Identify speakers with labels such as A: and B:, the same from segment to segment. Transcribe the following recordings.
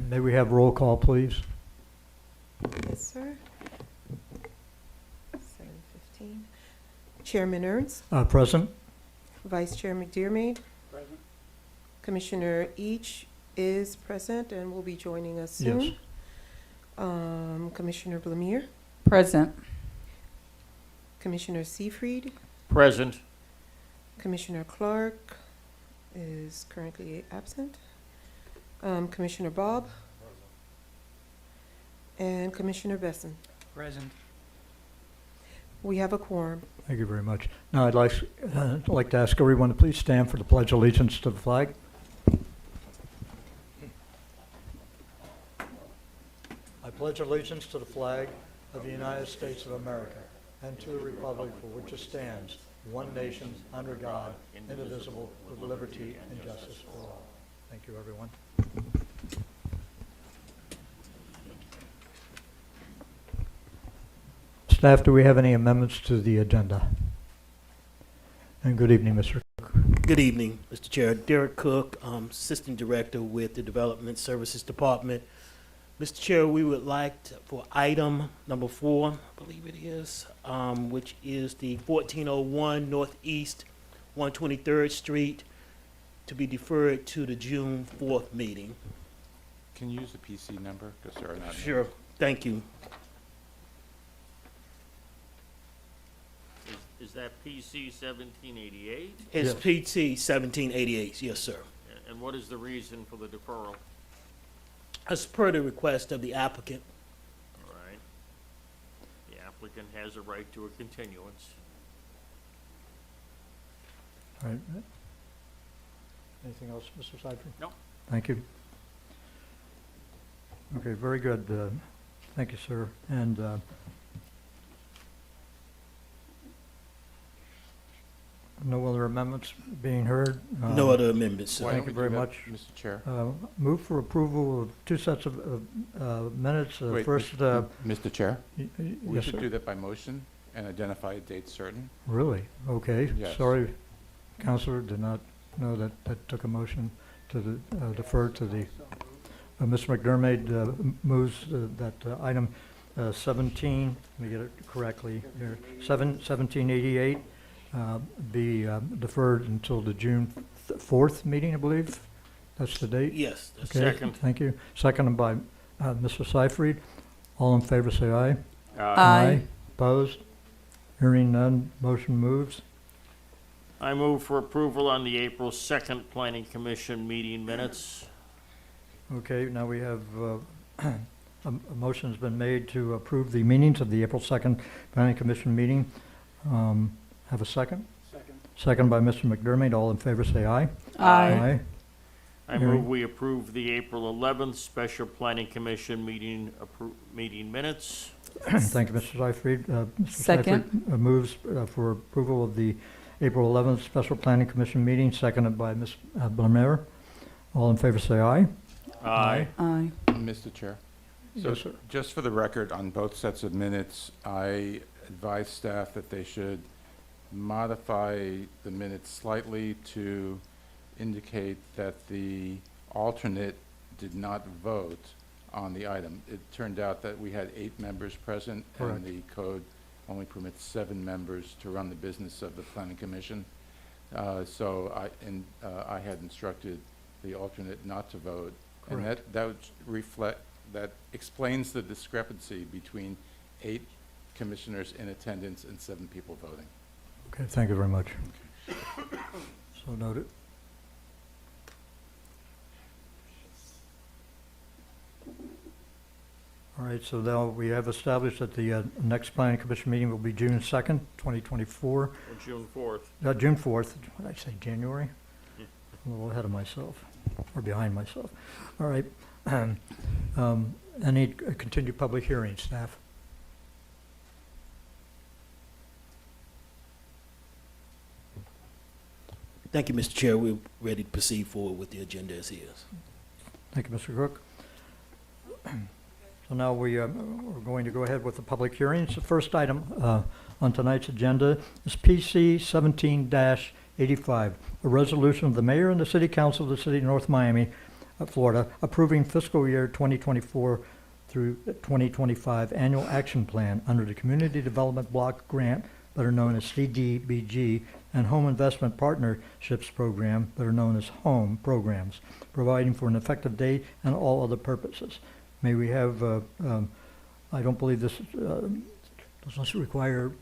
A: May we have roll call, please?
B: Yes, sir. 7:15. Chairman Ernst,
A: Present?
B: Vice Chair McDermott.
C: Present.
B: Commissioner Each is present and will be joining us soon.
A: Yes.
B: Commissioner Blamire,
D: Present.
B: Commissioner Seyfried,
C: Present.
B: Commissioner Clark is currently absent. Commissioner Bob. And Commissioner Besson.
C: Present.
B: We have a quorum.
A: Thank you very much. Now, I'd like to ask everyone to please stand for the Pledge of Allegiance to the flag. I pledge allegiance to the flag of the United States of America and to the republic for which it stands, one nation, under God, indivisible, with liberty and justice for all. Thank you, everyone. Staff, do we have any amendments to the agenda? And good evening, Mr.
E: Good evening, Mr. Chair. Derek Cook, Assistant Director with the Development Services Department. Mr. Chair, we would like for item number 4, I believe it is, which is the 1401 Northeast 123rd Street, to be deferred to the June 4th meeting.
F: Can you use the PC number? Because there are not.
E: Sure, thank you.
C: Is that PC 1788?
E: It's
A: Yes.
E: PT 1788, yes, sir.
C: And what is the reason for the deferral?
E: As per the request of the applicant.
C: All right. The applicant has a right to a continuance.
A: All right. Anything else, Mr. Seifert?
C: No.
A: Thank you. Okay, very good. Thank you, sir. And no other amendments being heard?
E: No other amendments, sir.
F: Why
A: Thank
F: don't
A: you
F: we
A: very
F: do that,
A: much.
F: Mr. Chair.
A: Move for approval of two sets of minutes.
F: Wait,
A: First,
F: Mr. Chair, we
A: yes,
F: should
A: sir.
F: do that by motion and identify a date certain.
A: Really? Okay.
F: Yes.
A: Sorry, Counselor, did not know that that took a motion to defer to the, Mr. McDermott moves that item 17, let me get it correctly here, 1788 be deferred until the June 4th meeting, I believe. That's the date?
E: Yes, that's
A: Okay,
C: Second.
A: thank you. Seconded by Mr. Seyfried. All in favor, say aye.
D: Aye.
A: Opposed? Hearing none, motion moves.
C: I move for approval on the April 2nd Planning Commission meeting minutes.
A: Okay, now we have, a motion's been made to approve the meetings of the April 2nd Planning Commission meeting. Have a second?
C: Second.
A: Second by Mr. McDermott. All in favor, say aye.
D: Aye.
C: I
A: Hearing-
C: move we approve the April 11th Special Planning Commission meeting minutes.
A: Thank you, Mr. Seyfried. Mr.
D: Second.
A: Seyfried moves for approval of the April 11th Special Planning Commission meeting, seconded by Ms. Blamire. All in favor, say aye.
C: Aye.
D: Aye.
F: Mr. Chair. So
A: Yes, sir.
F: just for the record, on both sets of minutes, I advise staff that they should modify the minutes slightly to indicate that the alternate did not vote on the item. It turned out that we had 8 members present,
A: Correct.
F: and the code only permits 7 members to run the business of the planning commission. So I had instructed the alternate not to vote. And
A: Correct.
F: that would reflect, that explains the discrepancy between 8 commissioners in attendance and 7 people voting.
A: Okay, thank you very much. So noted. All right, so now we have established that the next Planning Commission meeting will be June 2nd, 2024.
C: Or June 4th.
A: June 4th, what did I say, January? I'm a little ahead of myself, or behind myself. All right. Any continued public hearings, staff?
E: Thank you, Mr. Chair. We're ready to proceed forward with the agenda as is.
A: Thank you, Mr. Cook. So now we're going to go ahead with the public hearings. The first item on tonight's agenda is PC 17-85, a resolution of the mayor and the city council of the city of North Miami Florida, approving fiscal year 2024 through 2025 annual action plan under the Community Development Block Grant, better known as CDBG, and Home Investment Partnerships Program, better known as HOME programs, providing for an effective date and all other purposes. May we have, I don't believe this, does this require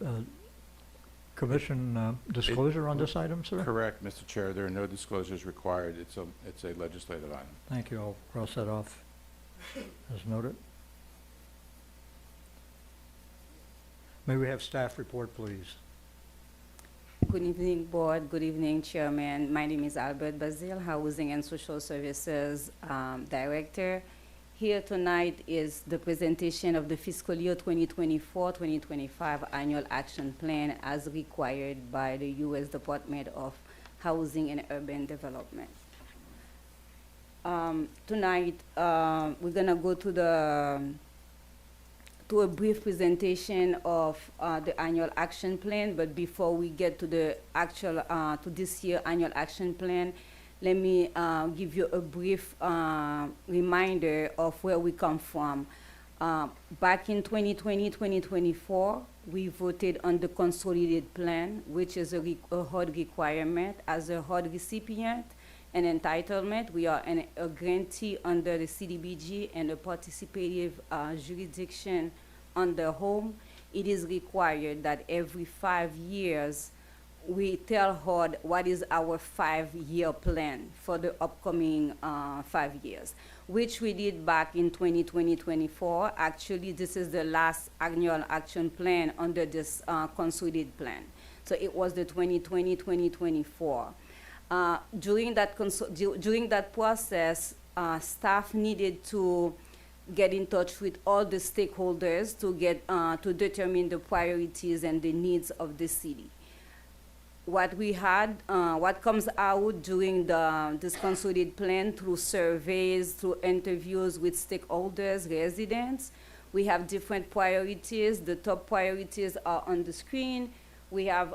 A: commission disclosure on this item, sir?
F: Correct, Mr. Chair. There are no disclosures required. It's a legislative item.
A: Thank you. I'll cross that off as noted. May we have staff report, please?
D: Good evening, Board. Good evening, Chairman. My name is Albert Bazil, Housing and Social Services Director. Here tonight is the presentation of the fiscal year 2024-2025 annual action plan as required by the U.S. Department of Housing and Urban Development. Tonight, we're gonna go to a brief presentation of the annual action plan, but before we get to the actual, to this year annual action plan, let me give you a brief reminder of where we come from. Back in 2020-2024, we voted on the consolidated plan, which is a HUD requirement. As a HUD recipient and entitlement, we are a grantee under the CDBG and a participative jurisdiction under HOME. It is required that every 5 years, we tell HUD what is our 5-year plan for the upcoming 5 years, which we did back in 2020-24. Actually, this is the last annual action plan under this consolidated plan. So it was the 2020-2024. During that process, staff needed to get in touch with all the stakeholders to determine the priorities and the needs of the city. What comes out during this consolidated plan through surveys, through interviews with stakeholders, residents, we have different priorities. The top priorities are on the screen. We have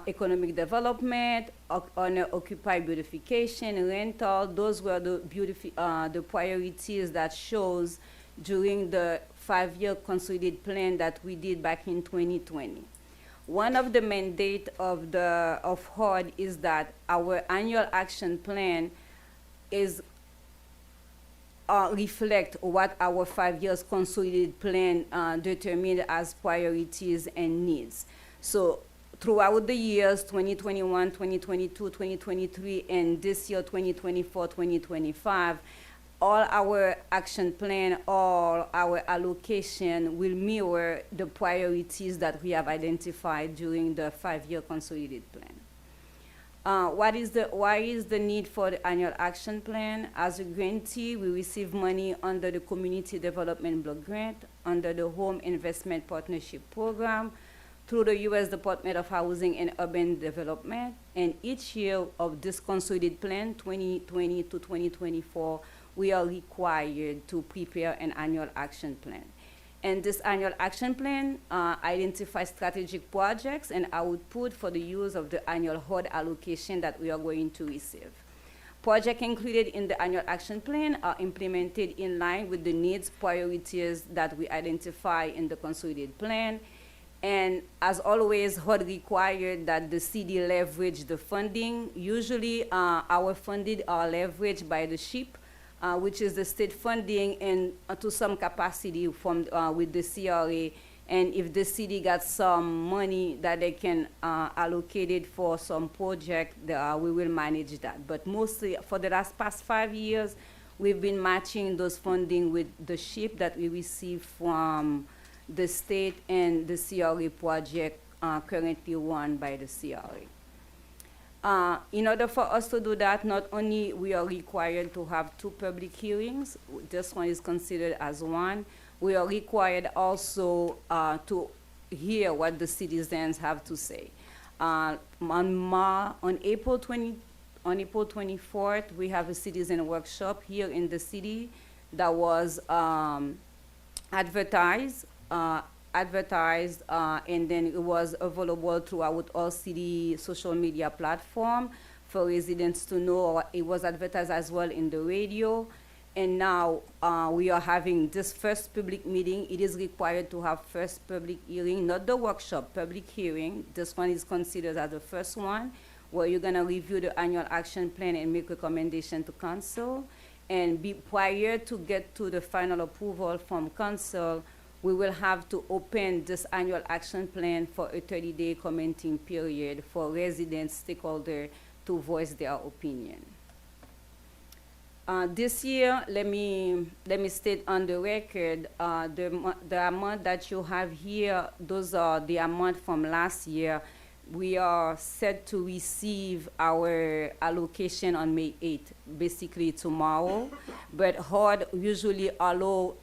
D: economic development, owner-occupied beautification, rental. Those were the priorities that shows during the 5-year consolidated plan that we did back in 2020. One of the mandate of HUD is that our annual action plan is reflect what our 5 years consolidated plan determined as priorities and needs. So throughout the years 2021, 2022, 2023, and this year 2024, 2025, all our action plan, all our allocation will mirror the priorities that we have identified during the 5-year consolidated plan. Why is the need for the annual action plan? As a grantee, we receive money under the Community Development Block Grant, under the Home Investment Partnership Program, through the U.S. Department of Housing and Urban Development, and each year of this consolidated plan, 2020 to 2024, we are required to prepare an annual action plan. And this annual action plan identifies strategic projects and output for the use of the annual HUD allocation that we are going to receive. Projects included in the annual action plan are implemented in line with the needs, priorities that we identify in the consolidated plan. And as always, HUD required that the CD leverage the funding. Usually, our funding are leveraged by the SHIP, which is the state funding, and to some capacity from with the CRA. And if the city got some money that they can allocate it for some project, we will manage that. But mostly for the past 5 years, we've been matching those funding with the SHIP that we receive from the state and the CRA project currently run by the CRA. In order for us to do that, not only we are required to have 2 public hearings, this one is considered as one, we are required also to hear what the citizens have to say. On April 24th, we have a citizen workshop here in the city that was advertised, and then it was available throughout all city social media platform for residents to know. It was advertised as well in the radio. And now we are having this first public meeting. It is required to have first public hearing, not the workshop, public hearing. This one is considered as the first one, where you're gonna review the annual action plan and make recommendation to council. And prior to get to the final approval from council, we will have to open this annual action plan for a 30-day commenting period for residents, stakeholders to voice their opinion. This year, let me state on the record, the amount that you have here, those are the amount from last year. We are set to receive our allocation on May 8th, basically tomorrow. But HUD usually allow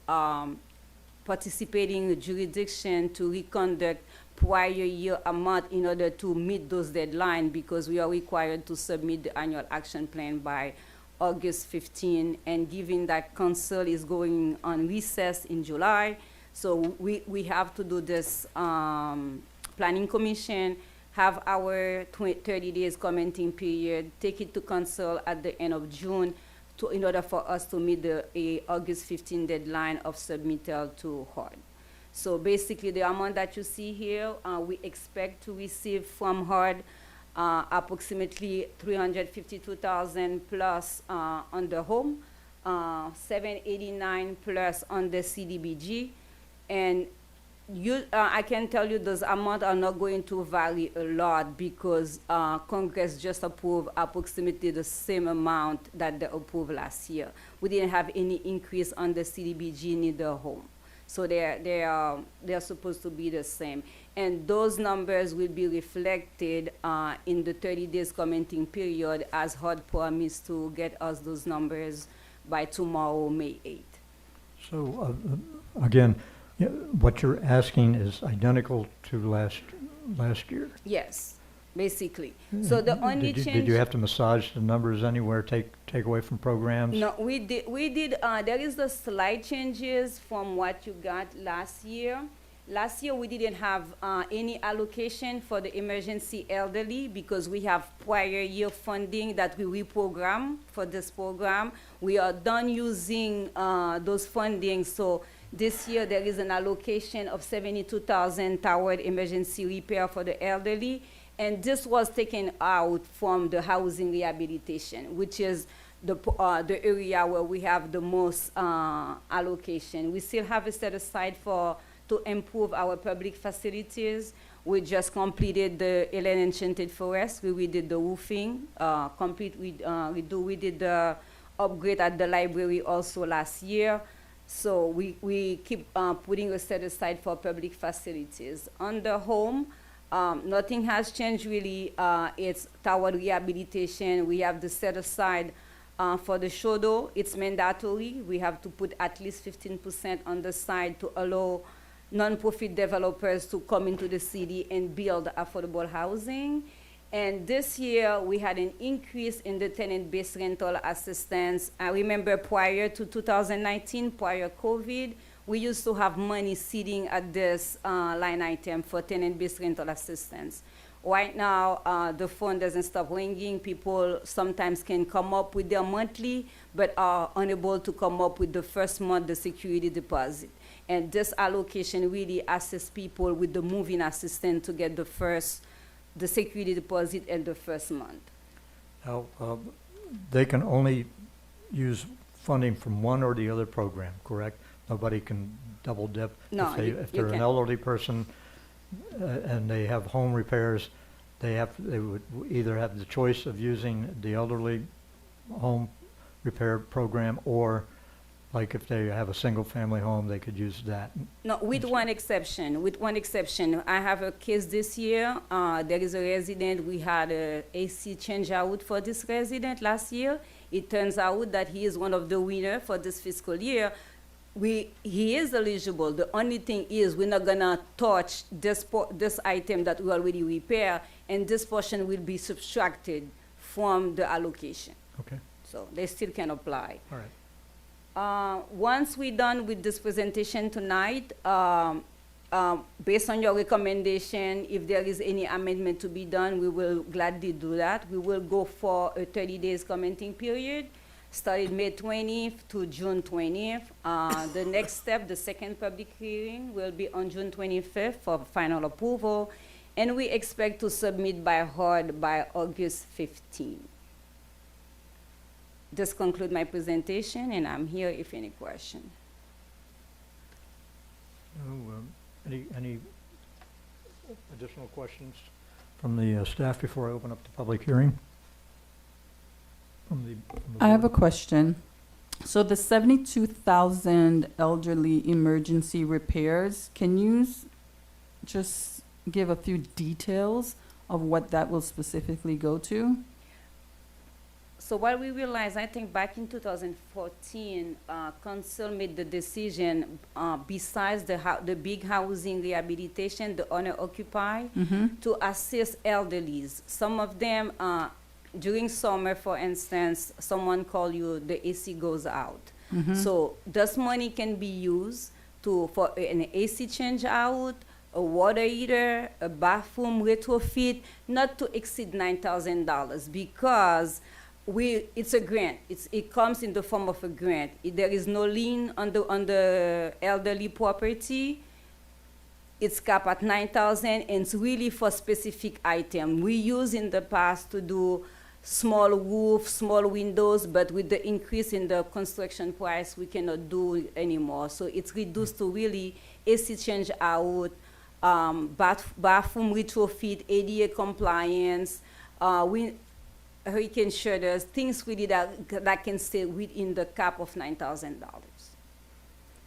D: participating jurisdiction to reconduct prior year amount in order to meet those deadlines, because we are required to submit the annual action plan by August 15, and given that council is going on recess in July, so we have to do this planning commission, have our 30 days commenting period, take it to council at the end of June in order for us to meet the August 15 deadline of submittal to HUD. So basically the amount that you see here, we expect to receive from HUD approximately $352,000 plus on the home, $789 plus on the CDBG, and I can tell you those amounts are not going to vary a lot, because Congress just approved approximately the same amount that they approved last year. We didn't have any increase on the CDBG neither home. So they are supposed to be the same. And those numbers will be reflected in the 30 days commenting period, as HUD promised to get us those numbers by tomorrow, May 8th.
A: So, again, what you're asking is identical to last year.
D: Yes, basically. So the only change.
A: Did you have to massage the numbers anywhere, take away from programs?
D: No, we did, there is the slight changes from what you got last year. Last year, we didn't have any allocation for the emergency elderly, because we have prior year funding that we reprogram for this program. We are done using those funding, so this year there is an allocation of $72,000 toward emergency repair for the elderly, and this was taken out from the housing rehabilitation, which is the area where we have the most allocation. We still have it set aside to improve our public facilities. We just completed the Ellen Enchanted Forest. We did the roofing, we did the upgrade at the library also last year. So we keep putting a set aside for public facilities. On the home, nothing has changed really. It's tower rehabilitation. We have the set aside for the shodo. It's mandatory. We have to put at least 15% on the side to allow non-profit developers to come into the city and build affordable housing. And this year, we had an increase in the tenant-based rental assistance. I remember prior to 2019, prior COVID, we used to have money sitting at this line item for tenant-based rental assistance. Right now, the phone doesn't stop ringing. People sometimes can come up with their monthly, but are unable to come up with the first month, the security deposit. And this allocation really assists people with the moving assistance to get the security deposit and the first month.
A: Now, they can only use funding from one or the other program, correct? Nobody can double dip?
D: No,
A: If
D: you
A: they're an
D: can't.
A: elderly person and they have home repairs, they would either have the choice of using the elderly home repair program, or like if they have a single-family home, they could use that.
D: No, with one exception. I have a case this year. There is a resident, we had a AC change out for this resident last year. It turns out that he is one of the winners for this fiscal year. He is eligible. The only thing is we're not gonna touch this item that we already repair, and this portion will be subtracted from the allocation.
A: Okay,
D: So they still can apply.
A: all right.
D: Once we're done with this presentation tonight, based on your recommendation, if there is any amendment to be done, we will gladly do that. We will go for a 30 days commenting period, starting May 20th to June 20th. The next step, the second public hearing, will be on June 25th for final approval, and we expect to submit by HUD by August 15th. This concludes my presentation, and I'm here if any question.
A: No, any additional questions from the staff before I open up the public hearing? From the
G: I have a
A: board?
G: question. So the 72,000 elderly emergency repairs, can you just give a few details of what that will specifically go to?
D: So what we realized, I think back in 2014, council made the decision, besides the big housing rehabilitation, the owner occupy, to assist elderlies. Some of them, during summer, for instance, someone call you, the AC goes out. So this money can be used for an AC change out, a water heater, a bathroom retrofit, not to exceed $9,000, because it's a grant. It comes in the form of a grant. There is no lien on the elderly property. It's capped at $9,000, and it's really for specific item. We used in the past to do small roof, small windows, but with the increase in the construction price, we cannot do it anymore. So it's reduced to really AC change out, bathroom retrofit, ADA compliance, hurricane shutters, things really that can stay within the cap of $9,000.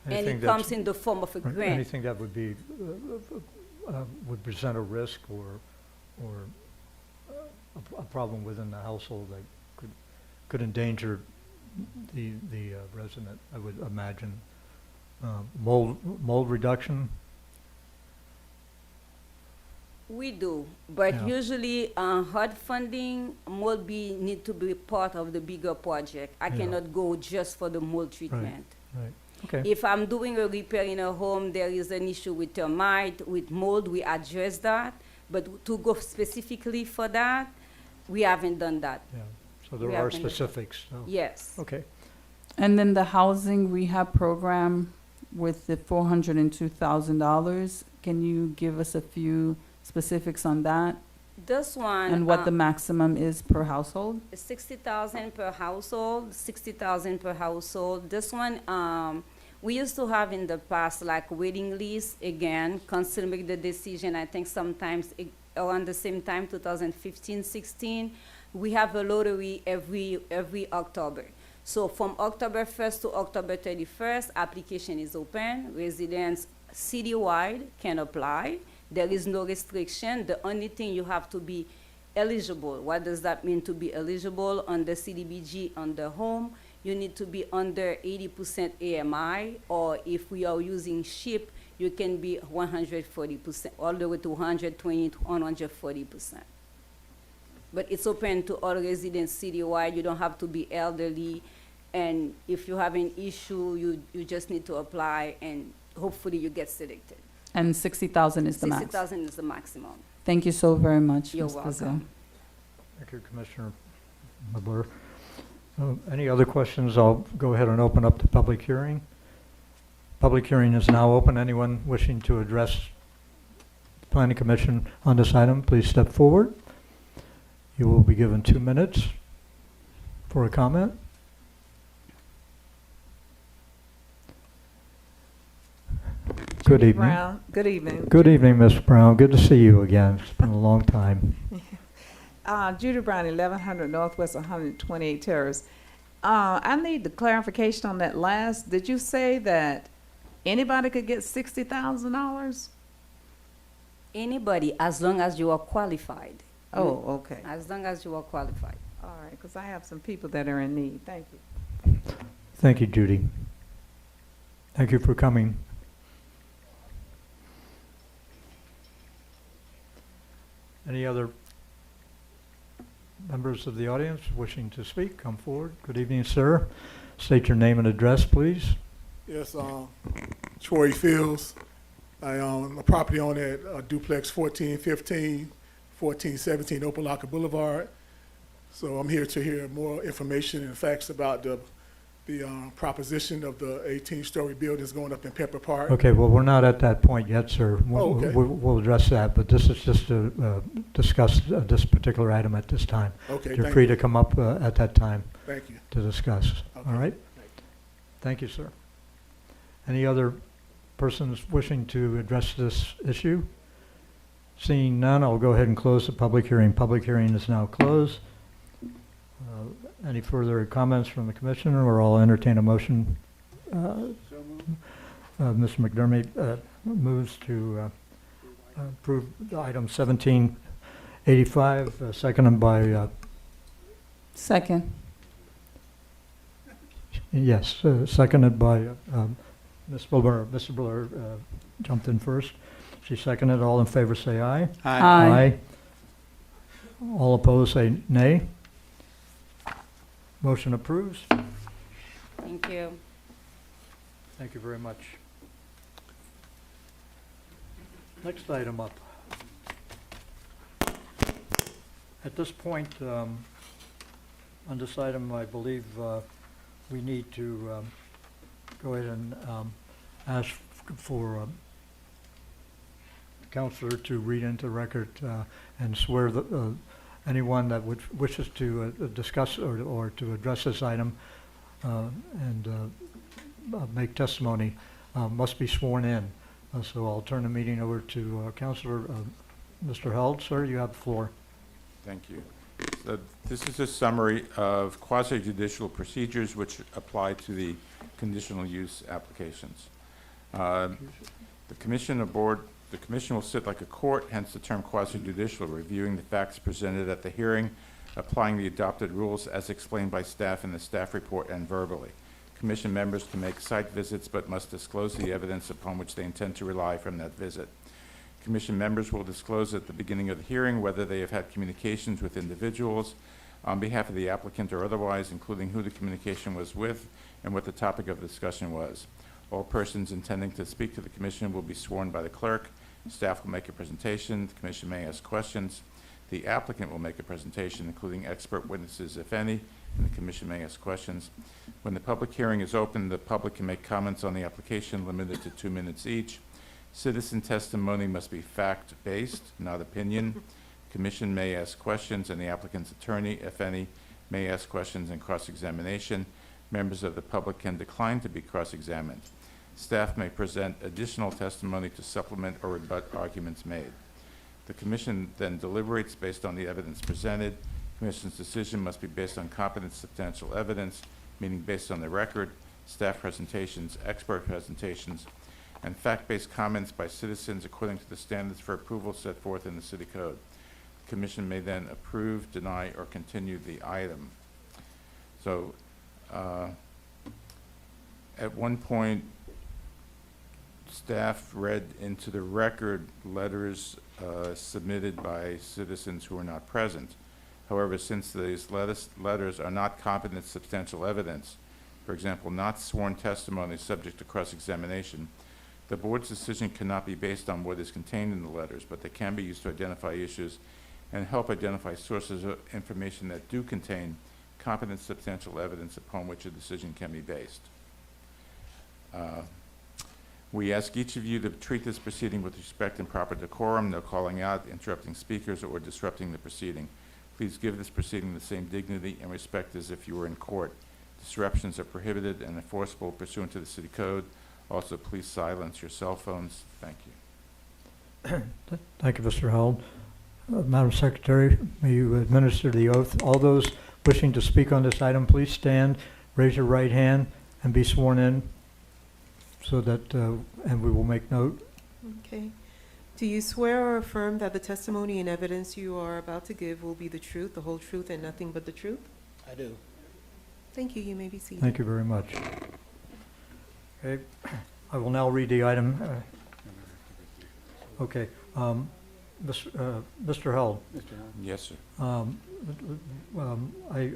D: And
A: Anything
D: it
A: that's-
D: comes in the form of a
A: right,
D: grant.
A: Anything that would be, would present a risk or a problem within the household that could endanger the resident, I would imagine. Mold reduction?
D: We do, but
A: Yeah.
D: usually HUD funding need to be part of the bigger project. I
A: Yeah.
D: cannot go just for the mold treatment.
A: Right, okay.
D: If I'm doing a repair in a home, there is an issue with termite, with mold, we address that. But to go specifically for that, we haven't done that.
A: Yeah, so there
D: We
A: are
D: haven't-
A: specifics, so,
D: Yes.
A: okay.
G: And then the housing rehab program with the $402,000, can you give us a few specifics on that?
D: This one.
G: And what the maximum is per household?
D: 60,000 per household, 60,000 per household. This one, we used to have in the past, like waiting lists, again, council make the decision, I think sometimes around the same time, 2015, 16, we have a lottery every October. So from October 1st to October 31st, application is open, residents citywide can apply. There is no restriction. The only thing, you have to be eligible. What does that mean to be eligible? On the CDBG, on the home, you need to be under 80% AMI, or if we are using SHIP, you can be 140%, all the way to 120 to 140%. But it's open to all residents citywide. You don't have to be elderly. And if you have an issue, you just need to apply, and hopefully you get selected.
G: And 60,000 is the max.
D: 60,000 is the maximum.
G: Thank you so very much,
D: You're
G: Ms. Brazil.
D: welcome.
A: Thank you, Commissioner LeBlanc. Any other questions? I'll go ahead and open up the public hearing. Public hearing is now open. Anyone wishing to address the Planning Commission on this item, please step forward. You will be given 2 minutes for a comment. Good
H: Judy
A: evening.
H: Brown. Good evening.
A: Good evening, Ms. Brown. Good to see you again. It's been a long time.
H: Judy Brown, 1100 Northwest 128 Terrace. I need the clarification on that last. Did you say that anybody could get $60,000?
D: Anybody, as long as you are qualified.
H: Oh, okay.
D: As long as you are qualified.
H: All right, because I have some people that are in need. Thank you.
A: Thank you, Judy. Thank you for coming. Any other members of the audience wishing to speak? Come forward. Good evening, sir. State your name and address, please.
I: Yes, Troy Fields, I own a property on that duplex 1415, 1417 Opelika Boulevard. So I'm here to hear more information and facts about the proposition of the 18-story buildings going up in Pepper Park.
A: Okay, well, we're not at that point yet, sir.
I: Oh, okay.
A: We'll address that, but this is just to discuss this particular item at this time.
I: Okay,
A: You're
I: thank
A: free
I: you.
A: to come up at that time
I: Thank you.
A: to discuss.
I: Okay.
A: All right? Thank you, sir. Any other persons wishing to address this issue? Seeing none, I'll go ahead and close the public hearing. Public hearing is now closed. Any further comments from the commissioner, or I'll entertain a motion? Mr. McDermott moves to approve the item 1785, seconded by,
G: Second.
A: yes, seconded by Ms. Buller. Mr. Buller jumped in first. She seconded. All in favor say aye.
G: Aye.
A: All opposed say nay. Motion approves.
D: Thank you.
A: Thank you very much. Next item up. At this point, on this item, I believe we need to go ahead and ask for the counselor to read into the record and swear that anyone that wishes to discuss or to address this item and make testimony must be sworn in. So I'll turn the meeting over to Counselor Mr. Held. Sir, you have the floor.
F: Thank you. So this is a summary of quasi-judicial procedures which apply to the conditional use applications. The commission will sit like a court, hence the term quasi-judicial, reviewing the facts presented at the hearing, applying the adopted rules as explained by staff in the staff report and verbally. Commission members can make site visits but must disclose the evidence upon which they intend to rely from that visit. Commission members will disclose at the beginning of the hearing whether they have had communications with individuals on behalf of the applicant or otherwise, including who the communication was with and what the topic of discussion was. All persons intending to speak to the commission will be sworn by the clerk. Staff will make a presentation. The commission may ask questions. The applicant will make a presentation, including expert witnesses, if any, and the commission may ask questions. When the public hearing is open, the public can make comments on the application limited to 2 minutes each. Citizen testimony must be fact-based, not opinion. Commission may ask questions, and the applicant's attorney, if any, may ask questions in cross-examination. Members of the public can decline to be cross-examined. Staff may present additional testimony to supplement or rebut arguments made. The commission then deliberates based on the evidence presented. Commission's decision must be based on competent substantial evidence, meaning based on the record, staff presentations, expert presentations, and fact-based comments by citizens according to the standards for approval set forth in the city code. The commission may then approve, deny, or continue the item. So, at one point, staff read into the record letters submitted by citizens who are not present. However, since these letters are not competent substantial evidence, for example, not sworn testimony subject to cross-examination, the board's decision cannot be based on what is contained in the letters, but they can be used to identify issues and help identify sources of information that do contain competent substantial evidence upon which a decision can be based. We ask each of you to treat this proceeding with respect and proper decorum, no calling out, interrupting speakers, or disrupting the proceeding. Please give this proceeding the same dignity and respect as if you were in court. Disruptions are prohibited and enforceable pursuant to the city code. Also, please silence your cell phones. Thank you.
A: Thank you, Mr. Held. Madam Secretary, may you administer the oath. All those wishing to speak on this item, please stand, raise your right hand, and be sworn in so that, and we will make note.
B: Okay. Do you swear or affirm that the testimony and evidence you are about to give will be the truth, the whole truth, and nothing but the truth?
E: I do.
B: Thank you. You may be seated.
A: Thank you very much. Okay, I will now read the item. Okay, Mr. Held,
F: Yes, sir.
A: I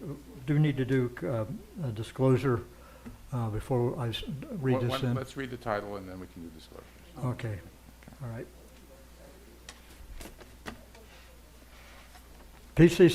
A: do need to do a disclosure before I read this in.
F: Let's read the title and then we can do disclosures.
A: Okay. All right. PC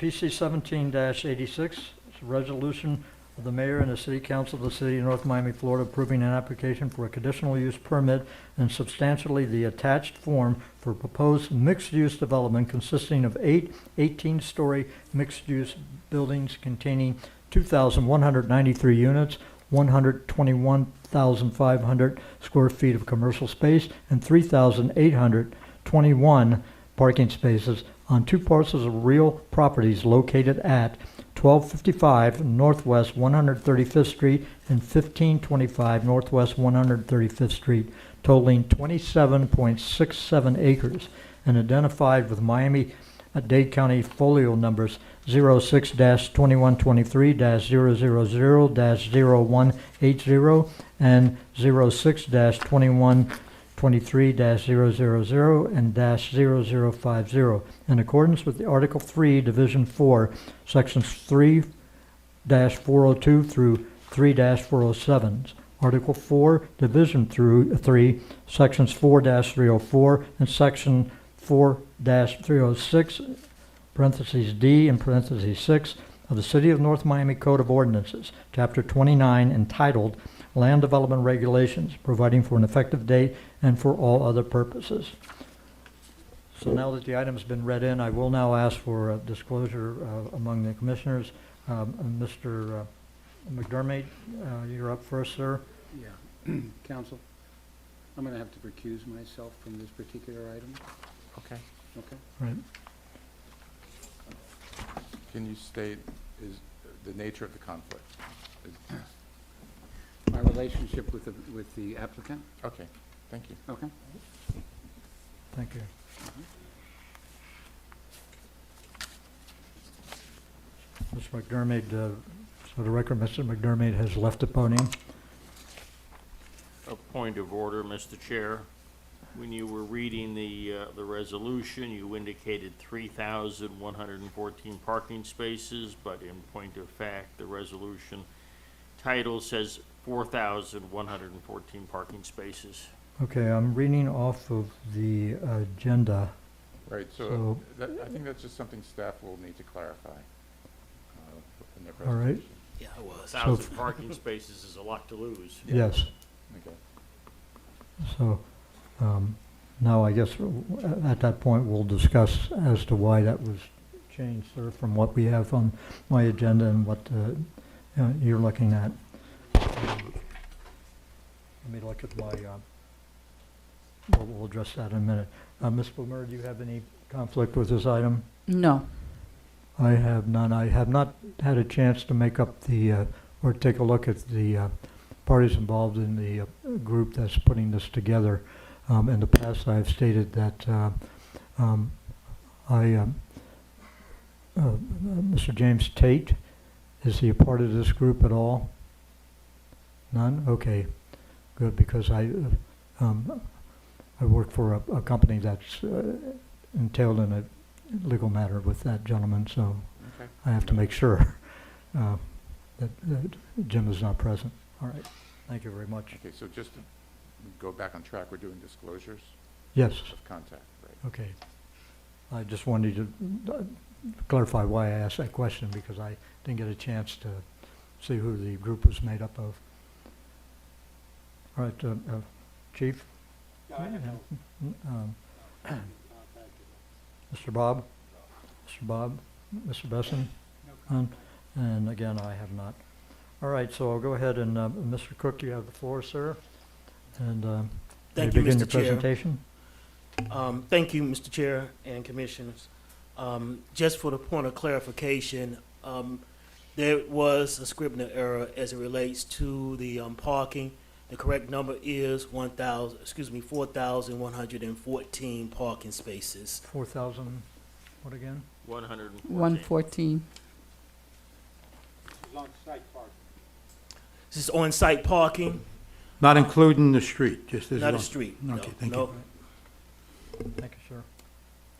A: 17-86, it's a resolution of the mayor and the city council of the city of North Miami, Florida, approving an application for a conditional use permit and substantially the attached form for proposed mixed-use development consisting of 8 18-story mixed-use buildings containing 2,193 units, 121,500 square feet of commercial space, and 3,821 parking spaces on 2 parcels of real properties located at 1255 Northwest 135th Street and 1525 Northwest 135th Street, totaling 27.67 acres, and identified with Miami-Dade County folio numbers 06-2123-000-0180 and 06-2123-000 and -0050, in accordance with the Article 3, Division 4, Sections 3-402 through 3-407, Article 4, Division 3, Sections 4-304 and Section 4-306, parentheses D and parentheses 6, of the City of North Miami Code of Ordinances, Chapter 29, entitled Land Development Regulations, providing for an effective date and for all other purposes. So now that the item's been read in, I will now ask for a disclosure among the commissioners. Mr. McDermott, you're up first, sir.
J: Yeah, counsel, I'm going to have to recuse myself from this particular item,
C: Okay.
J: okay?
A: Right.
F: Can you state is the nature of the conflict?
J: My relationship with the applicant,
F: Okay, thank you.
J: okay?
A: Thank you. Mr. McDermott, for the record, Mr. McDermott has left the podium.
C: A point of order, Mr. Chair. When you were reading the resolution, you indicated 3,114 parking spaces, but in point of fact, the resolution title says 4,114 parking spaces.
A: Okay, I'm reading off of the agenda.
F: Right, so
A: So-
F: I think that's just something staff will need to clarify in their
A: All right.
F: presentation.
E: Yeah, I was.
C: 1,000 parking spaces is a lot to lose.
A: Yes.
F: Okay.
A: So now I guess at that point, we'll discuss as to why that was changed, sir, from what we have on my agenda and what you're looking at. Let me look at my, we'll address that in a minute. Ms. Boomer, do you have any conflict with this item?
G: No.
A: I have none. I have not had a chance to make up the, or take a look at the parties involved in the group that's putting this together. In the past, I've stated that Mr. James Tate, is he a part of this group at all? None? Okay, good, because I work for a company that's entailed in a legal matter with that gentleman, so
F: Okay.
A: I have to make sure that Jim is not present. All right, thank you very much.
F: Okay, so just to go back on track, we're doing disclosures
A: Yes,
F: of contact, right?
A: okay. I just wanted to clarify why I asked that question, because I didn't get a chance to see who the group was made up of. All right, Chief? Mr. Bob? Mr. Bob? Mr. Besson? And again, I have not. All right, so I'll go ahead and, Mr. Cook, you have the floor, sir. And
E: Thank
A: you
E: you,
A: begin
E: Mr.
A: your
E: Chair.
A: presentation.
E: Thank you, Mr. Chair and Commissioners. Just for the point of clarification, there was a Scribner error as it relates to the parking. The correct number is 4,114 parking spaces.
A: 4,000, what again?
C: 114.
G: 114.
E: This is on-site parking,
K: Not including the street, just as
E: not a
K: well.
E: street. No,
K: Okay, thank
E: no.
K: you.
A: Thank you, sir.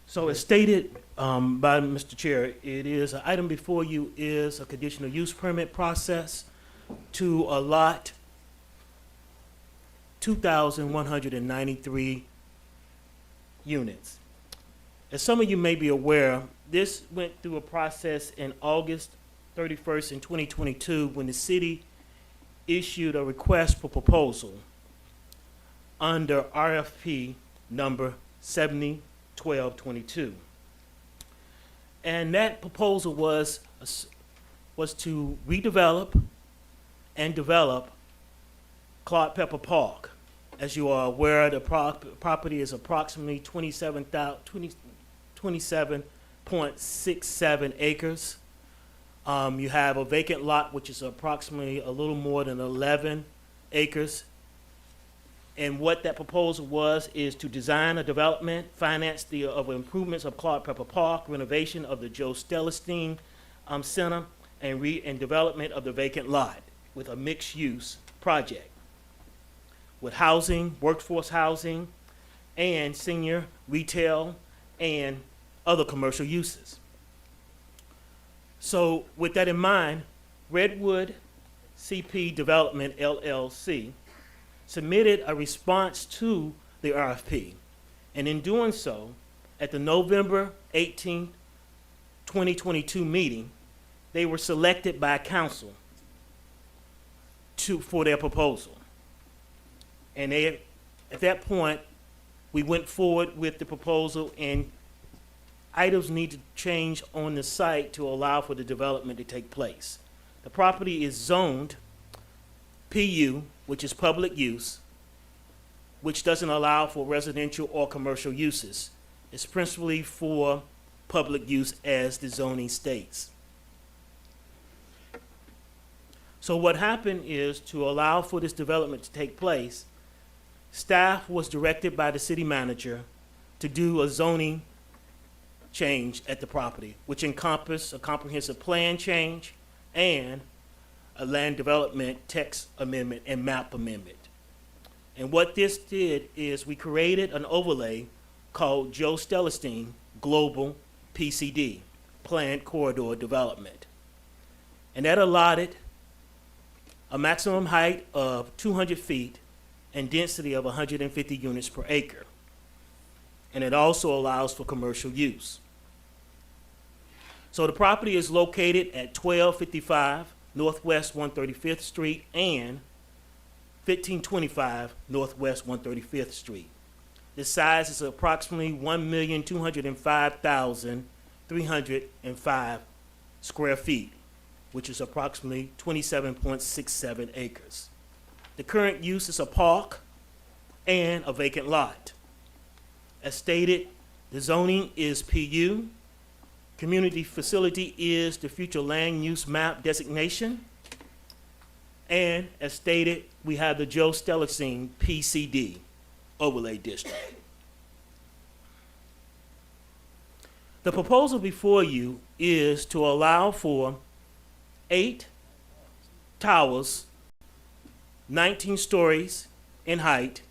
E: So as stated by Mr. Chair, it is, an item before you is a conditional use permit process to allot 2,193 units. As some of you may be aware, this went through a process in August 31st in 2022 when the city issued a request for proposal under RFP number 701222. And that proposal was to redevelop and develop Clark Pepper Park. As you are aware, the property is approximately 27.67 acres. You have a vacant lot, which is approximately a little more than 11 acres. And what that proposal was is to design a development, finance the improvements of Clark Pepper Park, renovation of the Joe Stellestein Center, and development of the vacant lot with a mixed-use project with housing, workforce housing, and senior retail and other commercial uses. So with that in mind, Redwood CP Development LLC submitted a response to the RFP. And in doing so, at the November 18, 2022 meeting, they were selected by council for their proposal. And at that point, we went forward with the proposal, and items need to change on the site to allow for the development to take place. The property is zoned PU, which is public use, which doesn't allow for residential or commercial uses. It's principally for public use as the zoning states. So what happened is, to allow for this development to take place, staff was directed by the city manager to do a zoning change at the property, which encompassed a comprehensive plan change and a land development text amendment and map amendment. And what this did is we created an overlay called Joe Stellestein Global PCD, Planned Corridor Development. And that allotted a maximum height of 200 feet and density of 150 units per acre. And it also allows for commercial use. So the property is located at 1255 Northwest 135th Street and 1525 Northwest 135th Street. The size is approximately 1,205,305 square feet, which is approximately 27.67 acres. The current use is a park and a vacant lot. As stated, the zoning is PU. Community facility is the future land use map designation. And as stated, we have the Joe Stellestein PCD overlay district. The proposal before you is to allow for 8 towers, 19 stories in height,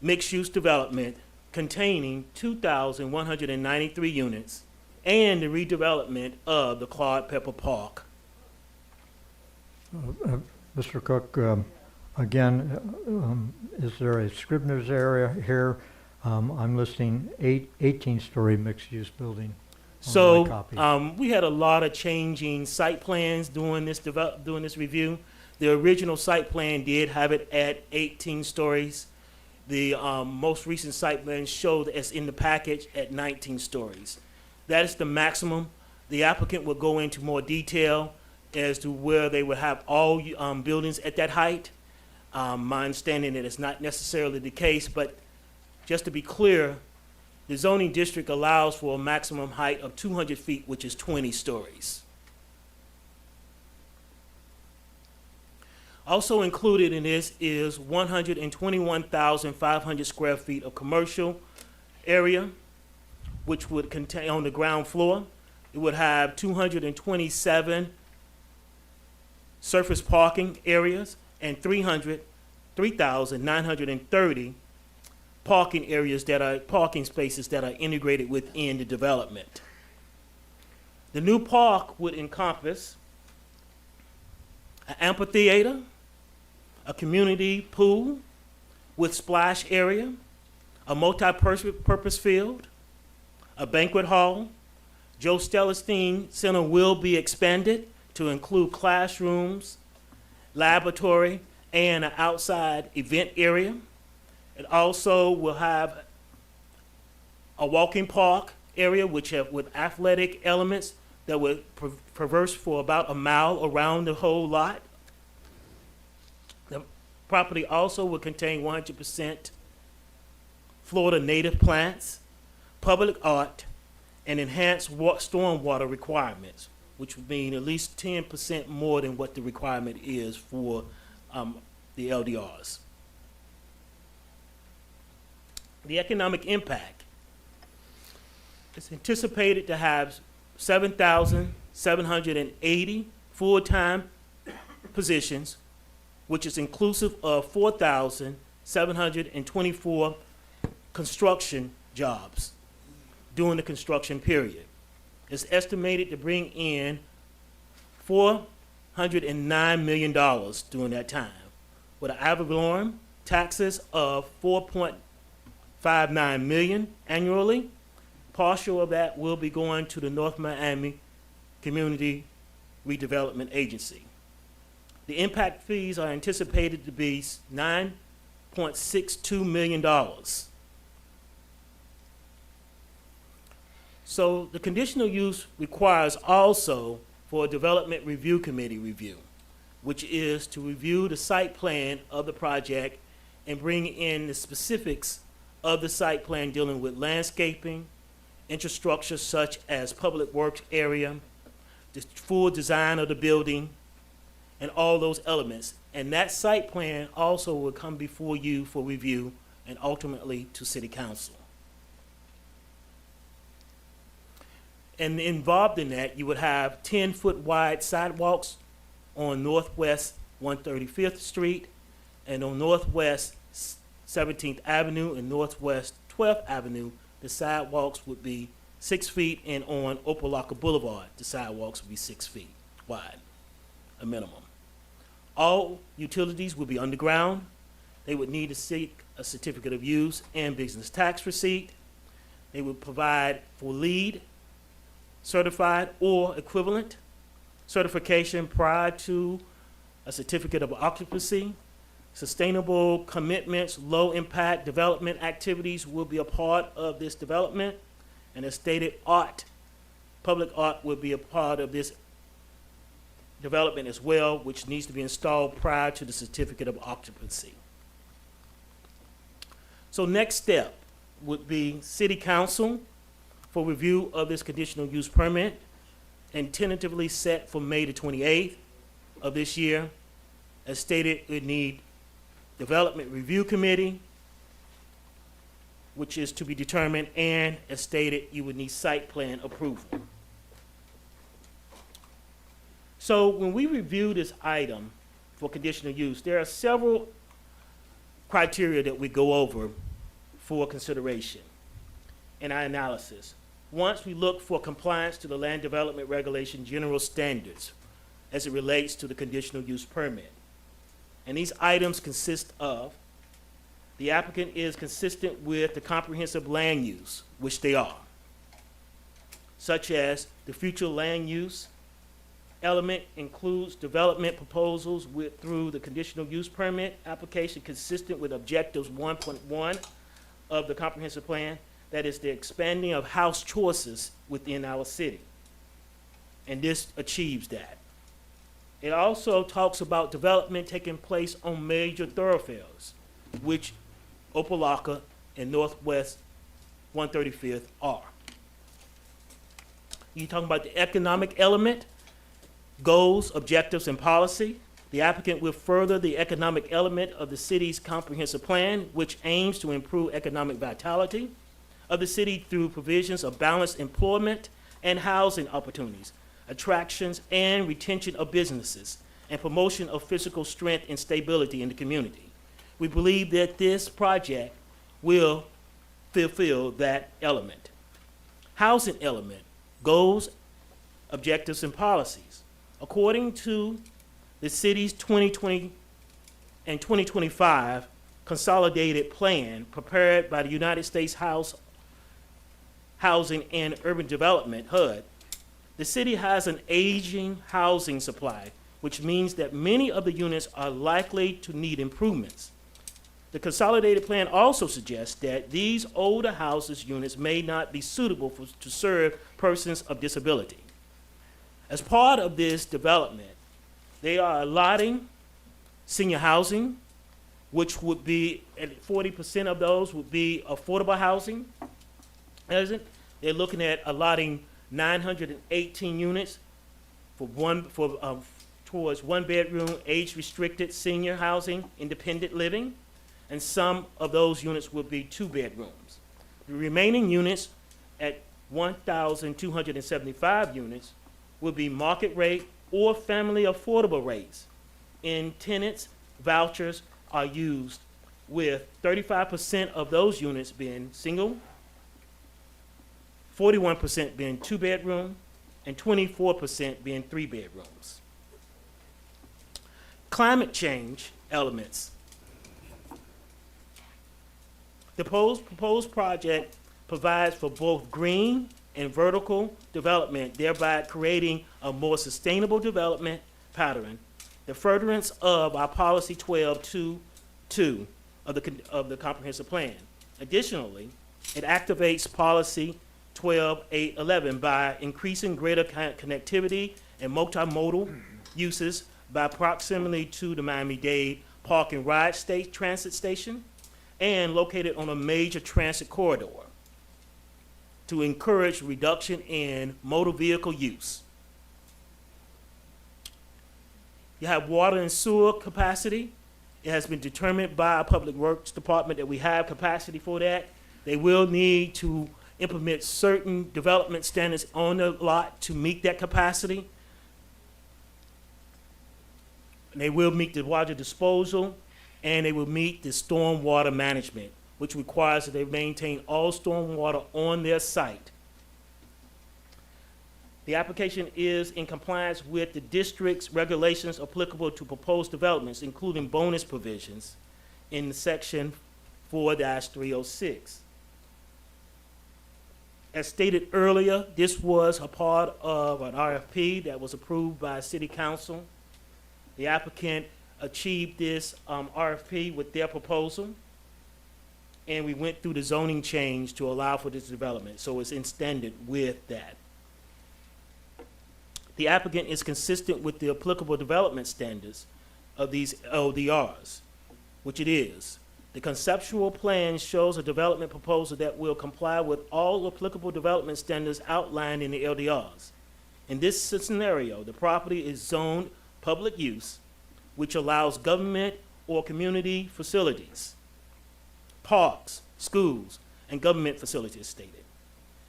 E: mixed-use development containing 2,193 units, and the redevelopment of the Clark Pepper Park.
A: Mr. Cook, again, is there a Scribner's area here? I'm listing 18-story mixed-use building on my copy.
E: So we had a lot of changing site plans during this review. The original site plan did have it at 18 stories. The most recent site plan showed, as in the package, at 19 stories. That is the maximum. The applicant will go into more detail as to where they would have all buildings at that height. My understanding that it's not necessarily the case, but just to be clear, the zoning district allows for a maximum height of 200 feet, which is 20 stories. Also included in this is 121,500 square feet of commercial area, which would contain, on the ground floor, it would have 227 surface parking areas and 3,930 parking areas that are parking spaces that are integrated within the development. The new park would encompass an amphitheater, a community pool with splash area, a multi-purpose field, a banquet hall. Joe Stellestein Center will be expanded to include classrooms, laboratory, and an outside event area. It also will have a walking park area with athletic elements that would traverse for about a mile around the whole lot. The property also will contain 100% Florida native plants, public art, and enhanced stormwater requirements, which would mean at least 10% more than what the requirement is for the LDRs. The economic impact is anticipated to have 7,780 full-time positions, which is inclusive of 4,724 construction jobs during the construction period. It's estimated to bring in $409 million during that time, with an ad valorem taxes of $4.59 million annually. Partial of that will be going to the North Miami Community Redevelopment Agency. The impact fees are anticipated to be $9.62 million. So the conditional use requires also for a development review committee review, which is to review the site plan of the project and bring in the specifics of the site plan dealing with landscaping, infrastructure such as public works area, the full design of the building, and all those elements. And that site plan also will come before you for review and ultimately to City Council. And involved in that, you would have 10-foot wide sidewalks on Northwest 135th Street and on Northwest 17th Avenue and Northwest 12th Avenue, the sidewalks would be 6 feet, and on Opelika Boulevard, the sidewalks would be 6 feet wide, a minimum. All utilities would be underground. They would need to seek a certificate of use and business tax receipt. They would provide for LEED certified or equivalent certification prior to a certificate of occupancy. Sustainable commitments, low impact development activities will be a part of this development. And as stated, public art will be a part of this development as well, which needs to be installed prior to the certificate of occupancy. So next step would be City Council for review of this conditional use permit, and tentatively set for May the 28th of this year. As stated, we need Development Review Committee, which is to be determined, and as stated, you would need site plan approval. So when we review this item for conditional use, there are several criteria that we go over for consideration in our analysis. Once we look for compliance to the Land Development Regulation General Standards as it relates to the conditional use permit. And these items consist of the applicant is consistent with the comprehensive land use, which they are, such as the future land use element includes development proposals through the conditional use permit application consistent with objectives 1.1 of the comprehensive plan. That is the expanding of house choices within our city. And this achieves that. It also talks about development taking place on major thoroughfares, which Opelika and Northwest 135th are. You're talking about the economic element, goals, objectives, and policy. The applicant will further the economic element of the city's comprehensive plan, which aims to improve economic vitality of the city through provisions of balanced employment and housing opportunities, attractions and retention of businesses, and promotion of physical strength and stability in the community. We believe that this project will fulfill that element. Housing element, goals, objectives, and policies. According to the city's 2020 and 2025 consolidated plan prepared by the United States Housing and Urban Development, HUD, the city has an aging housing supply, which means that many of the units are likely to need improvements. The consolidated plan also suggests that these older houses units may not be suitable to serve persons of disability. As part of this development, they are allotting senior housing, which would be, 40% of those would be affordable housing. They're looking at allotting 918 units towards one-bedroom, age-restricted senior housing, independent living, and some of those units will be 2 bedrooms. The remaining units, at 1,275 units, will be market rate or family affordable rates. And tenants vouchers are used, with 35% of those units being single, 41% being 2-bedroom, and 24% being 3 bedrooms. Climate change elements. The proposed project provides for both green and vertical development, thereby creating a more sustainable development pattern. The furtherance of our Policy 12.2.2 of the Comprehensive Plan. Additionally, it activates Policy 12.8.11 by increasing greater connectivity and multimodal uses by proximity to the Miami-Dade Park and Ride Transit Station and located on a major transit corridor to encourage reduction in motor vehicle use. You have water and sewer capacity. It has been determined by our Public Works Department that we have capacity for that. They will need to implement certain development standards on the lot to meet that capacity. They will meet the water disposal, and they will meet the storm water management, which requires that they maintain all storm water on their site. The application is in compliance with the district's regulations applicable to proposed developments, including bonus provisions in Section 4-306. As stated earlier, this was a part of an RFP that was approved by City Council. The applicant achieved this RFP with their proposal, and we went through the zoning change to allow for this development, so it's in standard with that. The applicant is consistent with the applicable development standards of these LDRs, which it is. The conceptual plan shows a development proposal that will comply with all applicable development standards outlined in the LDRs. In this scenario, the property is zoned public use, which allows government or community facilities, parks, schools, and government facilities stated.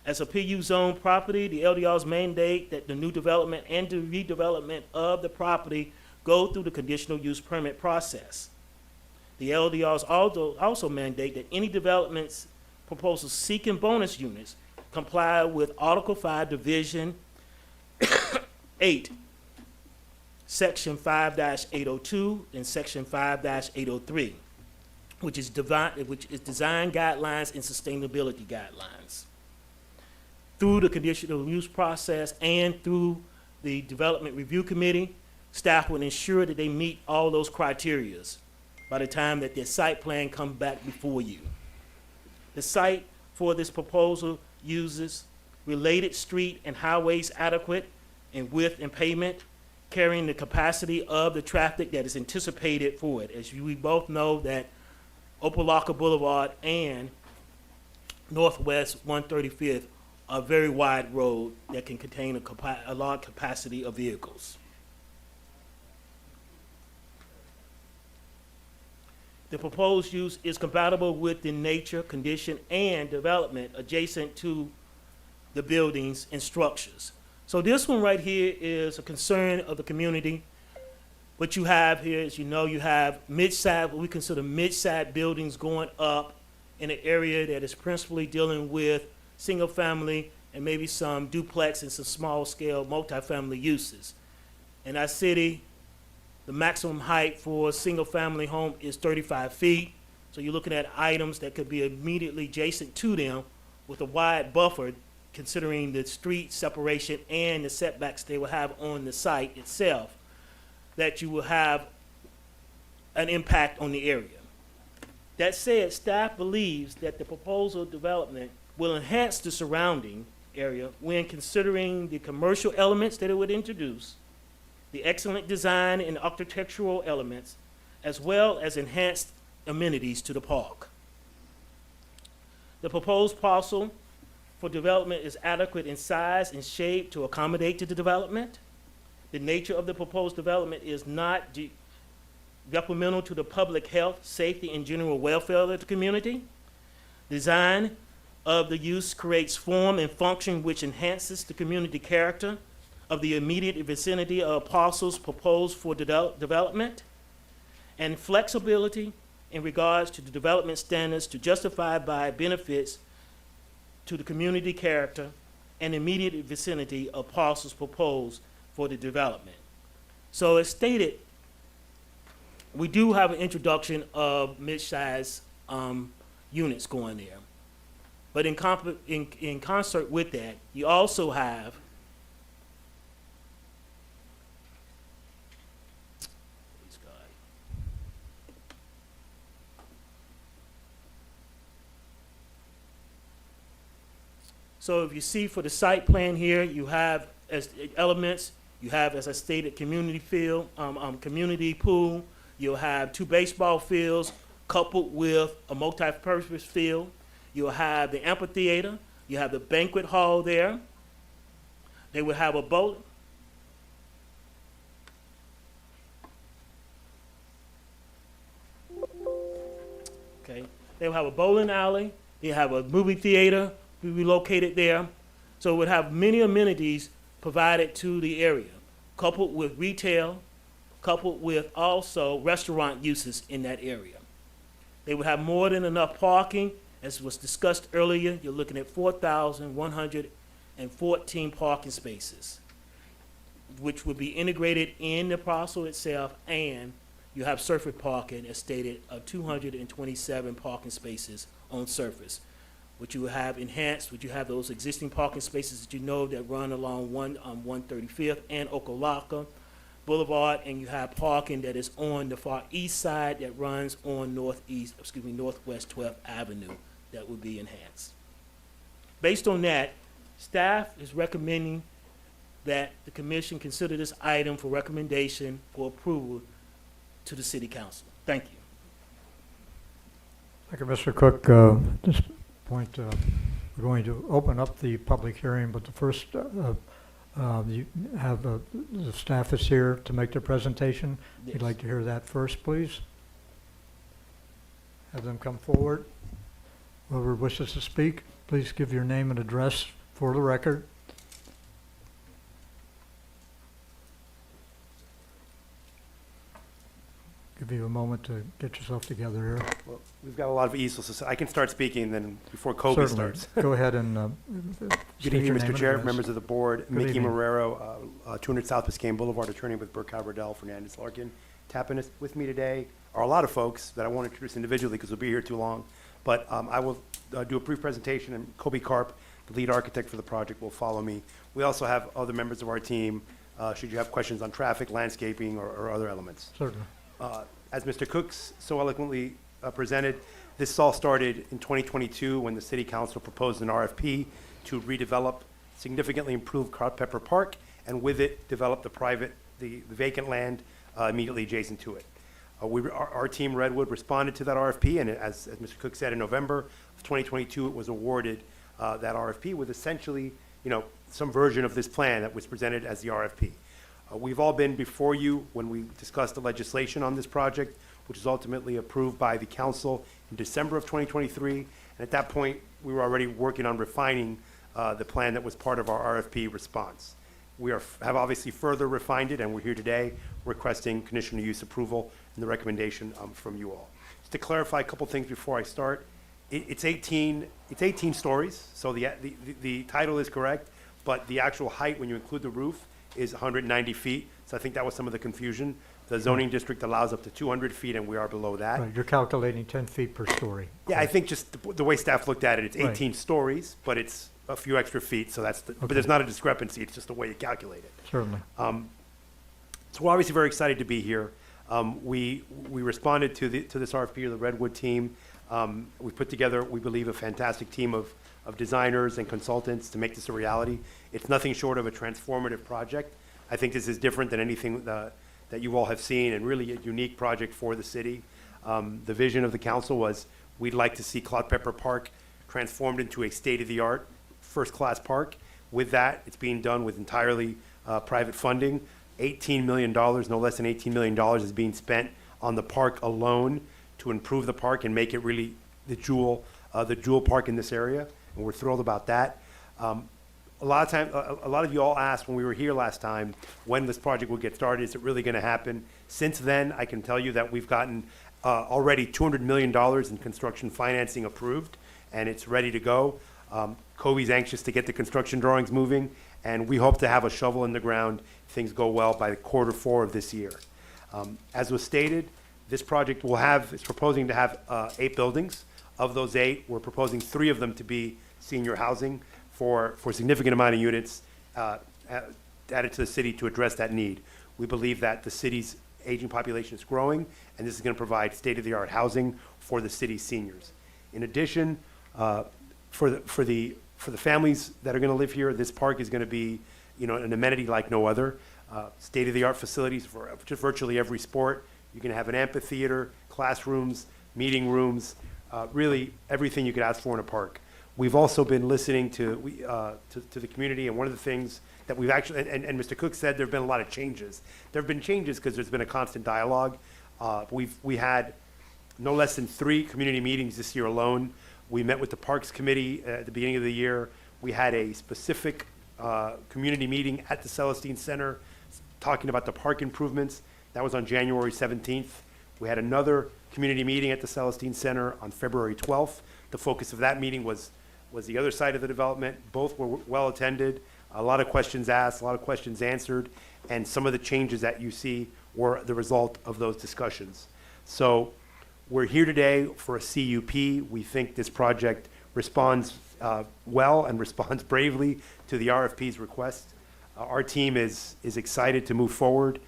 E: As a PU zone property, the LDRs mandate that the new development and the redevelopment of the property go through the conditional use permit process. The LDRs also mandate that any developments proposals seeking bonus units comply with Article 5, Division 8, Section 5-802 and Section 5-803, which is design guidelines and sustainability guidelines. Through the conditional use process and through the Development Review Committee, staff will ensure that they meet all those criteria by the time that their site plan comes back before you. The site for this proposal uses related street and highways adequate in width and pavement, carrying the capacity of the traffic that is anticipated for it. As we both know that Opelika Boulevard and Northwest 135th are very wide road that can contain a large capacity of vehicles. The proposed use is compatible with the nature, condition, and development adjacent to the buildings and structures. So this one right here is a concern of the community. What you have here is, you know, you have what we consider mid-side buildings going up in an area that is principally dealing with single-family and maybe some duplex and some small-scale multifamily uses. In our city, the maximum height for a single-family home is 35 feet. So you're looking at items that could be immediately adjacent to them with a wide buffer, considering the street separation and the setbacks they will have on the site itself, that you will have an impact on the area. That said, staff believes that the proposal development will enhance the surrounding area when considering the commercial elements that it would introduce, the excellent design and architectural elements, as well as enhanced amenities to the park. The proposed parcel for development is adequate in size and shape to accommodate to the development. The nature of the proposed development is not detrimental to the public health, safety, and general welfare of the community. Design of the use creates form and function which enhances the community character of the immediate vicinity of parcels proposed for development, and flexibility in regards to the development standards to justify by benefits to the community character and immediate vicinity of parcels proposed for the development. So as stated, we do have an introduction of mid-size units going there. But in concert with that, you also have So if you see for the site plan here, you have as elements, you have, as I stated, community field, community pool. You'll have 2 baseball fields coupled with a multi-purpose field. You'll have the amphitheater. You have the banquet hall there. They will have a boat. Okay. They will have a bowling alley. They have a movie theater will be located there. So it would have many amenities provided to the area, coupled with retail, coupled with also restaurant uses in that area. They would have more than enough parking. As was discussed earlier, you're looking at 4,114 parking spaces, which would be integrated in the parcel itself, and you have surface parking, as stated, of 227 parking spaces on surface, which you will have enhanced, which you have those existing parking spaces that you know that run along 135th and Okolaka Boulevard, and you have parking that is on the far east side that northwest 12th Avenue that would be enhanced. Based on that, staff is recommending that the commission consider this item for recommendation for approval to the city council. Thank you.
A: Thank you, Mr. Cook. At this point, we're going to open up the public hearing, but the first, you have the staff is here to make their presentation.
E: Yes.
A: We'd like to hear that first, please. Have them come forward. Whoever wishes to speak, please give your name and address for the record. Give you a moment to get yourself together here.
L: Well, we've got a lot of easels, so I can start speaking then before Kobe
A: Certainly.
L: starts.
A: Go ahead and
L: Good
A: state
L: evening,
A: your name
L: Mr.
A: and
L: Chair,
A: address.
L: members of the board.
A: Good
L: Mickey
A: evening.
L: Marrero, 200 South Biscayne Boulevard, attorney with Burke Howardell, Fernandez Larkin. Tapping us with me today are a lot of folks that I won't introduce individually because we'll be here too long. But I will do a brief presentation, and Kobe Karp, the lead architect for the project, will follow me. We also have other members of our team, should you have questions on traffic, landscaping, or other elements.
A: Certainly.
L: As Mr. Cooks so eloquently presented, this all started in 2022 when the City Council proposed an RFP to redevelop significantly improved Culpeper Park, and with it, develop the vacant land immediately adjacent to it. Our team, Redwood, responded to that RFP, and as Mr. Cook said, in November of 2022, it was awarded that RFP with essentially, some version of this plan that was presented as the RFP. We've all been before you when we discussed the legislation on this project, which was ultimately approved by the council in December of 2023. And at that point, we were already working on refining the plan that was part of our RFP response. We have obviously further refined it, and we're here today requesting conditional use approval and the recommendation from you all. Just to clarify a couple things before I start, it's 18 stories, so the title is correct, but the actual height, when you include the roof, is 190 feet. So I think that was some of the confusion. The zoning district allows up to 200 feet, and we are below that.
A: Right, you're calculating 10 feet per story.
L: Yeah, I think just the way staff looked at it, it's
A: Right.
L: 18 stories, but it's a few extra feet, so that's, but
A: Okay.
L: there's not a discrepancy, it's just the way you calculate it.
A: Certainly.
L: So we're obviously very excited to be here. We responded to this RFP of the Redwood team. We put together, we believe, a fantastic team of designers and consultants to make this a reality. It's nothing short of a transformative project. I think this is different than anything that you all have seen, and really a unique project for the city. The vision of the council was, we'd like to see Cloud Pepper Park transformed into a state-of-the-art, first-class park. With that, it's being done with entirely private funding. $18 million, no less than $18 million is being spent on the park alone to improve the park and make it really the jewel park in this area, and we're thrilled about that. A lot of you all asked when we were here last time when this project will get started. Is it really going to happen? Since then, I can tell you that we've gotten already $200 million in construction financing approved, and it's ready to go. Kobe's anxious to get the construction drawings moving, and we hope to have a shovel in the ground if things go well by Q4 of this year. As was stated, this project is proposing to have 8 buildings. Of those 8, we're proposing 3 of them to be senior housing for a significant amount of units added to the city to address that need. We believe that the city's aging population is growing, and this is going to provide state-of-the-art housing for the city's seniors. In addition, for the families that are going to live here, this park is going to be, an amenity like no other. State-of-the-art facilities for just virtually every sport. You're going to have an amphitheater, classrooms, meeting rooms, really everything you could ask for in a park. We've also been listening to the community, and one of the things that we've actually, and Mr. Cook said there have been a lot of changes. There have been changes because there's been a constant dialogue. We had no less than 3 community meetings this year alone. We met with the Parks Committee at the beginning of the year. We had a specific community meeting at the Celestine Center talking about the park improvements. That was on January 17th. We had another community meeting at the Celestine Center on February 12th. The focus of that meeting was the other side of the development. Both were well attended, a lot of questions asked, a lot of questions answered, and some of the changes that you see were the result of those discussions. So we're here today for a CUP. We think this project responds well and responds bravely to the RFP's request. Our team is excited to move forward.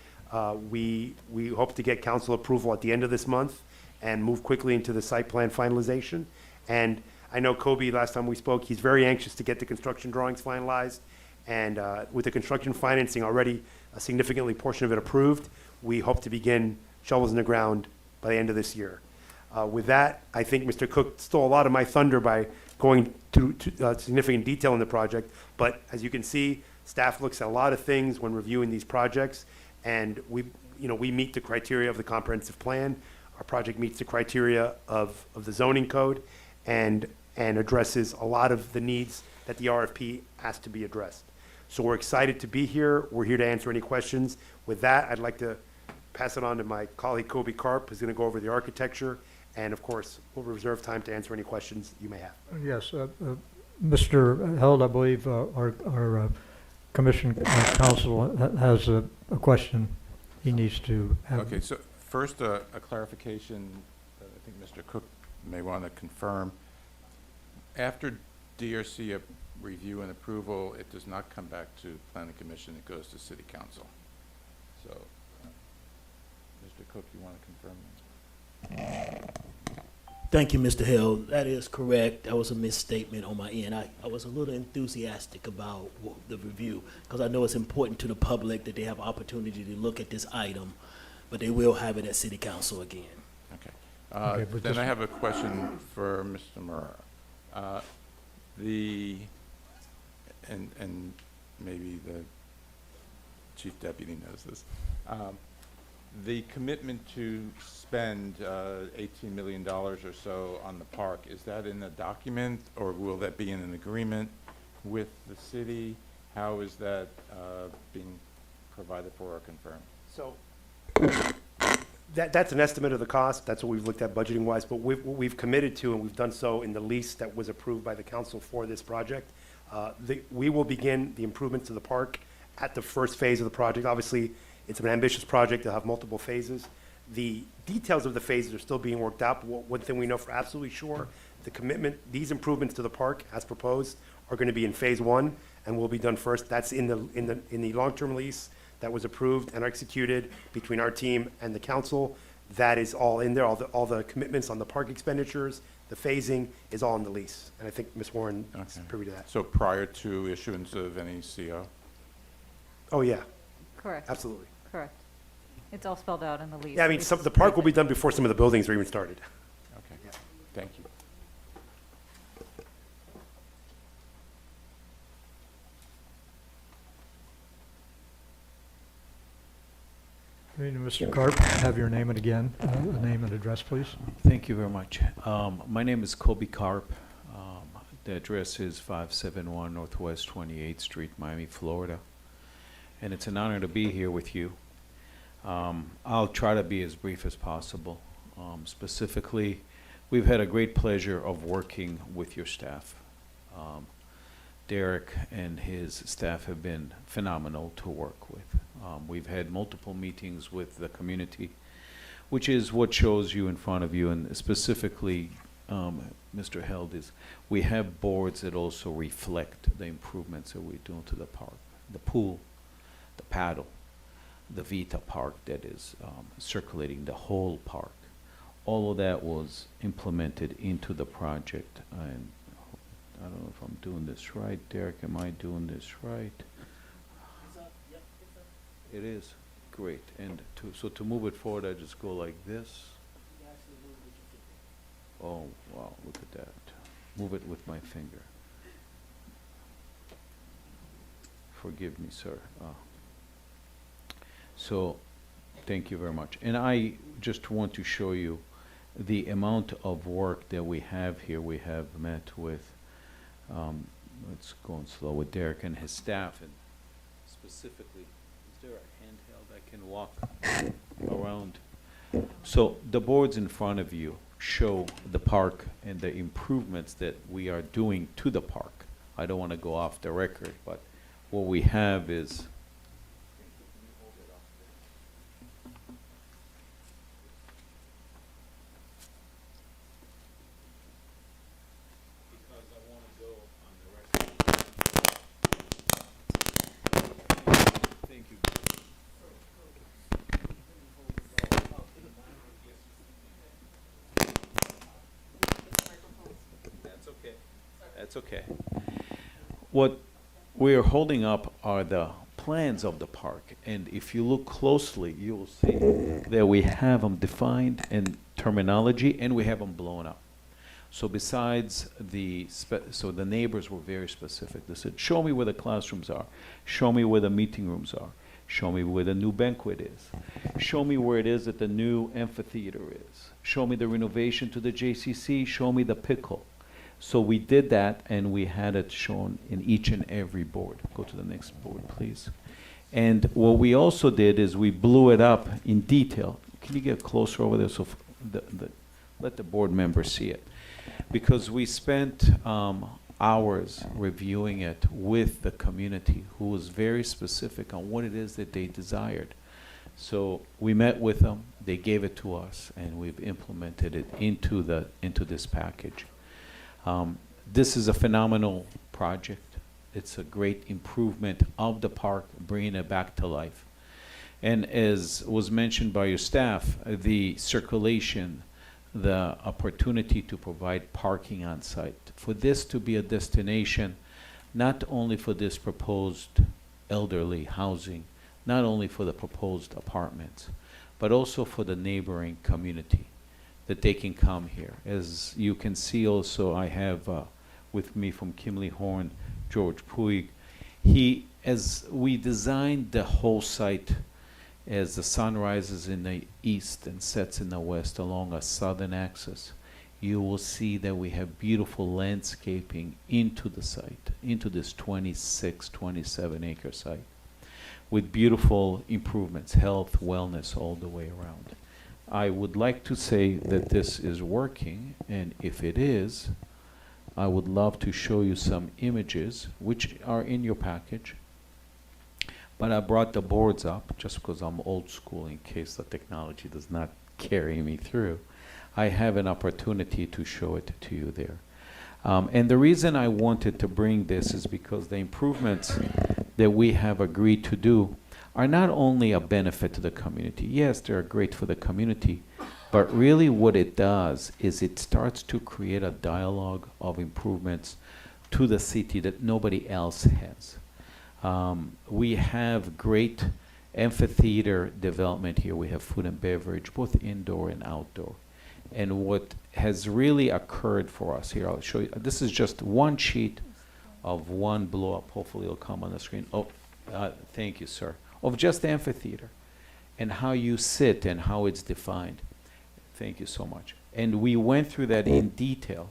L: We hope to get council approval at the end of this month and move quickly into the site plan finalization. And I know Kobe, last time we spoke, he's very anxious to get the construction drawings finalized. And with the construction financing already, a significantly portion of it approved, we hope to begin shovels in the ground by the end of this year. With that, I think Mr. Cook stole a lot of my thunder by going through significant detail in the project. But as you can see, staff looks at a lot of things when reviewing these projects, and we meet the criteria of the comprehensive plan. Our project meets the criteria of the zoning code and addresses a lot of the needs that the RFP has to be addressed. So we're excited to be here. We're here to answer any questions. With that, I'd like to pass it on to my colleague Kobe Karp, who's going to go over the architecture, and of course, we'll reserve time to answer any questions you may have.
A: Yes, Mr. Held, I believe our commission counsel has a question he needs to have.
F: Okay, so first, a clarification that I think Mr. Cook may want to confirm. After DRC review and approval, it does not come back to Planning Commission, it goes to City Council. So, Mr. Cook, you want to confirm that?
E: Thank you, Mr. Hill. That is correct. That was a misstatement on my end. I was a little enthusiastic about the review because I know it's important to the public that they have opportunity to look at this item, but they will have it at City Council again.
F: Okay.
A: Okay, but
F: Then
A: just-
F: I have a question for Mr. Murrah. And maybe the chief deputy knows this. The commitment to spend $18 million or so on the park, is that in a document, or will that be in an agreement with the city? How is that being provided for or confirmed?
L: So that's an estimate of the cost. That's what we've looked at budgeting wise, but what we've committed to, and we've done so in the lease that was approved by the council for this project. We will begin the improvements to the park at the first phase of the project. Obviously, It's an ambitious project. They'll have multiple phases. The details of the phases are still being worked out, but one thing we know for absolutely sure, the commitment, these improvements to the park as proposed are going to be in phase one and will be done first. That's in the long-term lease that was approved and executed between our team and the council. That is all in there. All the commitments on the park expenditures, the phasing is all in the lease. And I think Ms. Warren is
F: Okay.
L: privy to that.
F: So prior to issuance of any CO?
L: Oh, yeah,
M: Correct,
L: absolutely.
M: correct. It's all spelled out in the lease.
L: Yeah, I mean, the park will be done before some of the buildings are even started.
F: Okay, thank you.
A: Mr. Carp, have your name and again, name and address, please.
N: Thank you very much. My name is Kobe Karp. The address is 571 Northwest 28th Street, Miami, Florida. And it's an honor to be here with you. I'll try to be as brief as possible. Specifically, we've had a great pleasure of working with your staff. Derek and his staff have been phenomenal to work with. We've had multiple meetings with the community, which is what shows you in front of you, and specifically, Mr. Held, is we have boards that also reflect the improvements that we're doing to the park. The pool, the paddle, the Vita Park that is circulating the whole park. All of that was implemented into the project, and I don't know if I'm doing this right. Derek, am I doing this right? It is? Great. And so to move it forward, I just go like this? Oh, wow, look at that. Move it with my finger. Forgive me, sir. So, thank you very much. And I just want to show you the amount of work that we have here. We have met with, let's go on slow, with Derek and his staff, and specifically, is there a handheld I can walk around? So the boards in front of you show the park and the improvements that we are doing to the park. I don't want to go off the record, but what we have is Thank you. That's okay. That's okay. What we are holding up are the plans of the park, and if you look closely, you will see that we have them defined in terminology, and we have them blown up. So besides so the neighbors were very specific. They said, show me where the classrooms are. Show me where the meeting rooms are. Show me where the new banquet is. Show me where it is that the new amphitheater is. Show me the renovation to the JCC. Show me the pickle. So we did that, and we had it shown in each and every board. Go to the next board, please. And what we also did is we blew it up in detail. Can you get closer over there so let the board members see it? Because we spent hours reviewing it with the community, who was very specific on what it is that they desired. So we met with them, they gave it to us, and we've implemented it into this package. This is a phenomenal project. It's a great improvement of the park, bringing it back to life. And as was mentioned by your staff, the circulation, the opportunity to provide parking on site. For this to be a destination, not only for this proposed elderly housing, not only for the proposed apartments, but also for the neighboring community, that they can come here. As you can see also, I have with me from Kimley Horn, George Puig. As we designed the whole site, as the sun rises in the east and sets in the west along a southern axis, you will see that we have beautiful landscaping into the site, into this 26, 27 acre site, with beautiful improvements, health, wellness, all the way around. I would like to say that this is working, and if it is, I would love to show you some images, which are in your package, But I brought the boards up just because I'm old school in case the technology does not carry me through. I have an opportunity to show it to you there. And the reason I wanted to bring this is because the improvements that we have agreed to do are not only a benefit to the community. Yes, they're great for the community, but really what it does is it starts to create a dialogue of improvements to the city that nobody else has. We have great amphitheater development here. We have food and beverage, both indoor and outdoor. And what has really occurred for us here, I'll show you. This is just one sheet of one blow-up. Hopefully it'll come on the screen. Oh, thank you, sir. Of just the amphitheater and how you sit and how it's defined. Thank you so much. And we went through that in detail.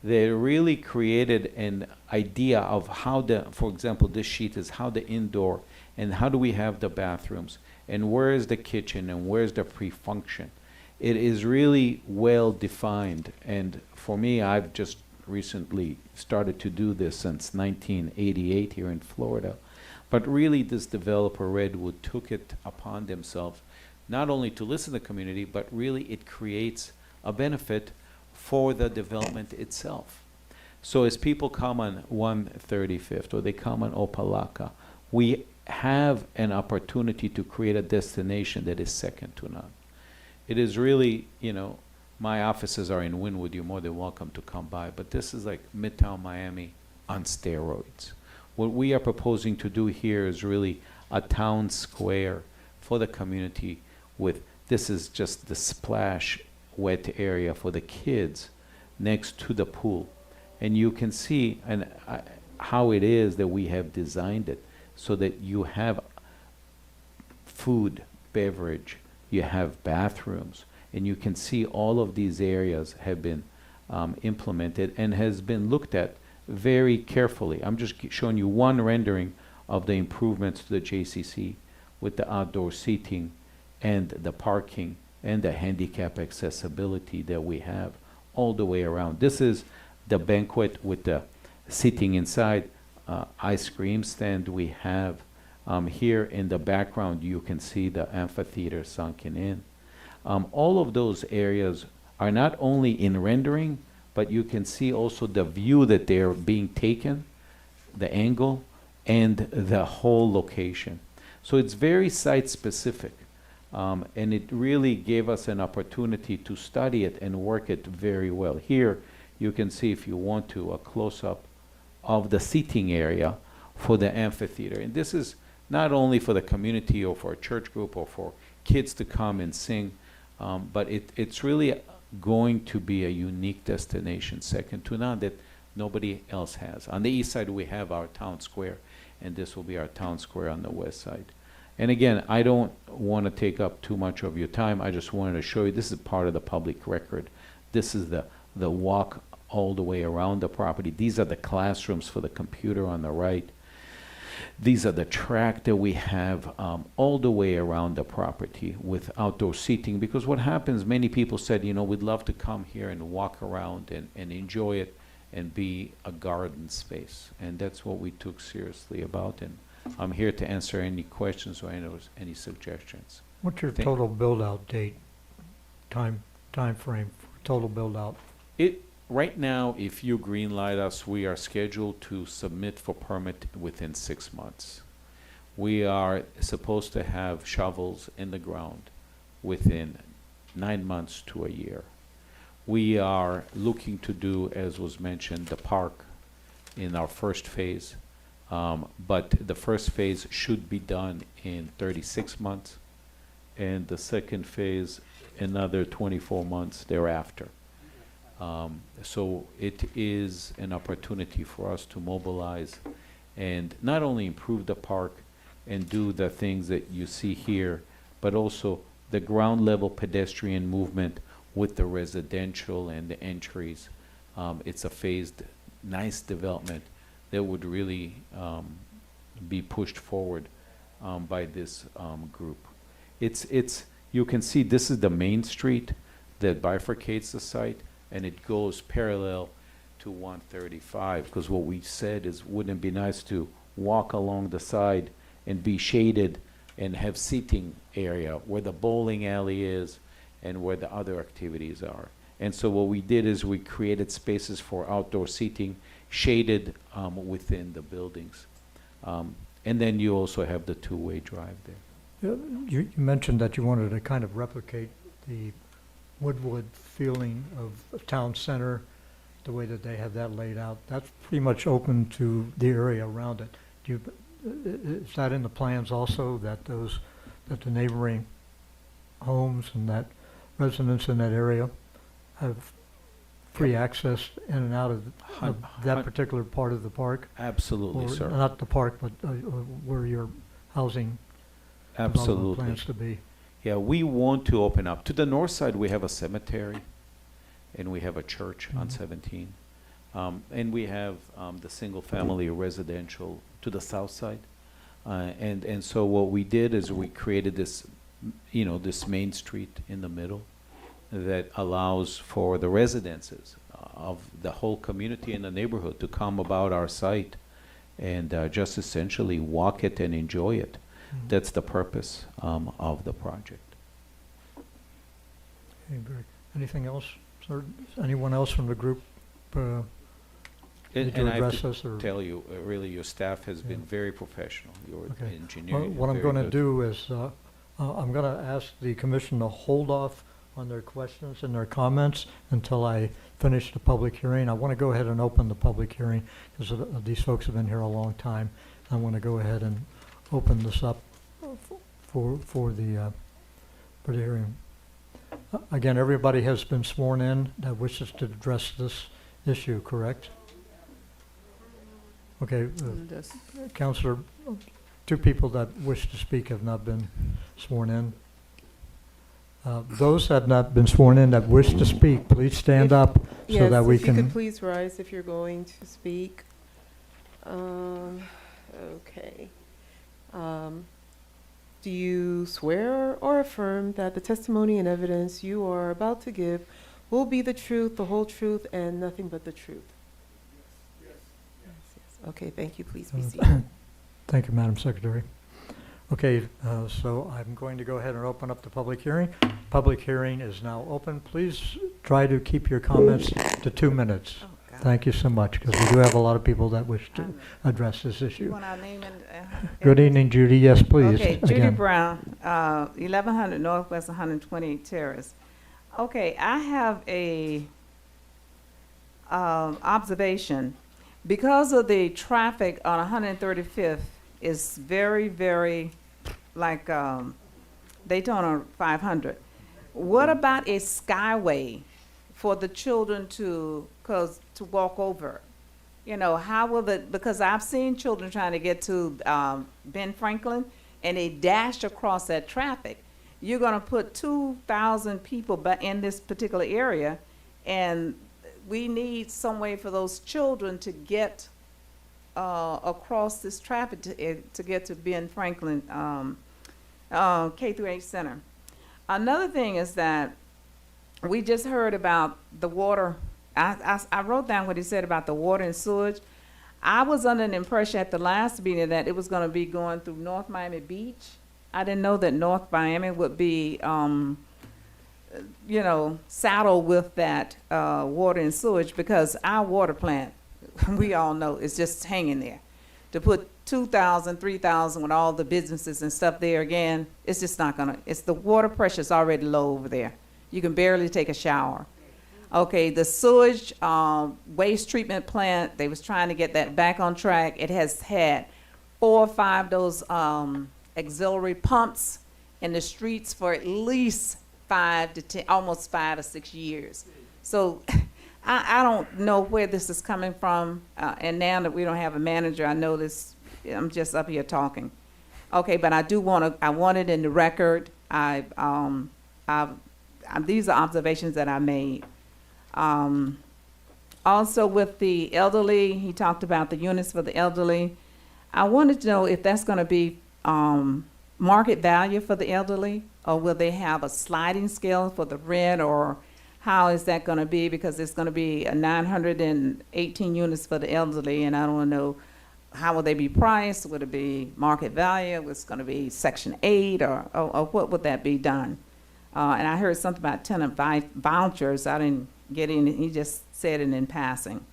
N: They really created an idea of how for example, this sheet is how the indoor and how do we have the bathrooms and where is the kitchen and where's the pre-function. It is really well defined, and for me, I've just recently started to do this since 1988 here in Florida. But really, this developer, Redwood, took it upon themselves not only to listen to the community, but really it creates a benefit for the development itself. So as people come on 135th or they come on Opalaka, we have an opportunity to create a destination that is second to none. It is really, you know, my offices are in Wynwood. You're more than welcome to come by. But this is like Midtown Miami on steroids. What we are proposing to do here is really a town square for the community with, this is just the splash wet area for the kids next to the pool. And you can see how it is that we have designed it so that you have food, beverage, you have bathrooms, and you can see all of these areas have been implemented and has been looked at very carefully. I'm just showing you one rendering of the improvements to the JCC with the outdoor seating and the parking and the handicap accessibility that we have all the way around. This is the banquet with the seating inside, ice cream stand we have. Here in the background, you can see the amphitheater sunken in. All of those areas are not only in rendering, but you can see also the view that they're being taken, the angle, and the whole location. So it's very site-specific, and it really gave us an opportunity to study it and work it very well. Here, you can see, if you want to, a close-up of the seating area for the amphitheater. And this is not only for the community or for a church group or for kids to come and sing, but it's really going to be a unique destination, second to none, that nobody else has. On the east side, we have our town square, and this will be our town square on the west side. And again, I don't want to take up too much of your time. I just wanted to show you, this is part of the public record. This is the walk all the way around the property. These are the classrooms for the computer on the right. These are the track that we have all the way around the property with outdoor seating, because what happens, many people said, you know, we'd love to come here and walk around and enjoy it and be a garden space. And that's what we took seriously about, and I'm here to answer any questions or any suggestions.
A: What's your total build-out date, time frame for total build-out?
N: Right now, if you green light us, we are scheduled to submit for permit within 6 months. We are supposed to have shovels in the ground within 9 months to a year. We are looking to do, as was mentioned, the park in our first phase, but the first phase should be done in 36 months, and the second phase another 24 months thereafter. So it is an opportunity for us to mobilize and not only improve the park and do the things that you see here, but also the ground level pedestrian movement with the residential and the entries. It's a phased, nice development that would really be pushed forward by this group. You can see this is the main street that bifurcates the site, and it goes parallel to 135, because what we said is, wouldn't it be nice to walk along the side and be shaded and have seating area where the bowling alley is and where the other activities are. And so what we did is we created spaces for outdoor seating shaded within the buildings. And then you also have the two-way drive there.
A: You mentioned that you wanted to kind of replicate the Woodwood feeling of town center, the way that they have that laid out. That's pretty much open to the area around it. Is that in the plans also, that the neighboring homes and that residents in that area have free access in and out of that particular part of the park?
N: Absolutely,
A: Or
N: sir.
A: not the park, but where your housing development
N: Absolutely.
A: plans to be?
N: Yeah, we want to open up. To the north side, we have a cemetery, and we have a church on 17. And we have the single-family residential to the south side. And so what we did is we created this, this main street in the middle that allows for the residences of the whole community in the neighborhood to come about our site and just essentially walk it and enjoy it. That's the purpose of the project.
A: Okay, great. Anything else, sir? Anyone else from the group need to
N: And I have
A: address
N: to
A: this, or?
N: tell you, really, your staff has been very professional. Your
A: Okay.
N: engineering
A: Well,
N: is
A: what I'm
N: very
A: going to
N: good.
A: do is, I'm going to ask the commission to hold off on their questions and their comments until I finish the public hearing. I want to go ahead and open the public hearing because these folks have been here a long time. I want to go ahead and open this up for the hearing. Again, everybody has been sworn in that wishes to address this issue, correct? Okay, Counselor, two people that wish to speak have not been sworn in. Those that have not been sworn in that wish to speak, please stand up so that we
B: Yes, if you
A: can.
B: could please rise if you're going to speak. Okay. Do you swear or affirm that the testimony and evidence you are about to give will be the truth, the whole truth, and nothing but the truth? Yes. Okay, thank you. Please be seated.
A: Thank you, Madam Secretary. Okay, so I'm going to go ahead and open up the public hearing. Public hearing is now open. Please try to keep your comments to 2 minutes.
H: Oh, God.
A: Thank you so much, because we do have a lot of people that wish to address this
H: You
A: issue.
H: want our name and?
A: Good evening, Judy. Yes, please.
H: Okay, Judy
A: Again.
H: Brown, 1100 Northwest 128 Terrace. Okay, I have a observation. Because of the traffic on 135th is very, very like Daytona 500. What about a skyway for the children to walk over? How will because I've seen children trying to get to Ben Franklin and they dash across that traffic. You're going to put 2,000 people in this particular area, and we need some way for those children to get across this traffic to get to Ben Franklin K-8 Center. Another thing is that we just heard about the water. I wrote down what he said about the water and sewage. I was under an impression at the last meeting that it was going to be going through North Miami Beach. I didn't know that North Miami would be, saddled with that water and sewage, because our water plant, we all know, is just hanging there. To put 2,000, 3,000 with all the businesses and stuff there again, it's just not gonna, the water pressure's already low over there. You can barely take a shower. Okay, the sewage waste treatment plant, they was trying to get that back on track. It has had 4 or 5 those auxiliary pumps in the streets for at least 5 to 10, almost 5 to 6 years. So I don't know where this is coming from, and now that we don't have a manager, I know this. I'm just up here talking. Okay, but I want it in the record. These are observations that I made. Also with the elderly, he talked about the units for the elderly. I wanted to know if that's going to be market value for the elderly, or will they have a sliding scale for the rent, or how is that going to be? Because it's going to be 918 units for the elderly, and I don't know how will they be priced? Would it be market value? Was it going to be Section 8 or what would that be done? And I heard something about tenant vouchers. I didn't get any, he just said it in passing.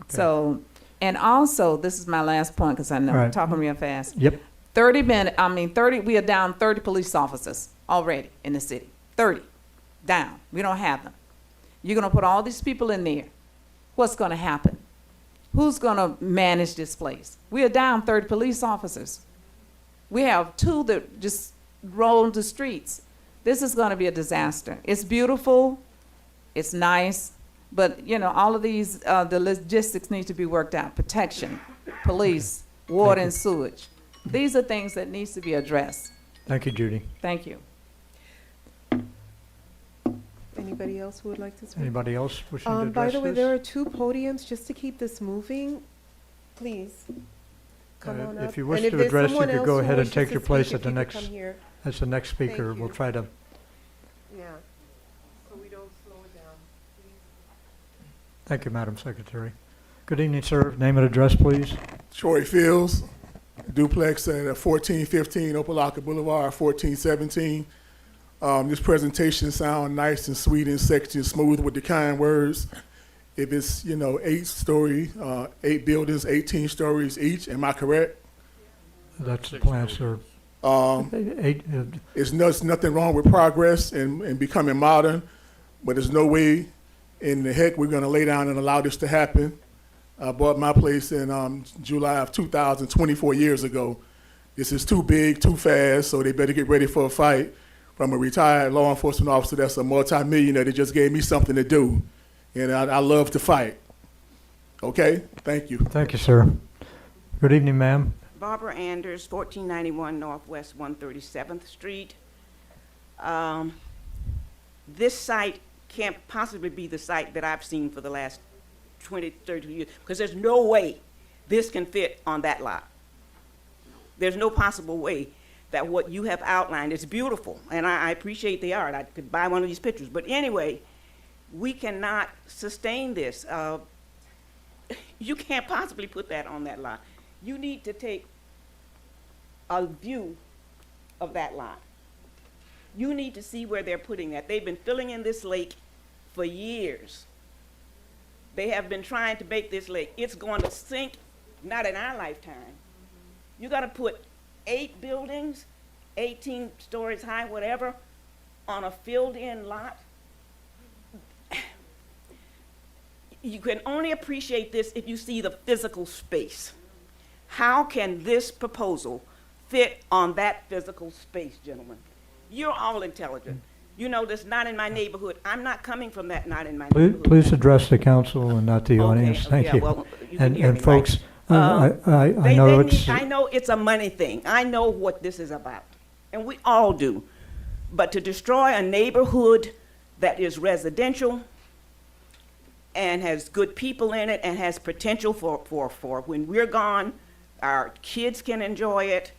H: So, and also, this is my last point because I know
A: All
H: I'm
A: right.
H: talking real fast.
A: Yep.
H: 30, we are down 30 police officers already in the city. 30 down. We don't have them. You're going to put all these people in there. What's going to happen? Who's going to manage this place? We are down 30 police officers. We have 2 that just roll the streets. This is going to be a disaster. It's beautiful. It's nice. But, you know, all of these, the logistics need to be worked out. Protection, police, water and sewage. These are things that needs to be addressed.
A: Thank you, Judy.
H: Thank you.
B: Anybody else who would like to speak?
A: Anybody else wishing to address
B: By the way, there
A: this?
B: are 2 podiums, just to keep this moving. Please, come on up.
A: If you
B: And
A: wish to
B: there's
A: address, you
B: someone
A: could
B: else
A: go
B: who
A: ahead and
B: wishes
A: take
B: to
A: your place
B: speak,
A: at the
B: if you could
A: next,
B: come here.
A: as the next speaker. We'll
B: you.
A: try to,
B: Yeah. So we don't slow it down.
A: thank you, Madam Secretary. Good evening, sir. Name and address, please.
I: Troy Fields, duplex at 1415 Opelika Boulevard, 1417. This presentation sounds nice and sweet and sexy and smooth with the kind words. If it's, 8-story, 8 buildings, 18 stories each, am I correct?
A: That's the plan, sir. Eight,
I: It's nothing wrong with progress and becoming modern, but there's no way in the heck we're gonna lay down and allow this to happen. I bought my place in July of 2000, 24 years ago. This is too big, too fast, so they better get ready for a fight from a retired law enforcement officer that's a multimillionaire that just gave me something to do. And I love to fight. Okay? Thank you.
A: Thank you, sir. Good evening, ma'am.
O: Barbara Anders, 1491 Northwest 137th Street. This site can't possibly be the site that I've seen for the last 20, 30 years, because there's no way this can fit on that lot. There's no possible way that what you have outlined is beautiful, and I appreciate the art. I could buy one of these pictures. But anyway, we cannot sustain this. You can't possibly put that on that lot. You need to take a view of that lot. You need to see where they're putting that. They've been filling in this lake for years. They have been trying to make this lake. It's going to sink, not in our lifetime. You got to put 8 buildings, 18 stories high, whatever, on a filled-in lot. You can only appreciate this if you see the physical space. How can this proposal fit on that physical space, gentlemen? You're all intelligent. You know this, not in my neighborhood. I'm not coming from that not in my neighborhood.
A: Please address the council and not the audience.
O: Okay,
A: Thank
O: yeah,
A: you.
O: well, you can hear me,
A: And folks,
O: right?
A: I know it's,
O: I know it's a money thing. I know what this is about, and we all do. But to destroy a neighborhood that is residential and has good people in it and has potential for when we're gone, our kids can enjoy it.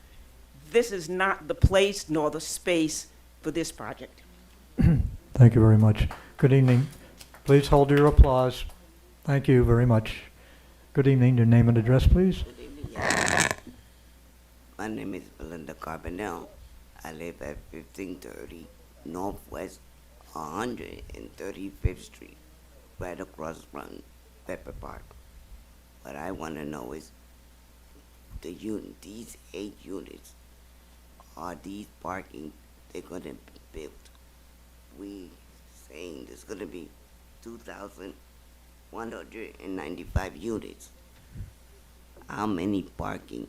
O: This is not the place nor the space for this project.
A: thank you very much. Good evening. Please hold your applause. Thank you very much. Good evening. Your name and address, please.
P: Good evening, yes. My name is Belinda Carbonell. I live at 1530 Northwest 135th Street, right across from Pepper Park. What I want to know is these 8 units, are these parking they're going to build? We saying there's going to be 2,195 units. How many parking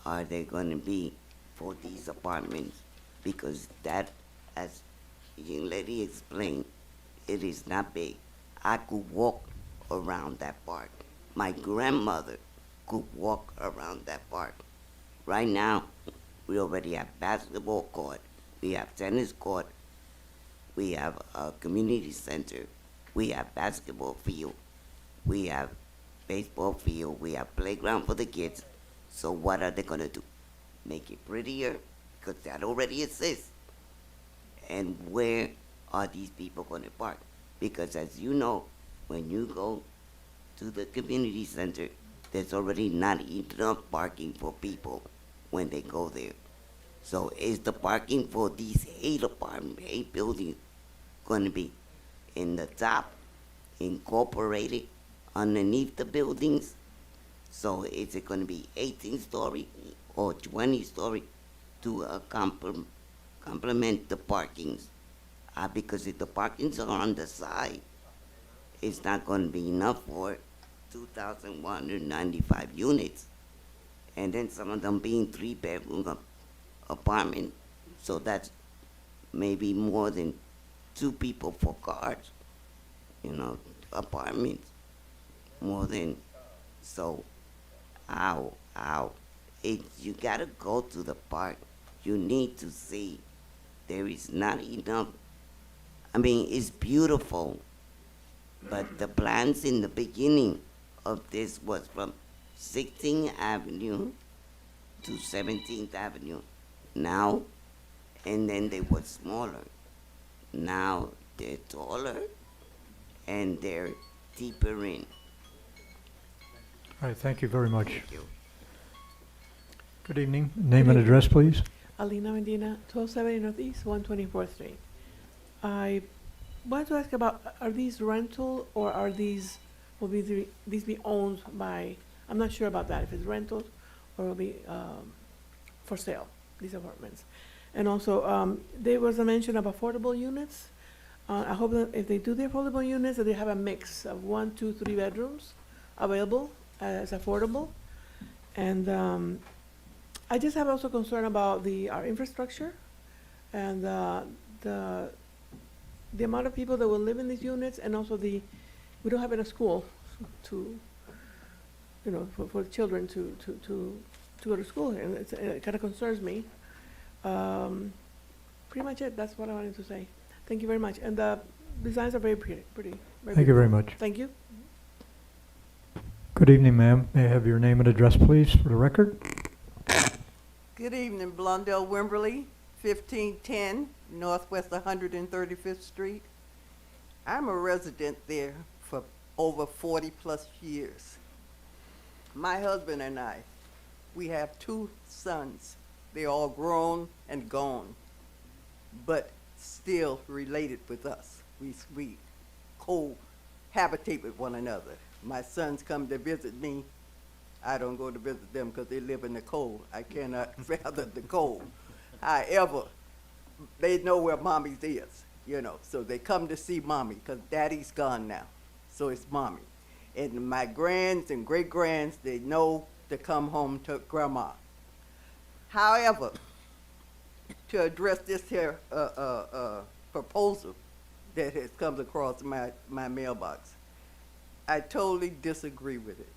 P: are there going to be for these apartments? Because that, as the young lady explained, it is not big. I could walk around that park. My grandmother could walk around that park. Right now, we already have basketball court, we have tennis court, we have a community center, we have basketball field, we have baseball field, we have playground for the kids. So what are they gonna do? Make it prettier? Because that already exists. And where are these people gonna park? Because as you know, when you go to the community center, there's already not enough parking for people when they go there. So is the parking for these 8 buildings gonna be in the top, incorporated underneath the buildings? So is it gonna be 18-story or 20-story to complement the parkings? Because if the parkings are on the side, it's not gonna be enough for 2,195 units. And then some of them being 3-bedroom apartment, so that's maybe more than 2 people for cars, apartments, more than, so, you gotta go to the park, you need to see, there is not enough, it's beautiful, but the plans in the beginning of this was from 16th Avenue to 17th Avenue. Now, and then they were smaller. Now they're taller and they're deeper in.
A: All right, thank you very much.
P: Thank you.
A: Good evening. Name and address, please.
Q: Alina Medina, 1270 Northeast, 124th Street. I wanted to ask about, are these rental or are these, these be owned by, I'm not sure about that, if it's rentals or will be for sale, these apartments. And also, there was a mention of affordable units. I hope that if they do the affordable units, that they have a mix of 1, 2, 3 bedrooms available as affordable. And I just have also concern about our infrastructure and the amount of people that will live in these units, and also we don't have enough school to, for the children to go to school, and it kind of concerns me. Pretty much it. That's what I wanted to say. Thank you very much. And the designs are very pretty.
A: Thank you very much.
Q: Thank you.
A: Good evening, ma'am. May I have your name and address, please, for the record?
R: Good evening, Blondell Wimberly, 1510 Northwest 135th Street. I'm a resident there for over 40+ years. My husband and I, we have 2 sons. They're all grown and gone, but still related with us. We cohabitate with one another. My sons come to visit me. I don't go to visit them because they live in the cold. I cannot fathom the cold. However, they know where mommy's is, so they come to see mommy because daddy's gone now. So it's mommy. And my grands and great-grands, they know to come home to grandma. However, to address this here proposal that has come across my mailbox, I totally disagree with it.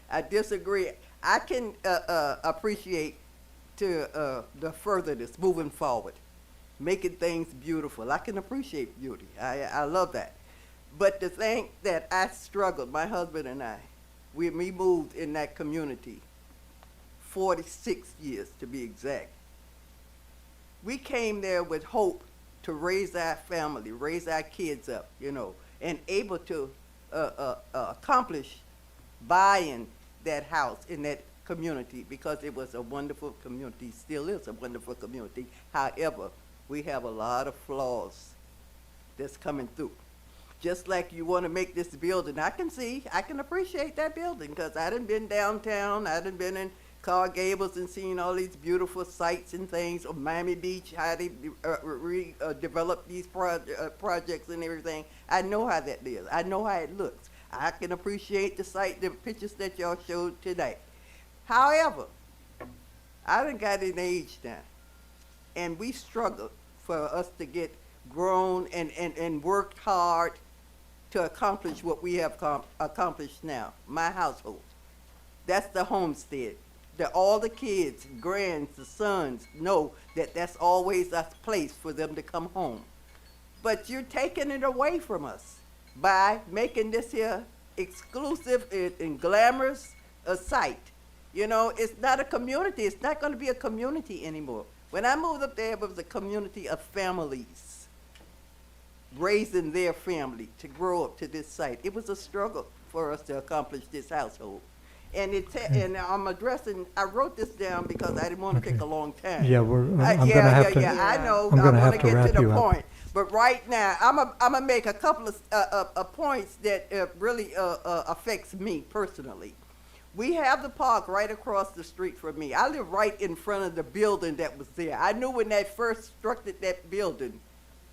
R: I disagree. I can appreciate the furtherness moving forward, making things beautiful. I can appreciate beauty. I love that. But the thing that I struggled, my husband and I, we moved in that community 46 years to be exact. We came there with hope to raise our family, raise our kids up, and able to accomplish buying that house in that community because it was a wonderful community, still is a wonderful community. However, we have a lot of flaws that's coming through. Just like you want to make this building, I can appreciate that building because I done been downtown, I done been in Coral Gables and seen all these beautiful sites and things, of Miami Beach, how they develop these projects and everything. I know how that is. I know how it looks. I can appreciate the pictures that y'all showed today. However, I done got in age now, and we struggled for us to get grown and worked hard to accomplish what we have accomplished now. My household. That's the homestead. All the kids, grands, the sons know that that's always a place for them to come home. But you're taking it away from us by making this here exclusive and glamorous a site. It's not a community. It's not going to be a community anymore. When I moved up there, it was a community of families raising their family to grow up to this site. It was a struggle for us to accomplish this household. And and I'm addressing, I wrote this down because I didn't want to take a long time.
A: Yeah, I'm gonna
R: Yeah,
A: have to.
R: I know,
A: I'm
R: I
A: gonna
R: want
A: have
R: to
A: to
R: get to
A: wrap
R: the
A: you up.
R: point. But right now, I'm gonna make a couple of points that really affects me personally. We have the park right across the street from me. I live right in front of the building that was there. I knew when they first constructed that building,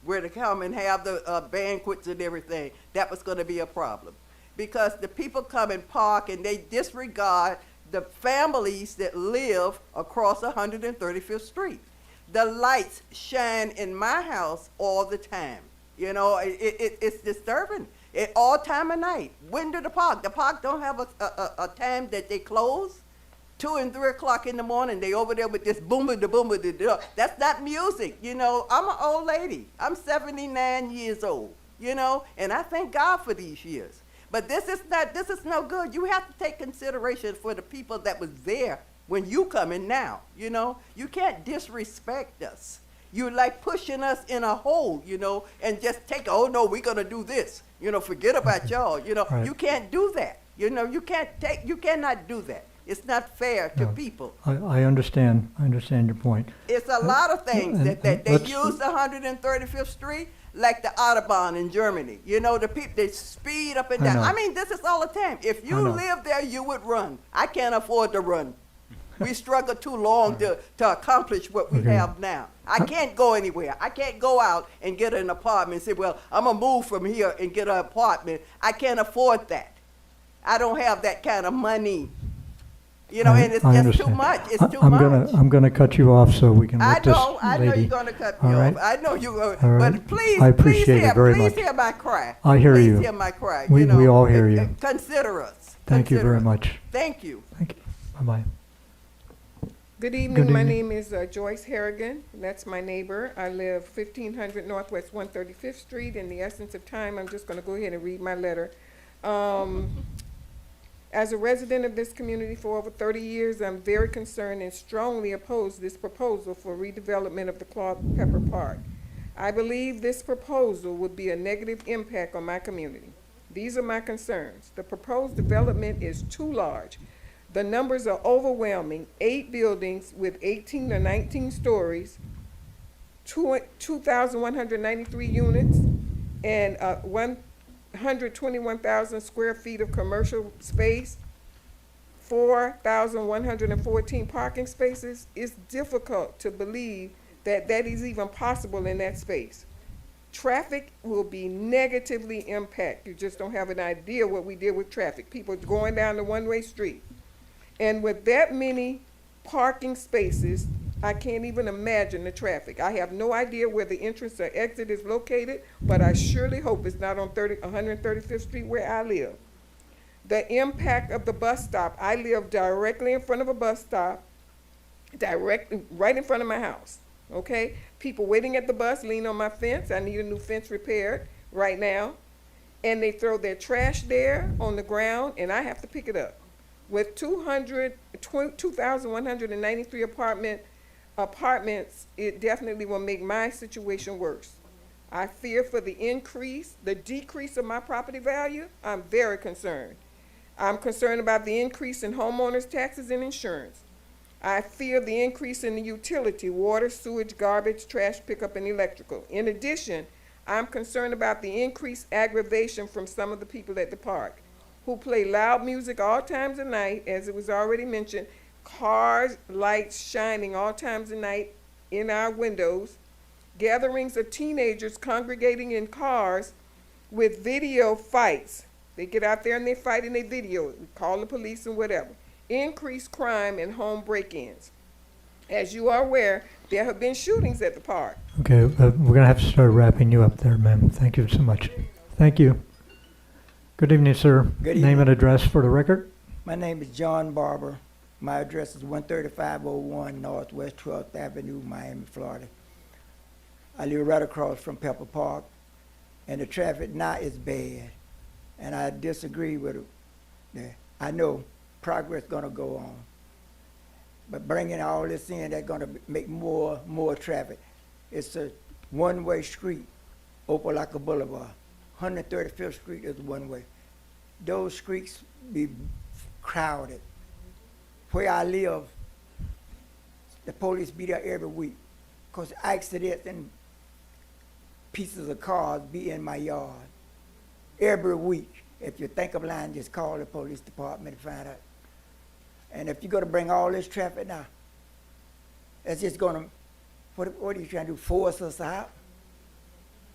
R: where to come and have the banquets and everything, that was gonna be a problem. Because the people come and park and they disregard the families that live across 135th Street. The lights shine in my house all the time. You know, it's disturbing. All time of night. When do the park don't have a time that they close? 2 and 3 o'clock in the morning, they over there with this boom, da boom, da. That's not music, you know. I'm an old lady. I'm 79 years old, you know, and I thank God for these years. But this is no good. You have to take consideration for the people that was there when you come in now, you know. You can't disrespect us. You're like pushing us in a hole, you know, and just take, oh no, we're gonna do this. You know, forget about y'all, you know.
A: Right.
R: You can't do that. You know, you cannot do that. It's not fair to people.
A: I understand your point.
R: It's a lot of things
A: and-
R: that
A: and
R: they
A: let's-
R: use 135th Street, like the Autobahn in Germany. You know, the people, they speed up and
A: I
R: down.
A: know.
R: I mean, this is all the time. If you
A: I know.
R: live there, you would run. I can't afford to run. We struggle too long to accomplish what we
A: Okay.
R: have now. I can't go anywhere. I can't go out and get an apartment and say, well, I'm going to move from here and get an apartment. I can't afford that. I don't have that kind of money. You know, and it's
A: I
R: just too
A: understand.
R: much. It's too
A: I'm
R: much.
A: gonna cut you off so we can
R: I
A: let this
R: know
A: lady.
R: you're gonna cut me
A: All right?
R: off. I know you're
A: All
R: gonna,
A: right.
R: but please,
A: I appreciate it very
R: please
A: much.
R: hear my cry.
A: I hear
R: please
A: you.
R: hear my cry.
A: We-
R: you know,
A: we all hear you.
R: Consider us.
A: Thank you
R: Consider
A: very
R: us.
A: much.
R: Thank you.
A: Bye-bye.
S: Good evening.
A: Good
S: My
A: evening.
S: name is Joyce Harrigan. That's my neighbor. I live 1500 Northwest 135th Street. In the essence of time, I'm just going to go ahead and read my letter. As a resident of this community for over 30 years, I'm very concerned and strongly oppose this proposal for redevelopment of the Claude Pepper Park. I believe this proposal would be a negative impact on my community. These are my concerns. The proposed development is too large. The numbers are overwhelming. 8 buildings with 18 or 19 stories, 2,193 units, and 121,000 square feet of commercial space, 4,114 parking spaces. It's difficult to believe that that is even possible in that space. Traffic will be negatively impacted. You just don't have an idea what we did with traffic. People going down the one-way street. And with that many parking spaces, I can't even imagine the traffic. I have no idea where the entrance or exit is located, but I surely hope it's not on 135th Street where I live. The impact of the bus stop, I live directly in front of a bus stop, right in front of my house, okay? People waiting at the bus lean on my fence. I need a new fence repaired right now. And they throw their trash there on the ground, and I have to pick it up. With 2,193 apartments, it definitely will make my situation worse. I fear for the decrease of my property value. I'm very concerned. I'm concerned about the increase in homeowners' taxes and insurance. I fear the increase in the utility, water, sewage, garbage, trash pickup, and electrical. In addition, I'm concerned about the increased aggravation from some of the people at the park who play loud music all times of night, as it was already mentioned, cars, lights shining all times of night in our windows, gatherings of teenagers congregating in cars with video fights. They get out there and they fight and they video it. We call the police and whatever. Increased crime and home break-ins. As you are aware, there have been shootings at the park.
A: Okay, we're gonna have to start wrapping you up there, ma'am. Thank you so much. Thank you. Good evening, sir.
T: Good
A: Name
T: evening.
A: and address for the record.
T: My name is John Barber. My address is 13501 Northwest 12th Avenue, Miami, Florida. I live right across from Pepper Park, and the traffic now is bad. And I disagree with it. Yeah, I know progress gonna go on, but bringing all this in, that's gonna make more traffic. It's a one-way street, Opelika Boulevard. 135th Street is one way. Those streets be crowded where I live, the police be there every week. 'Cause accidents and pieces of cars be in my yard every week. If you think of lying, just call the police department and find out. And if you're gonna bring all this traffic now, it's just gonna, what are you trying to do, force us out?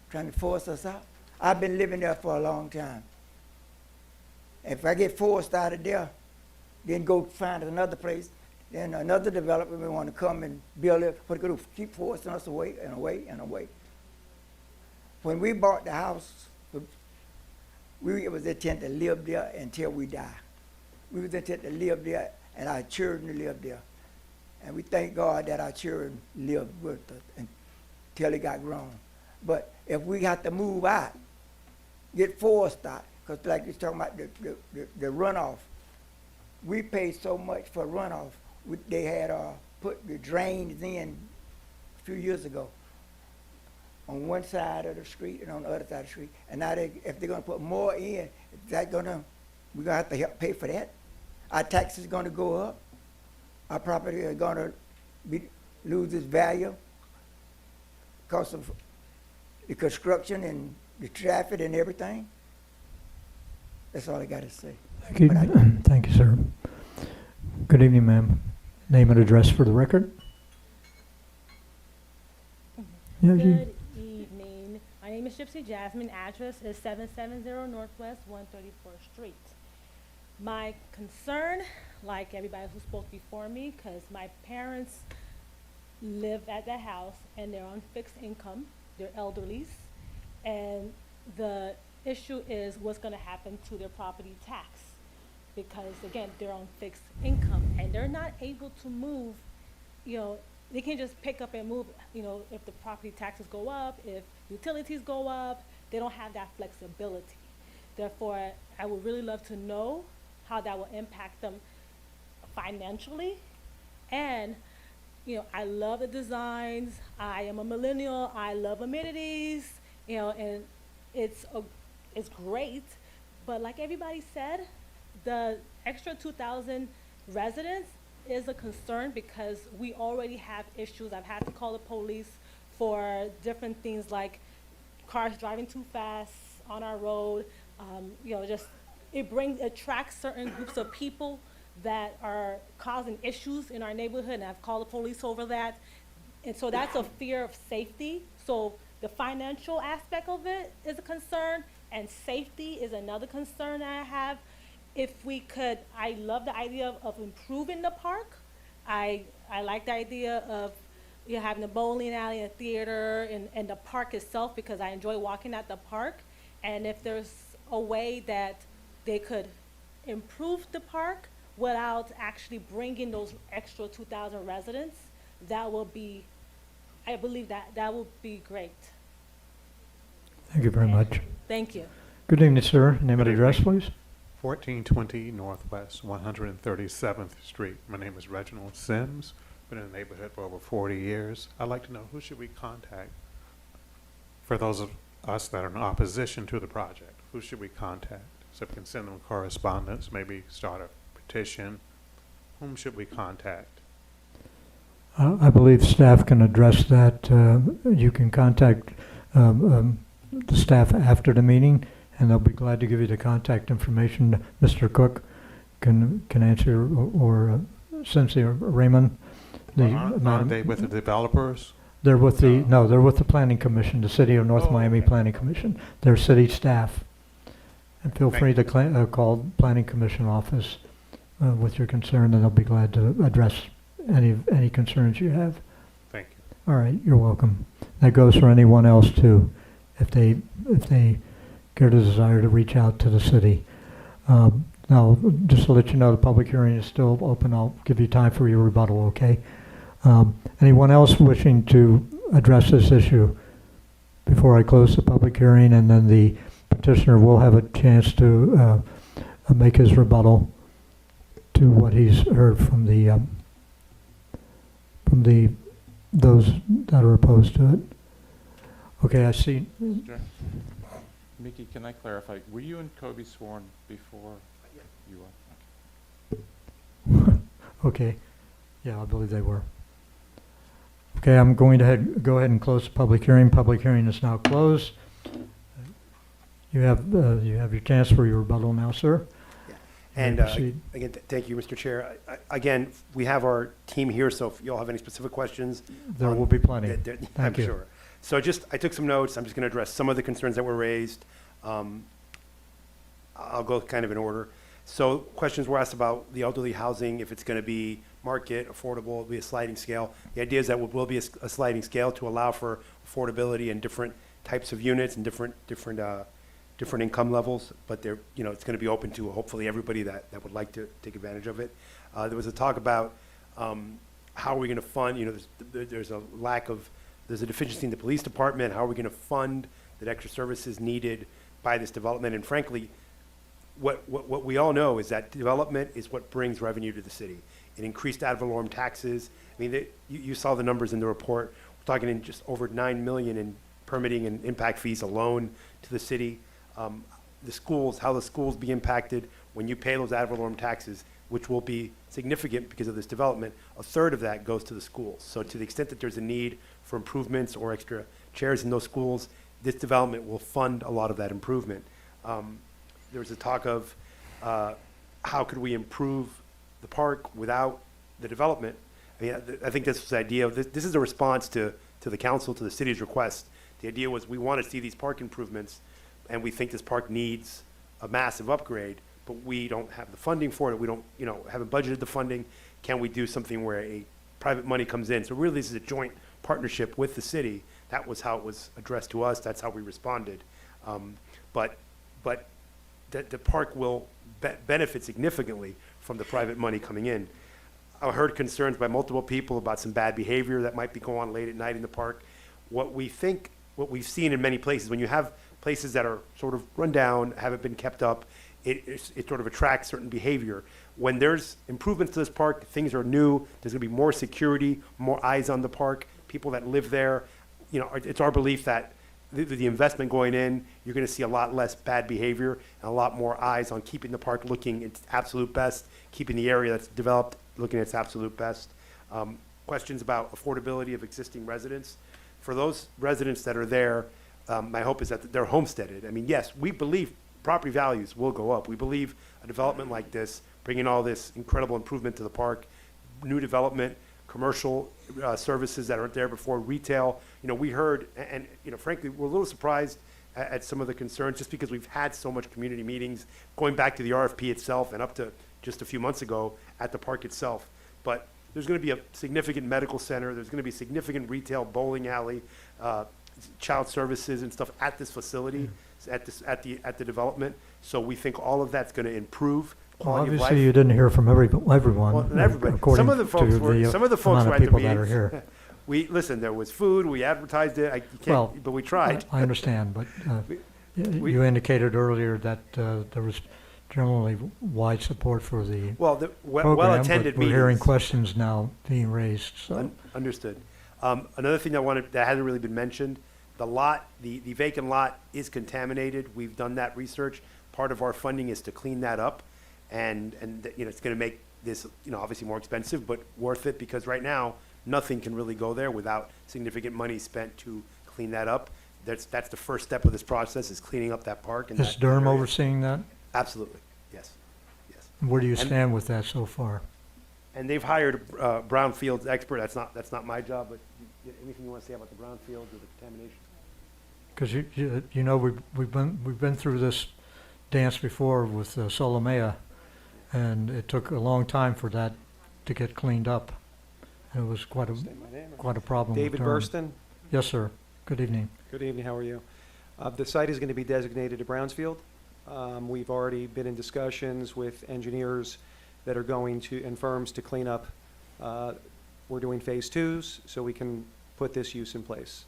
T: Trying to force us out? I've been living there for a long time. If I get forced out of there, then go find another place, then another developer may want to come and build it, what they do, keep forcing us away and away and away. When we bought the house, it was intent to live there until we die. We was intent to live there and our children live there. And we thank God that our children lived with us until they got grown. But if we have to move out, get forced out, because like you're talking about the runoff, we paid so much for runoff. They had put the drains in a few years ago on one side of the street and on the other side of the street. And now if they're going to put more in, we're going to have to help pay for that. Our taxes are going to go up. Our property is going to lose its value because of the construction and the traffic and everything. That's all I got to say.
A: Thank you. Thank you, sir. Good evening, ma'am. Name and address for the record. Yeah,
U: Good evening. My name is Gypsy Jasmine. Address is 770 Northwest 134th Street. My concern, like everybody who spoke before me, because my parents live at the house and they're on fixed income, they're elderlies, and the issue is what's going to happen to their property tax, because again, they're on fixed income and they're not able to move. They can't just pick up and move, if the property taxes go up, if utilities go up, they don't have that flexibility. Therefore, I would really love to know how that will impact them financially. And, I love the designs. I am a millennial. I love amenities, and it's great. But like everybody said, the extra 2,000 residents is a concern because we already have issues. I've had to call the police for different things like cars driving too fast on our road. It attracts certain groups of people that are causing issues in our neighborhood, and I've called the police over that. And so that's a fear of safety. So the financial aspect of it is a concern, and safety is another concern that I have. If we could, I love the idea of improving the park. I like the idea of having a bowling alley, a theater, and the park itself, because I enjoy walking at the park. And if there's a way that they could improve the park without actually bringing those extra 2,000 residents, that will be, I believe that will be great.
A: Thank you very much.
U: Thank you.
A: Good evening, sir. Name and address, please.
V: 1420 Northwest 137th Street. My name is Reginald Sims. Been in the neighborhood for over 40 years. I'd like to know, who should we contact for those of us that are in opposition to the project? Who should we contact? So we can send them correspondence, maybe start a petition. Whom should we contact?
A: I believe staff can address that. You can contact the staff after the meeting, and they'll be glad to give you the contact information. Mr. Cook can answer, or Cynthia or Raymond.
V: Aren't they with the developers?
A: They're with they're with the Planning Commission, the City of North Miami Planning Commission. They're city staff. And feel free to call the Planning Commission office with your concern, and they'll be glad to address any concerns you have.
V: Thank you.
A: All right, you're welcome. That goes for anyone else too, if they care to desire to reach out to the city. Now, just to let you know, the public hearing is still open. I'll give you time for your rebuttal, okay? Anyone else wishing to address this issue before I close the public hearing, and then the petitioner will have a chance to make his rebuttal to what he's heard from those that are opposed to it. Okay, I see.
F: Mickey, can I clarify? Were you and Kobe sworn before you were?
A: Okay, yeah, I believe they were. Okay, I'm going to go ahead and close the public hearing. Public hearing is now closed. You have your chance for your rebuttal now, sir.
L: And
A: proceed.
L: again, thank you, Mr. Chair. Again, we have our team here, so if you all have any specific questions.
A: There will be plenty.
L: I'm
A: Thank you.
L: sure. So I took some notes. I'm just going to address some of the concerns that were raised. I'll go kind of in order. So questions were asked about the elderly housing, if it's going to be market, affordable, it'll be a sliding scale. The idea is that it will be a sliding scale to allow for affordability and different types of units and different income levels, but they're, it's going to be open to hopefully everybody that would like to take advantage of it. There was a talk about how are we going to fund, there's a deficiency in the police department, how are we going to fund the extra services needed by this development, and frankly, what we all know is that development is what brings revenue to the city. It increased ad valorem taxes. I mean, you saw the numbers in the report. We're talking in just over $9 million in permitting and impact fees alone to the city. The schools, how the schools be impacted when you pay those ad valorem taxes, which will be significant because of this development. A third of that goes to the schools. So to the extent that there's a need for improvements or extra chairs in those schools, this development will fund a lot of that improvement. There was a talk of how could we improve the park without the development. I mean, I think this was the idea of this is a response to the council, to the city's request. The idea was we want to see these park improvements, and we think this park needs a massive upgrade, but we don't have the funding for it. We don't, haven't budgeted the funding. Can we do something where a private money comes in? So really, this is a joint partnership with the city. That was how it was addressed to us. That's how we responded. But the park will benefit significantly from the private money coming in. I heard concerns by multiple people about some bad behavior that might be going on late at night in the park. What we've seen in many places, when you have places that are sort of run down, haven't been kept up, it sort of attracts certain behavior. When there's improvements to this park, things are new, there's gonna be more security, more eyes on the park, people that live there. It's our belief that the investment going in, you're gonna see a lot less bad behavior and a lot more eyes on keeping the park looking its absolute best, keeping the area that's developed looking at its absolute best. Questions about affordability of existing residents. For those residents that are there, my hope is that they're homesteaded. I mean, yes, we believe property values will go up. We believe a development like this, bringing all this incredible improvement to the park, new development, commercial services that aren't there before, retail. We heard, and frankly, we're a little surprised at some of the concerns just because we've had so much community meetings going back to the RFP itself and up to just a few months ago at the park itself. But there's going to be a significant medical center. There's going to be significant retail, bowling alley, child services and stuff at this facility, at the development. So we think all of that's going to improve
A: Well,
L: quality of life.
A: obviously, you didn't hear from everyone.
L: Well, not everybody.
A: according
L: Some of the folks
A: to
L: were
A: the
L: some of the folks
A: amount
L: were
A: of
L: at the
A: people that are
L: meetings.
A: here.
L: Listen, there was food. We advertised it.
A: Well,
L: But we tried.
A: I understand, but
L: We-
A: you indicated earlier that there was generally wide support for the
L: Well,
A: program,
L: well-attended
A: but we're hearing
L: meetings.
A: questions now being raised, so.
L: Understood. Another thing that hasn't really been mentioned, the vacant lot is contaminated. We've done that research. Part of our funding is to clean that up, and it's going to make this obviously more expensive, but worth it because right now nothing can really go there without significant money spent to clean that up. That's the first step of this process is cleaning up that park. And
A: Is
L: that
A: Durham
L: area.
A: overseeing that?
L: Absolutely, yes.
A: Where do you
L: And-
A: stand with that so far?
L: And they've hired a brownfields expert. That's not my job, but anything you want to say about the brownfields or the contamination?
A: Because we've been through this dance before with Solomea, and it took a long time for that to get cleaned up. And it was quite a problem. with
D: David
A: Durham.
D: Burston.
A: Yes, sir. Good evening.
D: Good evening, how are you? The site is going to be designated a Brownsfield. We've already been in discussions with engineers that are going to, and firms to clean up. We're doing phase twos, so we can put this use in place.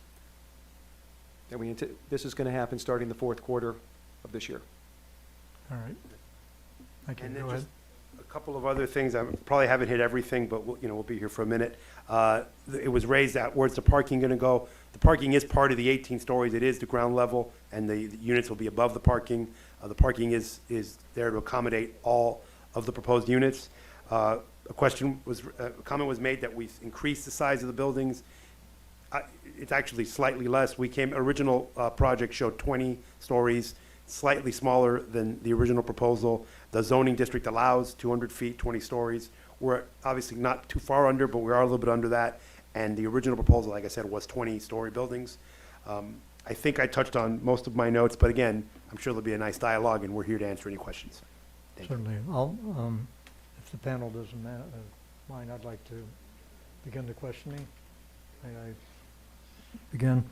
D: And this is going to happen starting the fourth quarter of this year.
A: All right. Thank you.
L: And
A: Go
L: then
A: ahead.
L: just a couple of other things. I probably haven't hit everything, but we'll be here for a minute. It was raised that where's the parking going to go? The parking is part of the 18 stories. It is the ground level, and the units will be above the parking. The parking is there to accommodate all of the proposed units. a comment was made that we've increased the size of the buildings. It's actually slightly less. Original project showed 20 stories, slightly smaller than the original proposal. The zoning district allows 200 feet, 20 stories. We're obviously not too far under, but we are a little bit under that. And the original proposal, like I said, was 20-story buildings. I think I touched on most of my notes, but again, I'm sure there'll be a nice dialogue, and we're here to answer any questions. Thank you.
A: Certainly. I'll, if the panel doesn't mind, I'd like to begin the questioning. May I begin?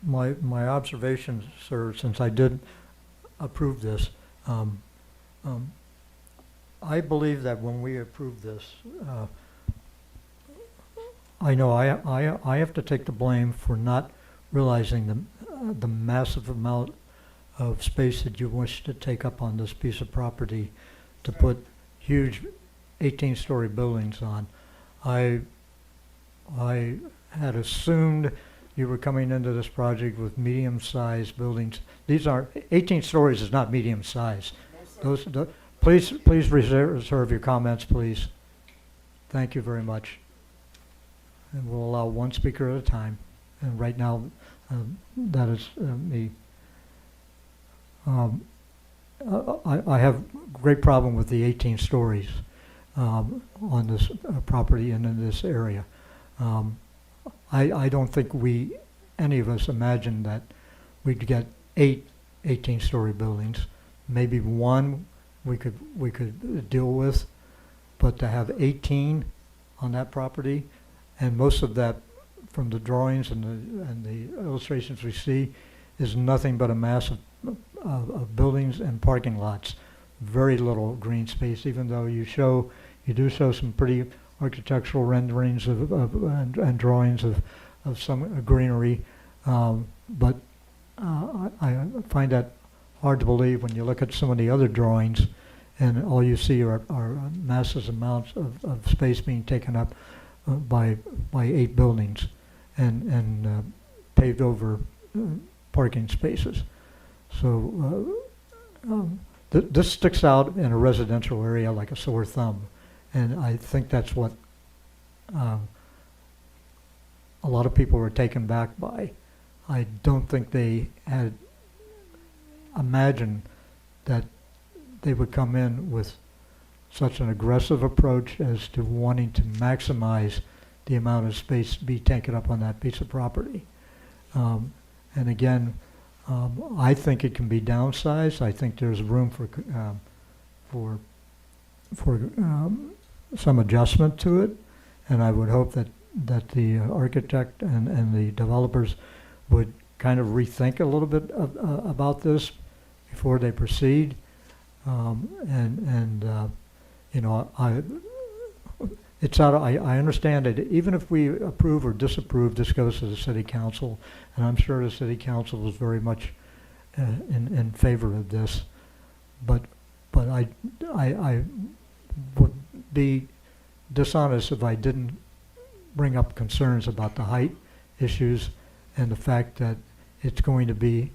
A: My observations, sir, since I did approve this, I believe that when we approve this, I know I have to take the blame for not realizing the massive amount of space that you wish to take up on this piece of property to put huge 18-story buildings on. I had assumed you were coming into this project with medium-sized buildings. These are 18 stories is not medium size. Please reserve your comments, please. Thank you very much. And we'll allow one speaker at a time. And right now, that is me. I have great problem with the 18 stories on this property and in this area. I don't think any of us imagined that we'd get 8 18-story buildings. Maybe one we could deal with, but to have 18 on that property, and most of that from the drawings and the illustrations we see is nothing but a mass of buildings and parking lots. Very little green space, even though you do show some pretty architectural renderings and drawings of some greenery, but I find that hard to believe when you look at some of the other drawings and all you see are massive amounts of space being taken up by 8 buildings and paved over parking spaces. So this sticks out in a residential area like a sore thumb, and I think that's what a lot of people were taken back by. I don't think they had imagined that they would come in with such an aggressive approach as to wanting to maximize the amount of space be taken up on that piece of property. And again, I think it can be downsized. I think there's room for some adjustment to it, and I would hope that the architect and the developers would kind of rethink a little bit about this before they proceed. You know, I understand that even if we approve or disapprove, this goes to the city council, and I'm sure the city council is very much in favor of this. But I would be dishonest if I didn't bring up concerns about the height issues and the fact that it's going to be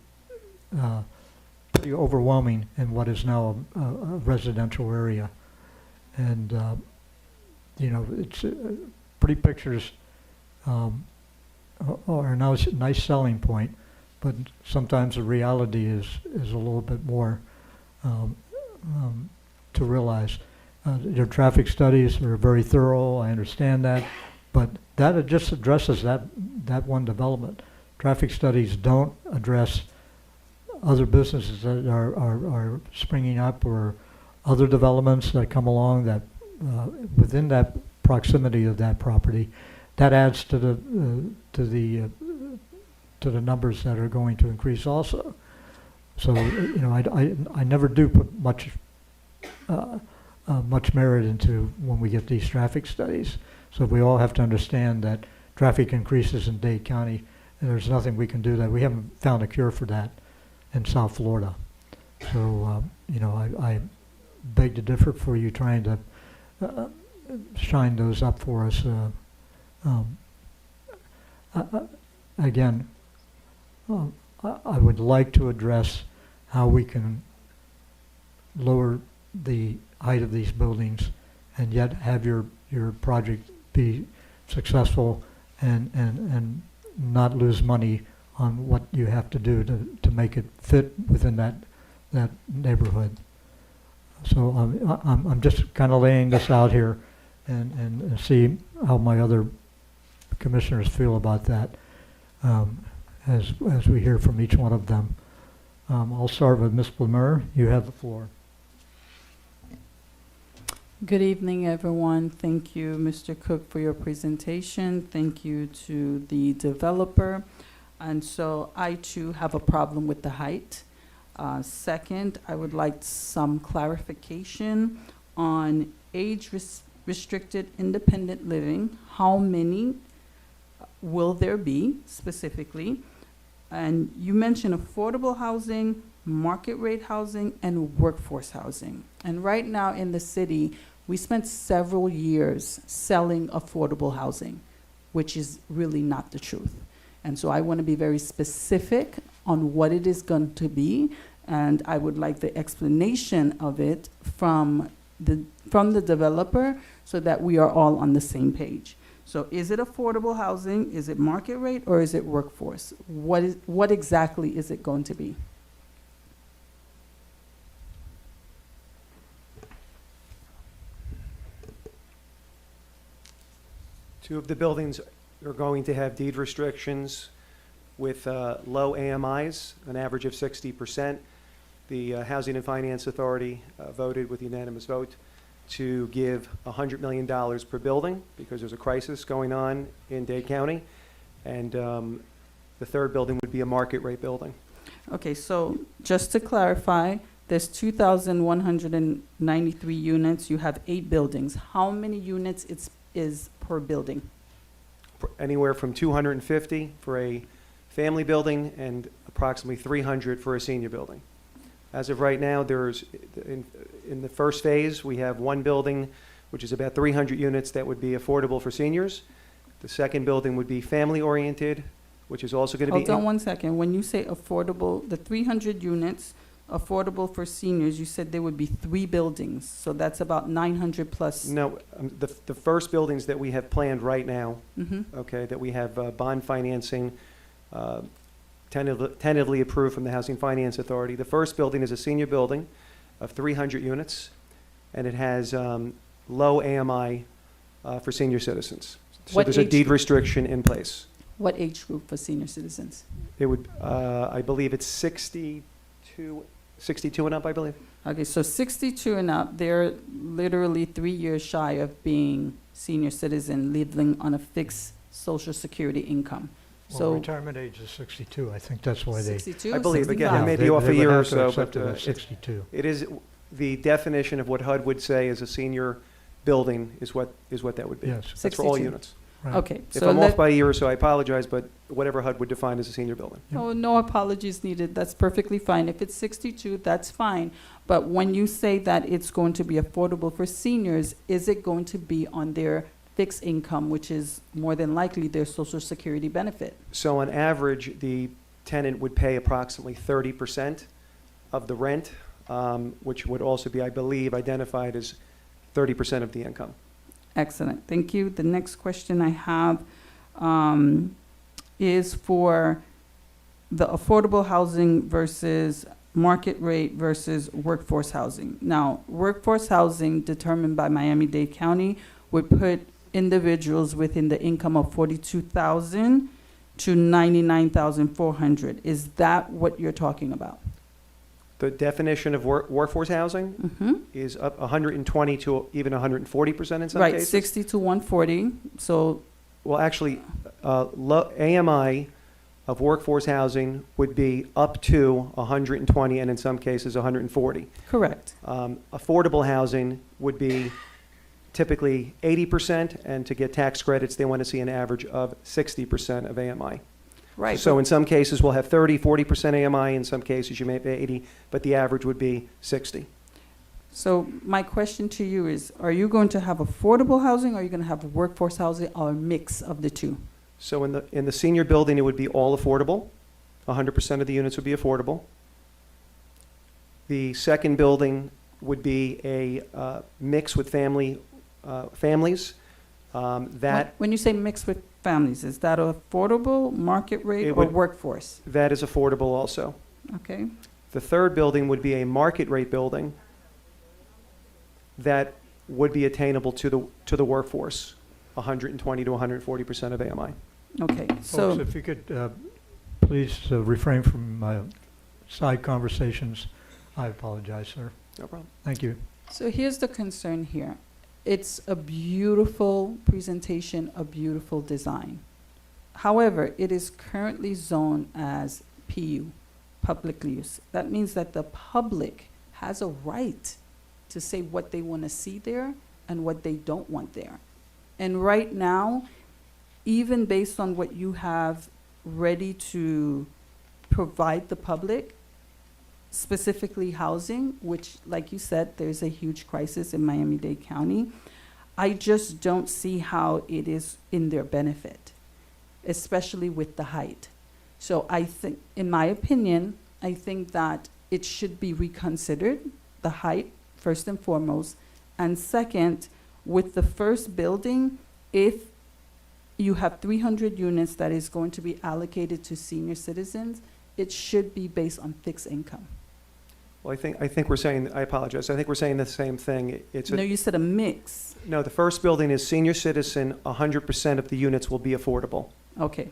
A: pretty overwhelming in what is now a residential area. And you know, it's pretty pictures are a nice selling point, but sometimes the reality is a little bit more to realize. Your traffic studies are very thorough, I understand that, but that just addresses that one development. Traffic studies don't address other businesses that are springing up or other developments that come along that within that proximity of that property. That adds to the numbers that are going to increase also. So you know, I never do put much merit into when we get these traffic studies. So we all have to understand that traffic increases in Dade County, and there's nothing we can do that. We haven't found a cure for that in South Florida. So you know, I beg to differ for you trying to shine those up for us. Again, I would like to address how we can lower the height of these buildings and yet have your project be successful and not lose money on what you have to do to make it fit within that neighborhood. So I'm just kind of laying this out here and see how my other commissioners feel about that as we hear from each one of them. I'll start with Ms. Blumer. You have the floor.
G: Good evening, everyone. Thank you, Mr. Cook, for your presentation. Thank you to the developer. And so I too have a problem with the height. Second, I would like some clarification on age-restricted independent living. How many will there be specifically? And you mentioned affordable housing, market rate housing, and workforce housing. And right now in the city, we spent several years selling affordable housing, which is really not the truth. And so I want to be very specific on what it is going to be, and I would like the explanation of it from the developer so that we are all on the same page. So is it affordable housing, is it market rate, or is it workforce? What exactly is it going to be?
D: Two of the buildings are going to have deed restrictions with low AMIs, an average of 60%. The Housing and Finance Authority voted with unanimous vote to give $100 million per building because there's a crisis going on in Dade County. And the third building would be a market rate building.
G: Okay, so just to clarify, there's 2,193 units. You have 8 buildings. How many units is per building?
D: Anywhere from 250 for a family building and approximately 300 for a senior building. As of right now, there's, in the first phase, we have one building, which is about 300 units that would be affordable for seniors. The second building would be family-oriented, which is also going to be...
G: Hold on one second. When you say affordable, the 300 units, affordable for seniors, you said there would be 3 buildings, so that's about 900 plus.
D: No, the first buildings that we have planned right now,
G: Mm-hmm.
D: okay, that we have bond financing tentatively approved from the Housing Finance Authority. The first building is a senior building of 300 units, and it has low AMI for senior citizens. So
G: What
D: there's a
G: age
D: deed
G: group?
D: restriction in place.
G: What age group for senior citizens?
D: It would, I believe it's 62 and up, I believe.
G: Okay, so 62 and up, they're literally 3 years shy of being senior citizen, living on a fixed Social Security income.
A: Well,
G: So
A: retirement age is 62. I think that's why they...
G: 62,
D: I believe, again,
G: 65?
D: it may
A: Yeah,
D: be off
A: they
D: a
A: would
D: year or
A: have to
D: so,
A: accept
D: but
A: it at
D: it's
A: 62.
D: it is, the definition of what HUD would say is a senior building is what that would be.
A: Yes.
D: That's for all
G: 62.
D: units.
A: Right.
G: Okay,
D: If
G: so
D: I'm off by a year or so, I apologize, but whatever HUD would define as a senior building.
G: no, no apologies needed. That's perfectly fine. If it's 62, that's fine. But when you say that it's going to be affordable for seniors, is it going to be on their fixed income, which is more than likely their Social Security benefit?
D: So on average, the tenant would pay approximately 30% of the rent, which would also be, I believe, identified as 30% of the income.
G: Excellent, thank you. The next question I have is for the affordable housing versus market rate versus workforce housing. Now, workforce housing determined by Miami-Dade County would put individuals within the income of $42,000 to $99,400. Is that what you're talking about?
D: The definition of workforce housing
G: Mm-hmm.
D: is up 120 to even 140% in some
G: Right,
D: cases.
G: 60 to 140, so,
D: Well, actually, AMI of workforce housing would be up to 120 and in some cases 140.
G: correct.
D: Affordable housing would be typically 80%, and to get tax credits, they want to see an average of 60% of AMI.
G: Right.
D: So
G: but-
D: in some cases, we'll have 30, 40% AMI. In some cases, you may have 80, but the average would be 60.
G: So my question to you is, are you going to have affordable housing, or are you going to have workforce housing, or a mix of the two?
D: So in the senior building, it would be all affordable. 100% of the units would be affordable. The second building would be a mix with families that
G: When you say mixed with families, is that affordable, market rate,
D: It
G: or
D: would-
G: workforce?
D: that is affordable also.
G: Okay,
D: The third building would be a market rate building that would be attainable to the workforce, 120 to 140% of AMI.
G: okay,
A: Folks,
G: so,
A: if you could please refrain from side conversations, I apologize, sir.
D: No problem.
A: Thank you.
G: so here's the concern here. It's a beautiful presentation, a beautiful design. However, it is currently zoned as PU, public use. That means that the public has a right to say what they want to see there and what they don't want there. And right now, even based on what you have ready to provide the public, specifically housing, which, like you said, there's a huge crisis in Miami-Dade County, I just don't see how it is in their benefit, especially with the height. So I think, in my opinion, I think that it should be reconsidered, the height, first and foremost. And second, with the first building, if you have 300 units that is going to be allocated to senior citizens, it should be based on fixed income.
D: Well, I think we're saying, I apologize, I think we're saying the same thing.
G: No, you said a mix.
D: No, the first building is senior citizen, 100% of the units will be affordable.
G: Okay,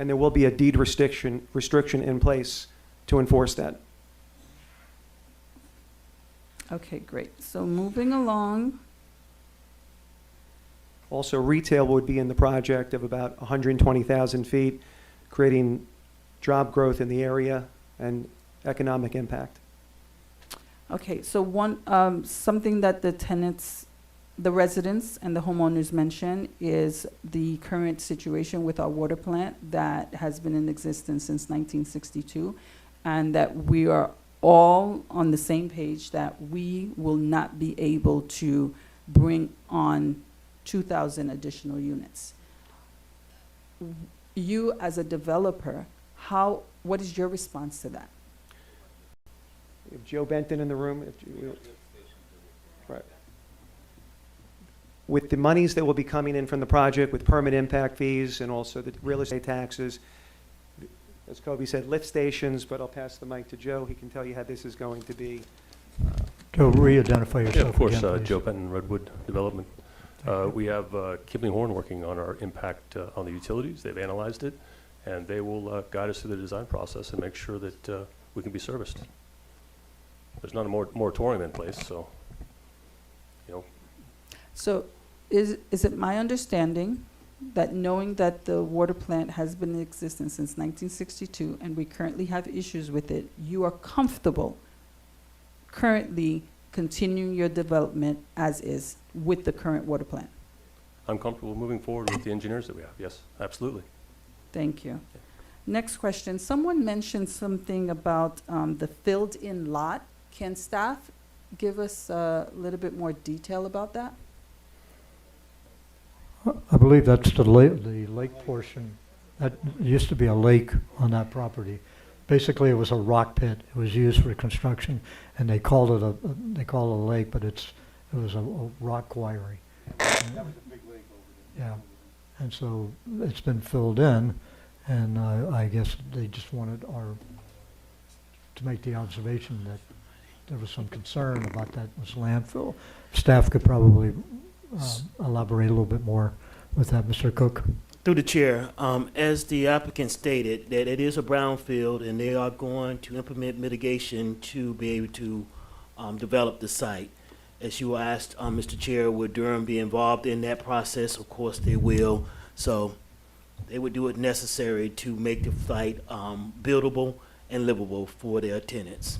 D: And there will be a deed restriction in place to enforce that.
G: okay, great. So moving along,
D: Also, retail would be in the project of about 120,000 feet, creating job growth in the area and economic impact.
G: okay, so something that the tenants, the residents and the homeowners mention is the current situation with our water plant that has been in existence since 1962, and that we are all on the same page that we will not be able to bring on 2,000 additional units. You, as a developer, what is your response to that?
D: We have Joe Benton in the room. Right. With the monies that will be coming in from the project, with permit impact fees and also the real estate taxes, as Kobe said, lift stations, but I'll pass the mic to Joe. He can tell you how this is going to be.
A: Joe, re-identify yourself
C: Yeah, of course,
A: again, please.
C: Joe Benton, Redwood Development. We have Kipling Horn working on our impact on the utilities. They've analyzed it, and they will guide us through the design process and make sure that we can be serviced. There's not a moratorium in place, so, you know.
G: So is it my understanding that knowing that the water plant has been in existence since 1962 and we currently have issues with it, you are comfortable currently continuing your development as is with the current water plant?
C: I'm comfortable moving forward with the engineers that we have. Yes, absolutely.
G: Thank you. Next question. Someone mentioned something about the filled-in lot. Can staff give us a little bit more detail about that?
A: I believe that's the lake portion. That used to be a lake on that property. Basically, it was a rock pit. It was used for construction, and they called it a lake, but it was a rock quarry. That was a big lake over there. Yeah, and so it's been filled in, and I guess they just wanted to make the observation that there was some concern about that was landfill. Staff could probably elaborate a little bit more with that, Mr. Cook.
E: Through the chair, as the applicant stated, that it is a brownfield and they are going to implement mitigation to be able to develop the site. As you asked, Mr. Chair, would Durham be involved in that process? Of course they will. So they would do it necessary to make the site buildable and livable for their tenants.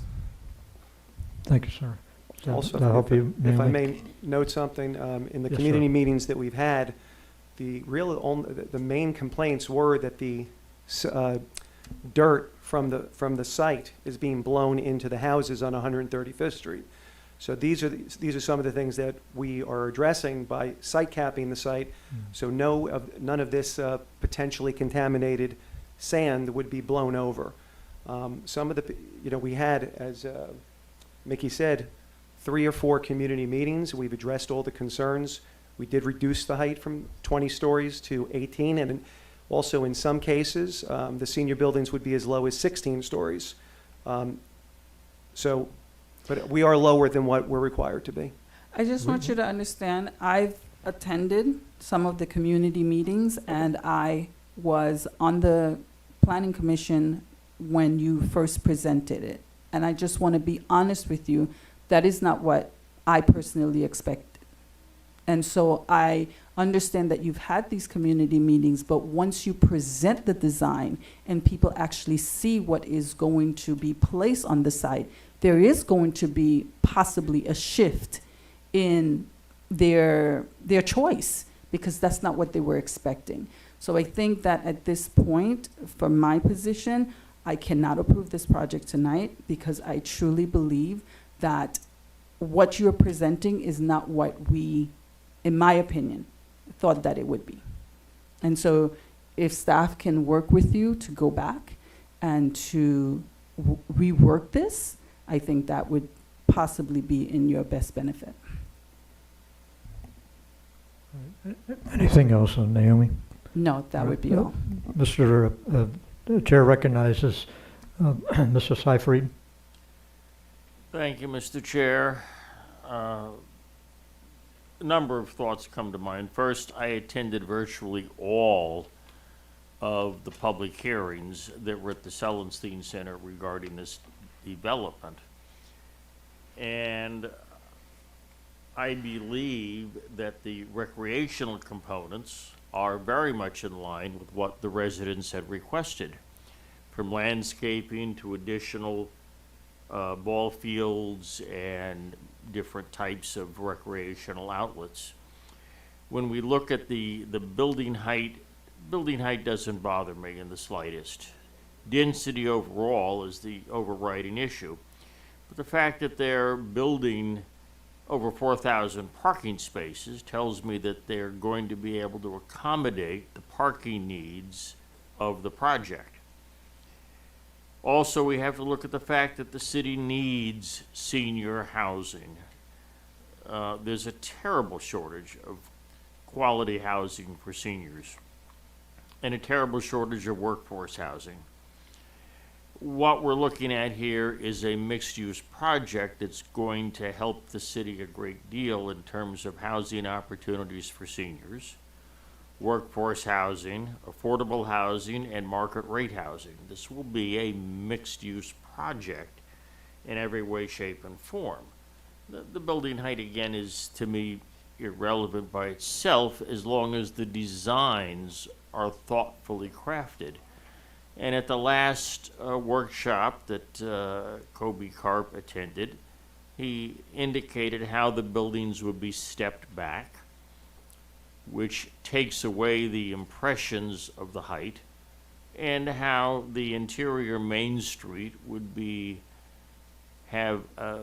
A: Thank you, sir. Does that-
D: Also,
A: does that help you,
D: if I
A: Manley?
D: may note something, in the
A: Yes,
D: community
A: sir.
D: meetings that we've had, the main complaints were that the dirt from the site is being blown into the houses on 135th Street. So these are some of the things that we are addressing by site capping the site. So none of this potentially contaminated sand would be blown over. Some of the, we had, as Mickey said, 3 or 4 community meetings. We've addressed all the concerns. We did reduce the height from 20 stories to 18, and also in some cases, the senior buildings would be as low as 16 stories. But we are lower than what we're required to be.
G: I just want you to understand, I've attended some of the community meetings, and I was on the planning commission when you first presented it. And I just want to be honest with you, that is not what I personally expected. And so I understand that you've had these community meetings, but once you present the design and people actually see what is going to be placed on the site, there is going to be possibly a shift in their choice, because that's not what they were expecting. So I think that at this point, from my position, I cannot approve this project tonight, because I truly believe that what you're presenting is not what we, in my opinion, thought that it would be. And so if staff can work with you to go back and to rework this, I think that would possibly be in your best benefit.
A: Anything else on Naomi?
G: No, that would be all.
A: Mr. The Chair recognizes Mr. Seyfried.
J: Thank you, Mr. Chair. A number of thoughts come to mind. First, I attended virtually all of the public hearings that were at the Sellenstein Center regarding this development. And I believe that the recreational components are very much in line with what the residents had requested, from landscaping to additional ball fields and different types of recreational outlets. When we look at the building height doesn't bother me in the slightest. Density overall is the overriding issue. But the fact that they're building over 4,000 parking spaces tells me that they're going to be able to accommodate the parking needs of the project. Also, we have to look at the fact that the city needs senior housing. There's a terrible shortage of quality housing for seniors, and a terrible shortage of workforce housing. What we're looking at here is a mixed-use project that's going to help the city a great deal in terms of housing opportunities for seniors, workforce housing, affordable housing, and market rate housing. This will be a mixed-use project in every way, shape, and form. The building height, again, is, to me, irrelevant by itself as long as the designs are thoughtfully crafted. And at the last workshop that Kobe Karp attended, he indicated how the buildings would be stepped back, which takes away the impressions of the height, and how the interior Main Street would have a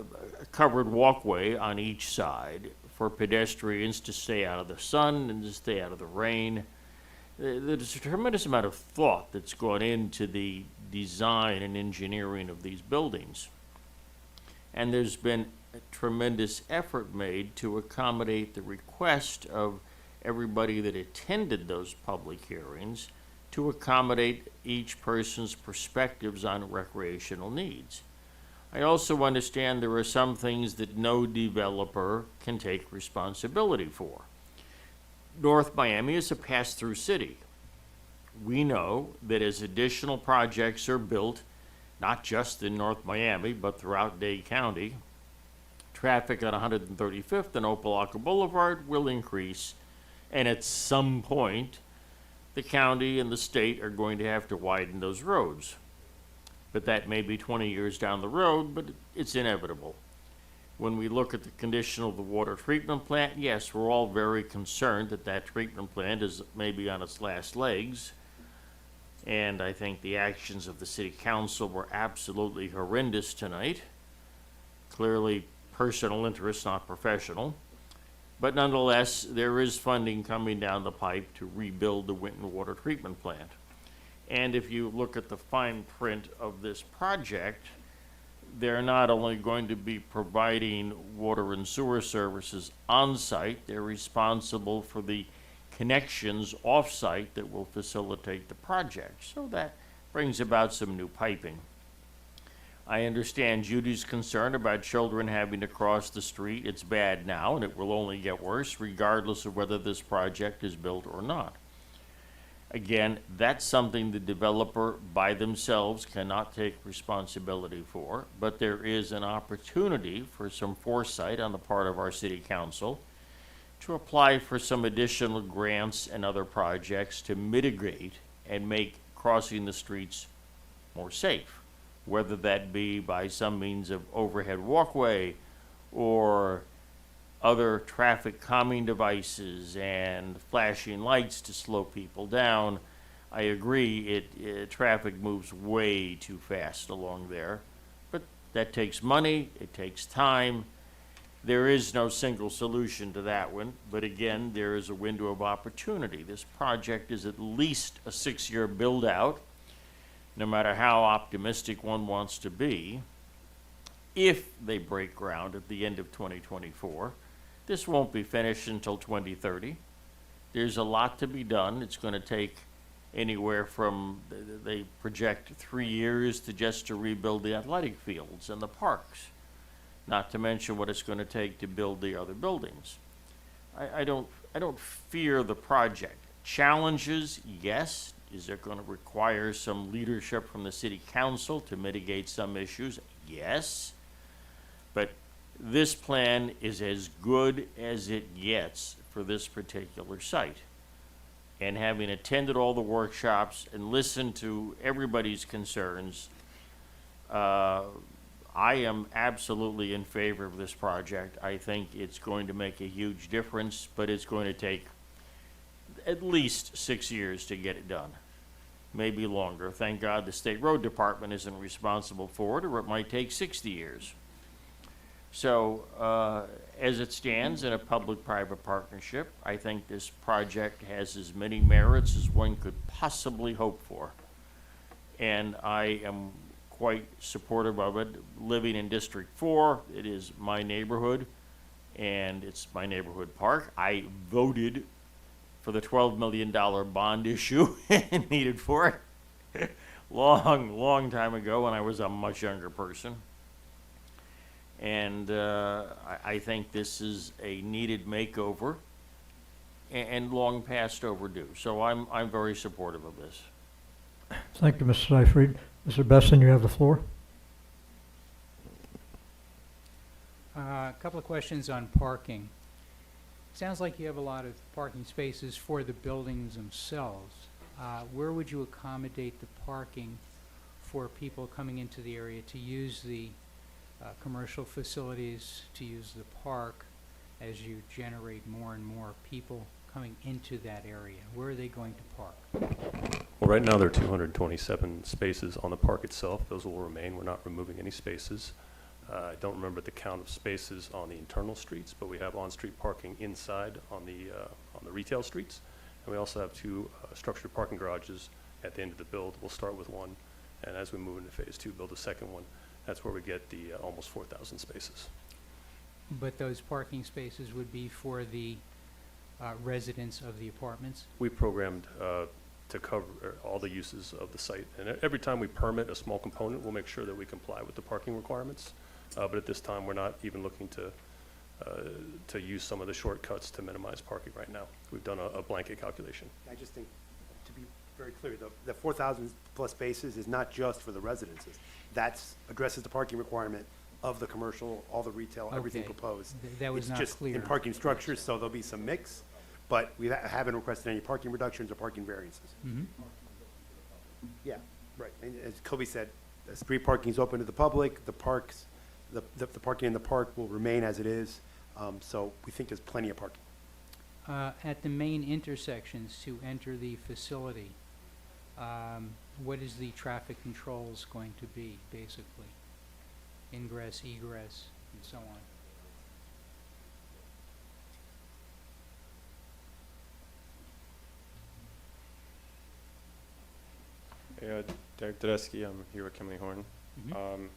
J: covered walkway on each side for pedestrians to stay out of the sun and to stay out of the rain. There's a tremendous amount of thought that's gone into the design and engineering of these buildings. And there's been a tremendous effort made to accommodate the request of everybody that attended those public hearings, to accommodate each person's perspectives on recreational needs. I also understand there are some things that no developer can take responsibility for. North Miami is a pass-through city. We know that as additional projects are built, not just in North Miami, but throughout Dade County, traffic on 135th and Opelika Boulevard will increase, and at some point, the county and the state are going to have to widen those roads. But that may be 20 years down the road, but it's inevitable. When we look at the condition of the water treatment plant, yes, we're all very concerned that that treatment plant is maybe on its last legs. And I think the actions of the city council were absolutely horrendous tonight. Clearly personal interest, not professional. But nonetheless, there is funding coming down the pipe to rebuild the Winton water treatment plant. And if you look at the fine print of this project, they're not only going to be providing water and sewer services on-site, they're responsible for the connections off-site that will facilitate the project. So that brings about some new piping. I understand Judy's concern about children having to cross the street. It's bad now, and it will only get worse regardless of whether this project is built or not. Again, that's something the developer by themselves cannot take responsibility for, but there is an opportunity for some foresight on the part of our city council to apply for some additional grants and other projects to mitigate and make crossing the streets more safe, whether that be by some means of overhead walkway or other traffic calming devices and flashing lights to slow people down. I agree, traffic moves way too fast along there, but that takes money, it takes time. There is no single solution to that one, but again, there is a window of opportunity. This project is at least a 6-year build-out, no matter how optimistic one wants to be. If they break ground at the end of 2024, this won't be finished until 2030. There's a lot to be done. It's going to take anywhere from, they project 3 years to rebuild the athletic fields and the parks, not to mention what it's going to take to build the other buildings. I don't fear the project. Challenges, yes. Is it going to require some leadership from the city council to mitigate some issues? Yes. But this plan is as good as it gets for this particular site. And having attended all the workshops and listened to everybody's concerns, I am absolutely in favor of this project. I think it's going to make a huge difference, but it's going to take at least 6 years to get it done. Maybe longer. Thank God the State Road Department isn't responsible for it, or it might take 60 years. So, as it stands in a public-private partnership, I think this project has as many merits as one could possibly hope for. And I am quite supportive of it. Living in District 4, it is my neighborhood, and it's my neighborhood park. I voted for the $12 million bond issue needed for it long time ago when I was a much younger person. And I think this is a needed makeover and long past overdue. So I'm very supportive of this.
A: Thank you, Mr. Seyfried. Mr. Besson, you have the floor.
K: A couple of questions on parking. Sounds like you have a lot of parking spaces for the buildings themselves. Where would you accommodate the parking for people coming into the area to use the commercial facilities, to use the park as you generate more and more people coming into that area? Where are they going to park?
C: Well, right now there are 227 spaces on the park itself. Those will remain. We're not removing any spaces. I don't remember the count of spaces on the internal streets, but we have on-street parking inside on the retail streets. And we also have 2 structured parking garages at the end of the build. We'll start with one, and as we move into phase 2, build a second one. That's where we get the almost 4,000 spaces.
K: But those parking spaces would be for the residents of the apartments?
C: We programmed to cover all the uses of the site. And every time we permit a small component, we'll make sure that we comply with the parking requirements. But at this time, we're not even looking to use some of the shortcuts to minimize parking right now. We've done a blanket calculation.
L: I just think, to be very clear, the 4,000 plus spaces is not just for the residences. That's addresses the parking requirement of the commercial, all the retail, everything
K: Okay.
L: proposed.
K: That was not
L: It's just
K: clear.
L: in parking structures, so there'll be some mix, but we haven't requested any parking reductions or parking variances.
K: Mm-hmm.
L: Yeah, right. And as Kobe said, the street parking is open to the public, the parks, the parking in the park will remain as it is. So we think there's plenty of parking.
K: At the main intersections to enter the facility, what is the traffic controls going to be, basically? Ingress, egress, and so on.
M: Hey, Derek Tedeschi, I'm here with Kimley Horn.
K: Mhm.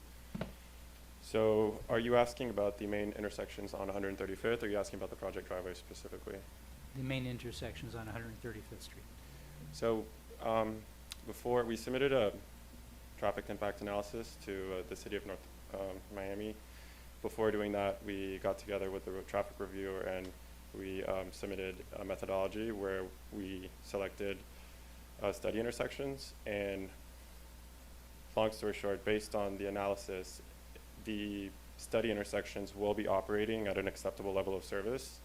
M: So are you asking about the main intersections on 135th, or are you asking about the project driveway specifically?
K: The main intersections on 135th Street.
M: So before, we submitted a traffic impact analysis to the city of North Miami. Before doing that, we got together with the traffic reviewer and we submitted a methodology where we selected study intersections. And long story short, based on the analysis, the study intersections will be operating at an acceptable level of service.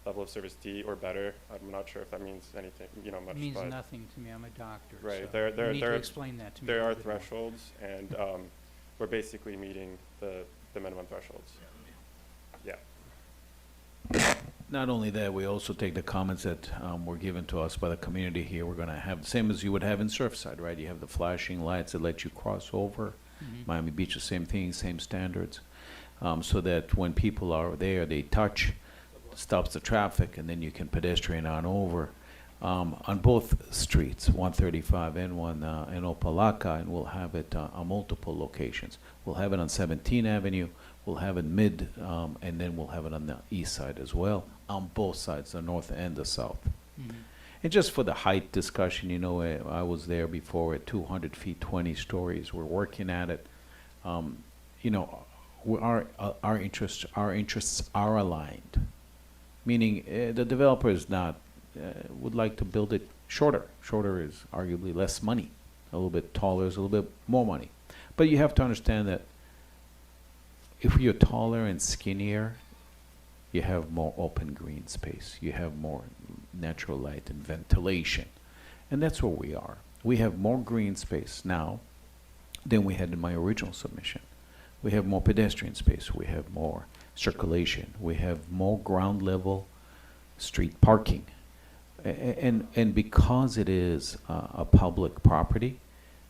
M: Level of service D or better. I'm not sure if that means anything, much.
K: It means
M: but
K: nothing to me. I'm a doctor.
M: Right.
K: So you need to explain that to me. a
M: There are
K: little bit more.
M: thresholds, and we're basically meeting the minimum thresholds. Yeah.
N: Not only that, we also take the comments that were given to us by the community here. We're going to have the same as you would have in Surfside, right? You have the flashing lights that let you cross over. Miami Beach, the same thing, same standards, so that when people are there, they touch, stops the traffic, and then you can pedestrian on over. On both streets, 135 and one in Opalaca, and we'll have it on multiple locations. We'll have it on 17th Avenue, we'll have it mid, and then we'll have it on the east side as well, on both sides, the north and the south. And just for the height discussion, I was there before at 200 feet, 20 stories. We're working at it. Our interests are aligned, meaning the developer is not would like to build it shorter. Shorter is arguably less money. A little bit taller is a little bit more money. But you have to understand that if you're taller and skinnier, you have more open green space. You have more natural light and ventilation. And that's where we are. We have more green space now than we had in my original submission. We have more pedestrian space. We have more circulation. We have more ground level street parking. And because it is a public property,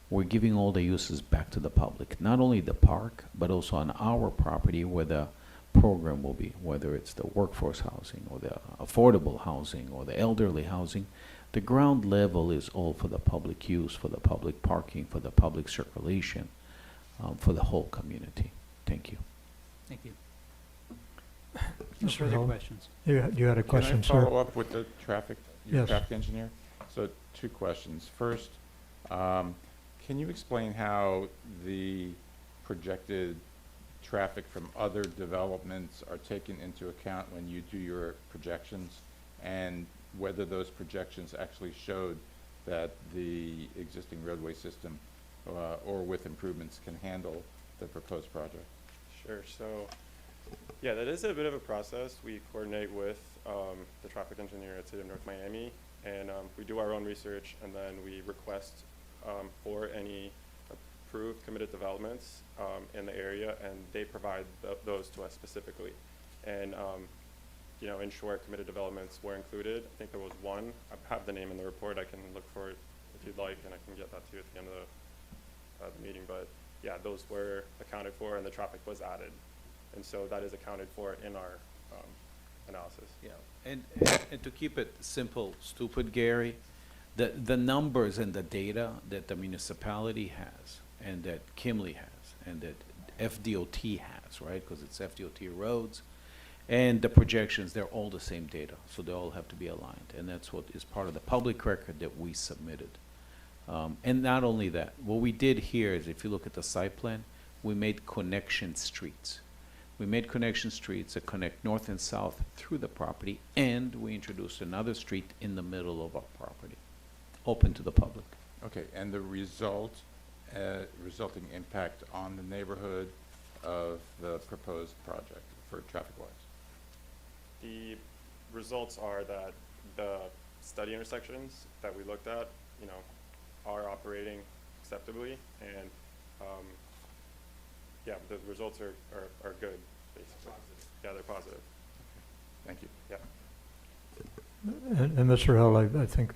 N: we're giving all the uses back to the public. Not only the park, but also on our property where the program will be, whether it's the workforce housing or the affordable housing or the elderly housing. The ground level is all for the public use, for the public parking, for the public circulation, for the whole community. Thank you.
K: Thank you. No
A: Mr.
K: further
A: Hall,
K: questions.
A: You had a question,
F: Can I
A: sir?
F: follow up with the traffic
A: Yes.
F: engineer? So 2 questions. First, can you explain how the projected traffic from other developments are taken into account when you do your projections, and whether those projections actually showed that the existing roadway system or with improvements can handle the proposed project?
M: Sure. So, yeah, that is a bit of a process. We coordinate with the traffic engineer at City of North Miami, and we do our own research, and then we request for any approved committed developments in the area, and they provide those to us specifically. And in short, committed developments were included. I think there was one. I have the name in the report. I can look for it if you'd like, and I can get that to you at the end of the meeting. But yeah, those were accounted for, and the traffic was added. And so that is accounted for in our analysis.
N: Yeah, and to keep it simple, stupid, Gary, the numbers and the data that the municipality has, and that Kimley has, and that FDOT has, right? Because it's FDOT roads, and the projections, they're all the same data, so they all have to be aligned. And that's what is part of the public record that we submitted. And not only that, what we did here is, if you look at the site plan, we made connection streets. We made connection streets that connect north and south through the property, and we introduced another street in the middle of our property, open to the public.
F: Okay, and the resulting impact on the neighborhood of the proposed project for traffic-wise?
M: The results are that the study intersections that we looked at, are operating acceptably, and yeah, the results are good, basically. Yeah, they're positive.
F: Thank you.
M: Yeah.
A: And Mr. Hall, I think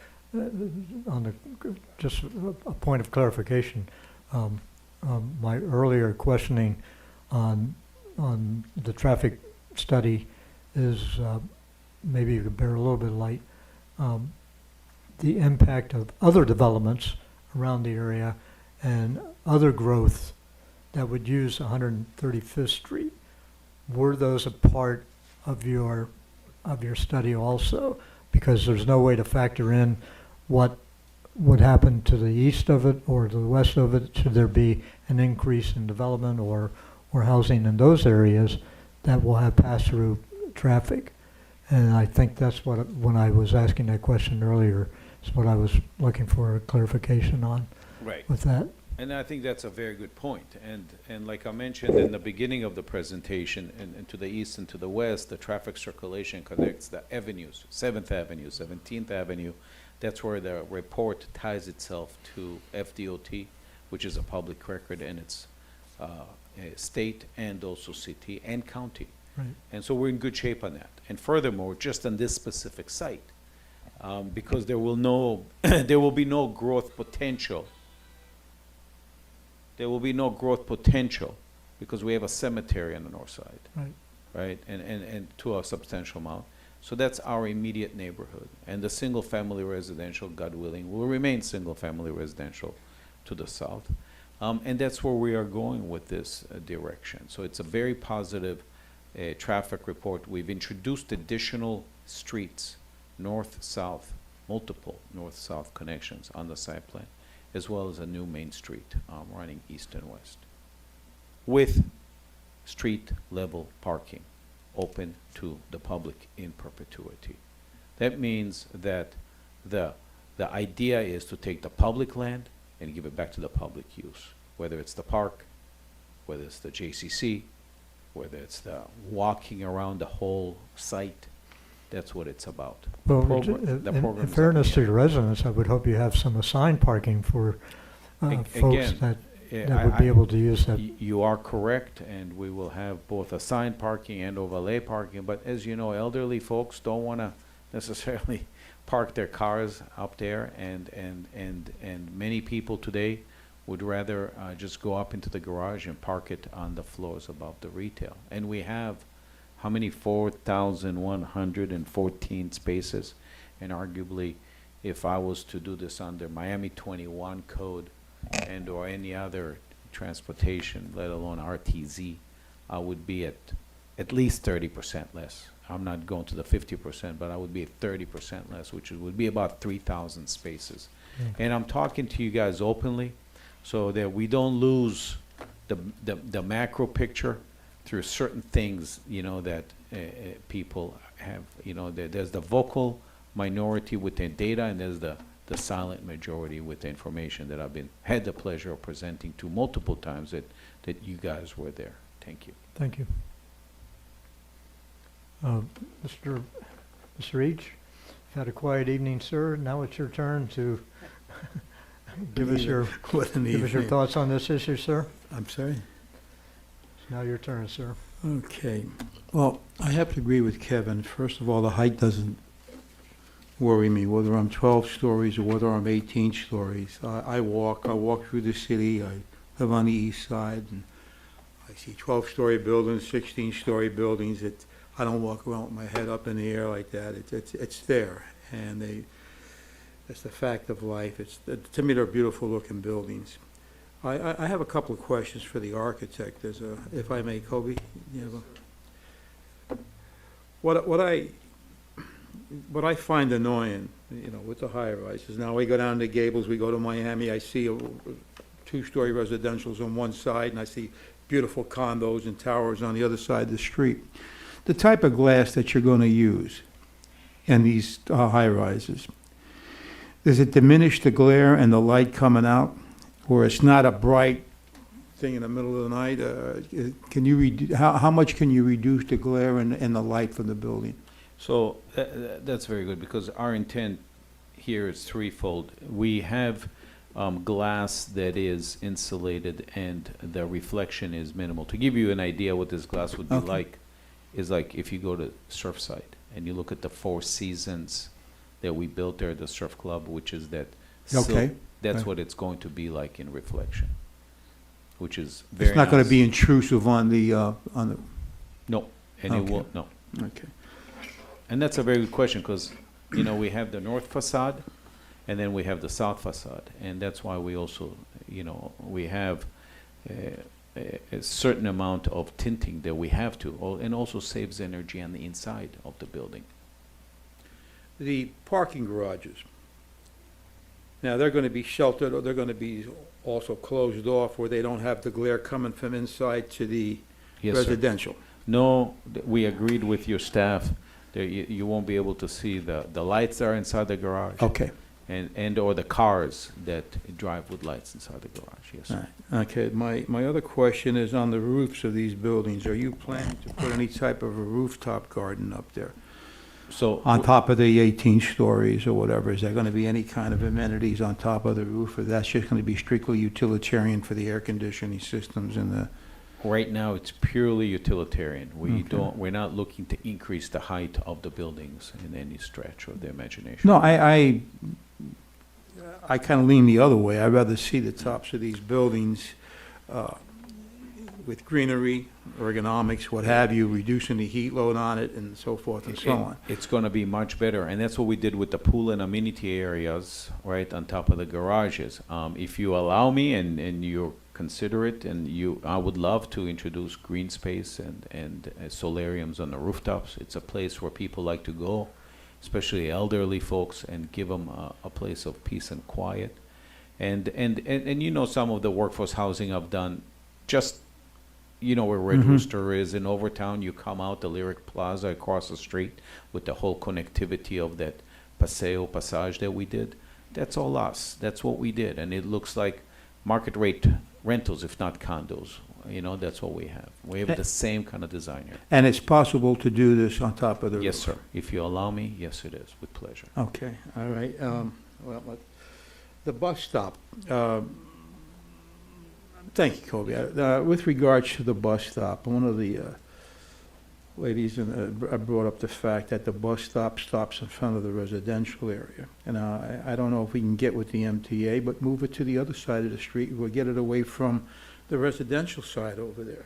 A: just a point of clarification, my earlier questioning on the traffic study is maybe you could bear a little bit of light. The impact of other developments around the area and other growth that would use 135th Street, were those a part of your study also? Because there's no way to factor in what would happen to the east of it or the west of it, should there be an increase in development or housing in those areas that will have pass-through traffic. And I think that's what, when I was asking that question earlier, is what I was looking for a clarification on
N: Right.
A: with that.
N: And I think that's a very good point. And like I mentioned in the beginning of the presentation, and to the east and to the west, the traffic circulation connects the avenues, 7th Avenue, 17th Avenue. That's where the report ties itself to FDOT, which is a public record, and it's state and also city and county.
A: Right.
N: And so we're in good shape on that. And furthermore, just on this specific site, because there will be no growth potential. There will be no growth potential because we have a cemetery on the north side.
A: Right.
N: Right, and to a substantial amount. So that's our immediate neighborhood. And the single-family residential, God willing, will remain single-family residential to the south. And that's where we are going with this direction. So it's a very positive traffic report. We've introduced additional streets, north-south, multiple north-south connections on the site plan, as well as a new main street running east and west, with street-level parking open to the public in perpetuity. That means that the idea is to take the public land and give it back to the public use, whether it's the park, whether it's the JCC, whether it's the walking around the whole site. That's what it's about.
A: Well,
N: The program
A: in
N: is
A: fairness
N: up
A: to
N: in
A: your residents, I would hope you have some assigned parking for folks
N: Again,
A: that
N: yeah,
A: would be able to use that.
N: You are correct, and we will have both assigned parking and overlay parking, but as you know, elderly folks don't want to necessarily park their cars up there, and many people today would rather just go up into the garage and park it on the floors above the retail. And we have, how many, 4,114 spaces, and arguably, if I was to do this under Miami 21 code, and or any other transportation, let alone RTZ, I would be at least 30% less. I'm not going to the 50%, but I would be at 30% less, which would be about 3,000 spaces. And I'm talking to you guys openly so that we don't lose the macro picture through certain things, you know, that people have, you know, there's the vocal minority within data, and there's the silent majority with the information that I've had the pleasure of presenting to multiple times that you guys were there. Thank you.
A: Thank you. Mr. Each, you've had a quiet evening, sir. Now it's your turn to give us your thoughts on this issue, sir.
B: I'm sorry?
A: It's now your turn, sir.
B: Okay. Well, I have to agree with Kevin. First of all, the height doesn't worry me, whether I'm 12 stories or whether I'm 18 stories. I walk through the city. I live on the east side, and I see 12-story buildings, 16-story buildings. I don't walk around with my head up in the air like that. It's there, and that's the fact of life. To me, they're beautiful-looking buildings. I have a couple of questions for the architect. If I may, Kobe. You have what I find annoying, you know, with the high-rises, now we go down to Gables, we go to Miami, I see 2-story residentials on one side, and I see beautiful condos and towers on the other side of the street. The type of glass that you're going to use in these high-rises, does it diminish the glare and the light coming out, or it's not a bright thing in the middle of the night? How much can you reduce the glare and the light from the building?
N: So that's very good, because our intent here is threefold. We have glass that is insulated and the reflection is minimal. To give you an idea what this glass would be like, is like if you go to Surfside and you look at the Four Seasons that we built there at the Surf Club, which is that silk, that's what it's going to be like in reflection, which is very
B: It's not going to
N: nice.
B: be intrusive on the
N: No, and it will, no.
B: Okay.
N: And that's a very good question, because, you know, we have the north facade, and then we have the south facade, and that's why we also, you know, we have a certain amount of tinting that we have to, and also saves energy on the inside of the building.
B: The parking garages. Now, they're going to be sheltered, or they're going to be also closed off where they don't have the glare coming from inside to the
N: Yes, sir.
B: residential.
N: No, we agreed with your staff that you won't be able to see the lights that are inside the garage.
B: Okay.
N: And or the cars that drive with lights inside the garage, yes, sir.
B: All right. Okay, my other question is on the roofs of these buildings. Are you planning to put any type of a rooftop garden up there?
N: So.
B: On top of the 18 stories or whatever? Is there going to be any kind of amenities on top of the roof, or that's just going to be strictly utilitarian for the air conditioning systems and the?
N: Right now, it's purely utilitarian.
B: Okay.
N: We're not looking to increase the height of the buildings in any stretch of the imagination.
B: No, I kind of lean the other way. I'd rather see the tops of these buildings with greenery, ergonomics, what have you, reducing the heat load on it and so forth and so on.
N: It's going to be much better, and that's what we did with the pool and amenity areas, right, on top of the garages. If you allow me and you're considerate, and I would love to introduce green space and solariums on the rooftops. It's a place where people like to go, especially elderly folks, and give them a place of peace and quiet. And you know, some of the workforce housing I've done, just, you know, where Red Rooster is in Overtown, you come out the Lyric Plaza across the street with the whole connectivity of that Paseo Passage that we did. That's all us. That's what we did. And it looks like market rate rentals, if not condos. You know, that's what we have. We have the same kind of design here.
B: And it's possible to do this on top of the roof?
N: Yes, sir. If you allow me, yes, it is, with pleasure.
B: Okay, all right. The bus stop. Thank you, Kobe. With regards to the bus stop, one of the ladies brought up the fact that the bus stop stops in front of the residential area. And I don't know if we can get with the MTA, but move it to the other side of the street. We'll get it away from the residential side over there.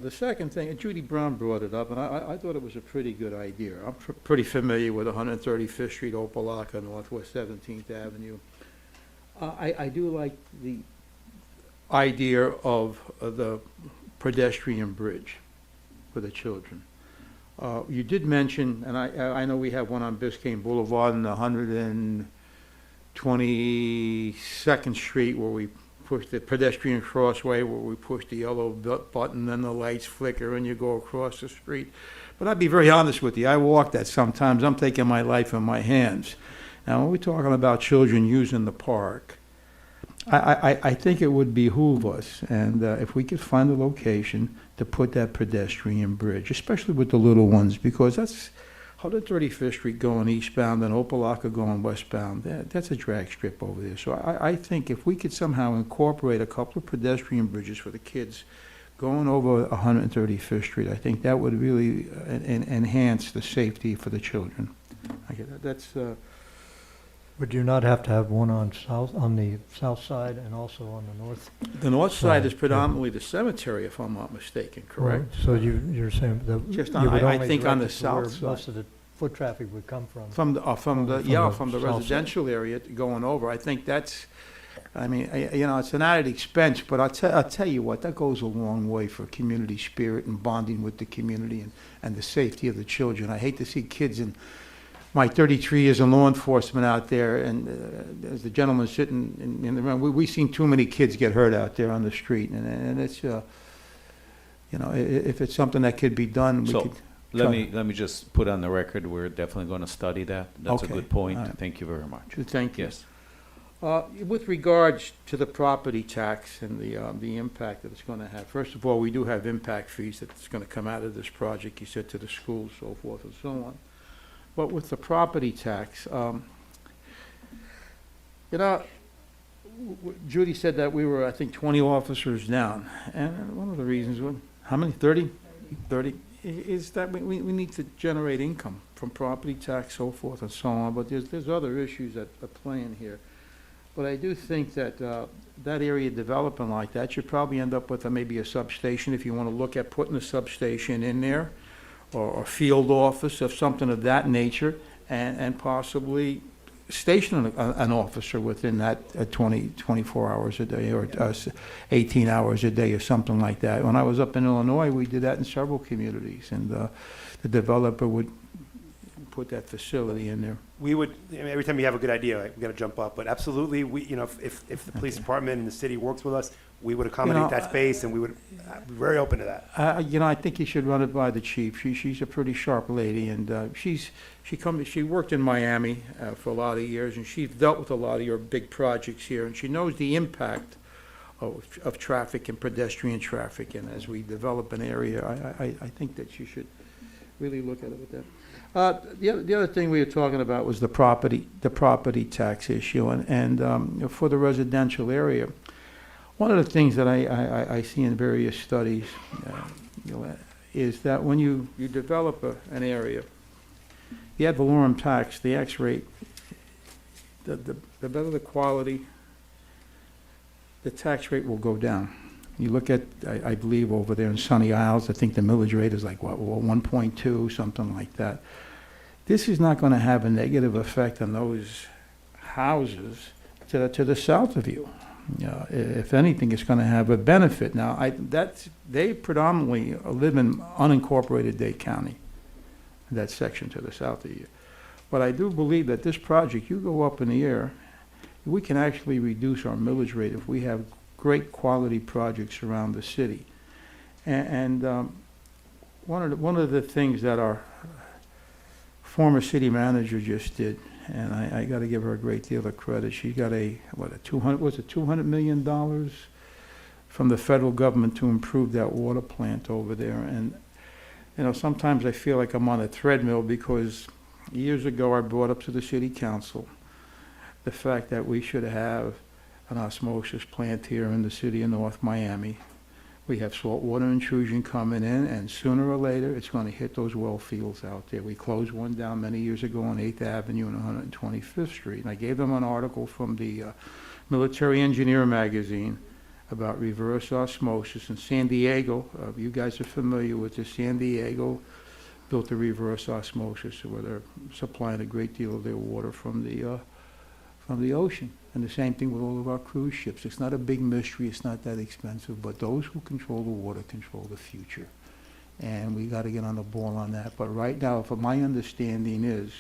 B: The second thing, and Judy Brown brought it up, and I thought it was a pretty good idea. I'm pretty familiar with 135th Street, Opelika, Northwest 17th Avenue. I do like the idea of the pedestrian bridge for the children. You did mention, and I know we have one on Biscayne Boulevard and 122nd Street where we push the pedestrian crossway, where we push the yellow button, then the lights flicker and you go across the street. But I'd be very honest with you, I walk that sometimes. I'm taking my life in my hands. Now, when we're talking about children using the park, I think it would behoove us, and if we could find a location to put that pedestrian bridge, especially with the little ones, because that's 135th Street going eastbound and Opelika going westbound. That's a drag strip over there. So I think if we could somehow incorporate a couple of pedestrian bridges for the kids going over 135th Street, I think that would really enhance the safety for the children. Okay, that's.
A: Would you not have to have one on the south side and also on the north?
B: The north side is predominantly the cemetery, if I'm not mistaken, correct?
A: Right, so you're saying that
B: Just
A: you
B: on-
A: would
B: I
A: only
B: think on
A: direct
B: the
A: it to where
B: south side.
A: most of the foot traffic would come from.
B: From the
A: From the south
B: residential area going over. I think that's, I mean, you know, it's an added expense, but I'll tell you what, that goes a long way for community spirit and bonding with the community and the safety of the children. I hate to see kids in my 33 years in law enforcement out there, and as the gentleman sitting in the room, we've seen too many kids get hurt out there on the street, and it's, you know, if it's something that could be done, we
N: So,
B: could.
N: let me just put on the record, we're definitely going to study that. That's a
B: Okay,
N: good point.
B: all right.
N: Thank you very much.
B: Thank you.
N: Yes.
B: With regards to the property tax and the impact that it's going to have, first of all, we do have impact fees that's going to come out of this project, you said, to the schools, so forth and so on. But with the property tax, you know, Judy said that we were, I think, 20 officers down. And one of the reasons, how many, 30? 30, is that we need to generate income from property tax, so forth and so on. But there's other issues that are playing here. But I do think that that area developing like that, you'd probably end up with maybe a substation if you want to look at putting a substation in there, or field office of something of that nature, and possibly station an officer within that 24 hours a day, or 18 hours a day, or something like that. When I was up in Illinois, we did that in several communities, and the developer would put that facility in there.
L: We would, I mean, every time you have a good idea, we got to jump up, but absolutely, we, you know, if the police department and the city works with us, we would accommodate that space, and we would be very open to that.
B: You know, I think you should run it by the chief. She's a pretty sharp lady, and she worked in Miami for a lot of years, and she's dealt with a lot of your big projects here, and she knows the impact of traffic and pedestrian traffic. And as we develop an area, I think that you should really look at it with that. The other thing we were talking about was the property tax issue, and for the residential area. One of the things that I see in various studies, is that when you develop an area, the ad valorem tax, the X rate, the better the quality, the tax rate will go down. You look at, I believe over there in Sunny Isles, I think the millage rate is like, what, 1.2, something like that. This is not going to have a negative effect on those houses to the south of you. If anything, it's going to have a benefit. Now, they predominantly live in unincorporated Dade County, that section to the south of you. But I do believe that this project, you go up in the air, we can actually reduce our millage rate if we have great quality projects around the city. And one of the things that our former city manager just did, and I got to give her a great deal of credit. She got $200 million from the federal government to improve that water plant over there. And you know, sometimes I feel like I'm on a treadmill, because years ago I brought up to the city council the fact that we should have an osmosis plant here in the city of North Miami. We have saltwater intrusion coming in, and sooner or later, it's going to hit those well fields out there. We closed one down many years ago on 8th Avenue and 125th Street, and I gave them an article from the Military Engineer magazine about reverse osmosis. In San Diego, you guys are familiar with this, San Diego built a reverse osmosis, where they're supplying a great deal of their water from the ocean. And the same thing with all of our cruise ships. It's not a big mystery, it's not that expensive, but those who control the water control the future. And we got to get on the ball on that. But right now, from my understanding is,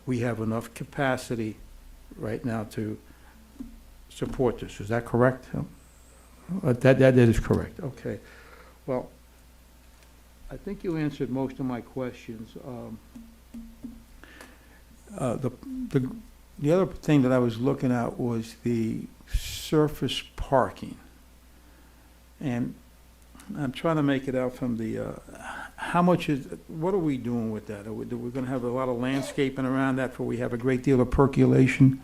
B: we have enough capacity right now to support this. Is that correct? That is correct. Okay. Well, I think you answered most of my questions. The other thing that I was looking at was the surface parking. And I'm trying to make it out from the, what are we doing with that? Are we going to have a lot of landscaping around that where we have a great deal of percolation?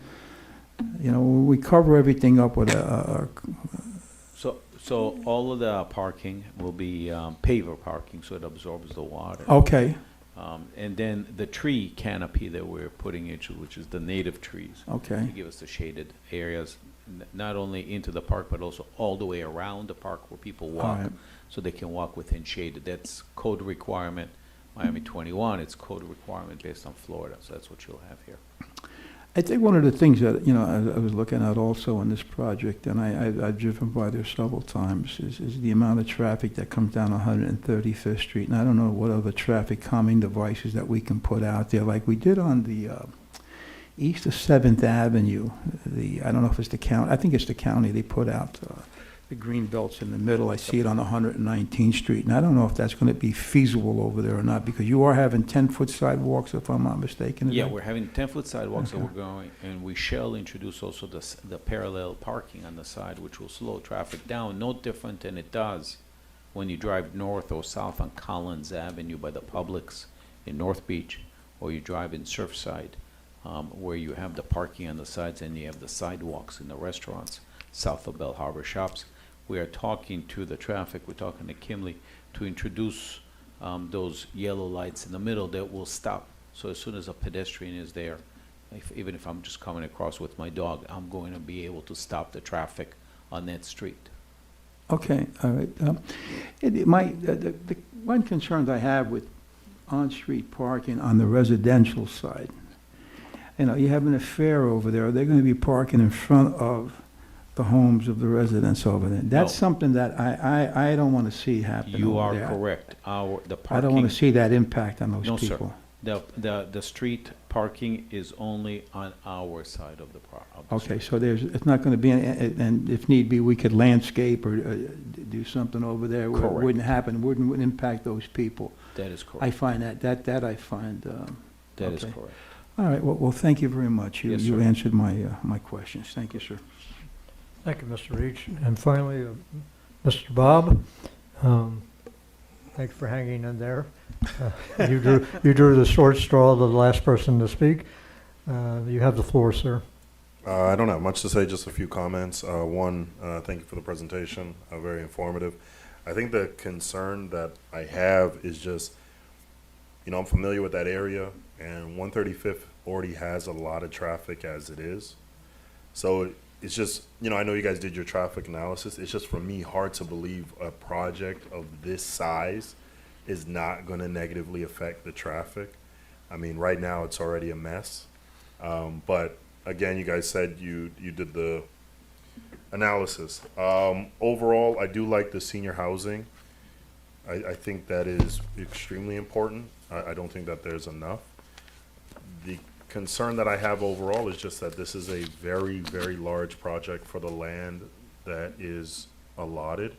B: You know, we cover everything up with
N: So all of the parking will be paver parking, so it absorbs the water.
B: Okay.
N: And then the tree canopy that we're putting into, which is the native trees.
B: Okay.
N: To give us the shaded areas, not only into the park, but also all the way around the park where people walk,
B: right,
N: so they can walk within shaded. That's code requirement, Miami 21, it's code requirement based on Florida, so that's what you'll have here.
B: I think one of the things that, you know, I was looking at also in this project, and I've driven by there several times, is the amount of traffic that comes down 135th Street. And I don't know what other traffic calming devices that we can put out there, like we did on the east of 7th Avenue. I don't know if it's the county, I think it's the county, they put out the green belts in the middle. I see it on 119th Street, and I don't know if that's going to be feasible over there or not, because you are having 10-foot sidewalks, if I'm not mistaken.
N: Yeah, we're having 10-foot sidewalks that we're going, and we shall introduce also the parallel parking on the side, which will slow traffic down, no different than it does when you drive north or south on Collins Avenue by the Publix in North Beach, or you drive in Surfside, where you have the parking on the sides and you have the sidewalks in the restaurants south of Bell Harbor Shops. We are talking to the traffic, we're talking to Kimley to introduce those yellow lights in the middle that will stop. So as soon as a pedestrian is there, even if I'm just coming across with my dog, I'm going to be able to stop the traffic on that street.
B: Okay, all right. The one concern I have with on-street parking on the residential side, you're having a fair over there, they're gonna be parking in front of the homes of the residents over there. That's
N: No.
B: something that I don't wanna see happen
N: You
B: over
N: are
B: there.
N: correct. The
B: I
N: parking.
B: don't wanna see that impact on those
N: No, sir.
B: people.
N: The street parking is only on our side of the
B: Okay, so it's not gonna be, and if need be, we could landscape or do something over there where it
N: Correct.
B: wouldn't happen, wouldn't impact those people.
N: That is correct.
B: I find that I find,
N: That is
B: okay.
N: correct.
B: All right, well, thank you very much.
N: Yes,
B: You
N: sir.
B: answered my questions. Thank you, sir.
A: Thank you, Mr. Reach. And finally, Mr. Bob, thanks for hanging in there. You drew the short straw, the last person to speak. You have the floor, sir.
H: I don't have much to say, just a few comments. One, thank you for the presentation, very informative. I think the concern that I have is just, I'm familiar with that area, and 135th already has a lot of traffic as it is. So it's just, I know you guys did your traffic analysis. It's just, for me, hard to believe a project of this size is not going to negatively affect the traffic. I mean, right now it's already a mess. But again, you guys said you did the analysis. Overall, I do like the senior housing. I think that is extremely important. I don't think that there's enough. The concern that I have overall is just that this is a very, very large project for the land that is allotted.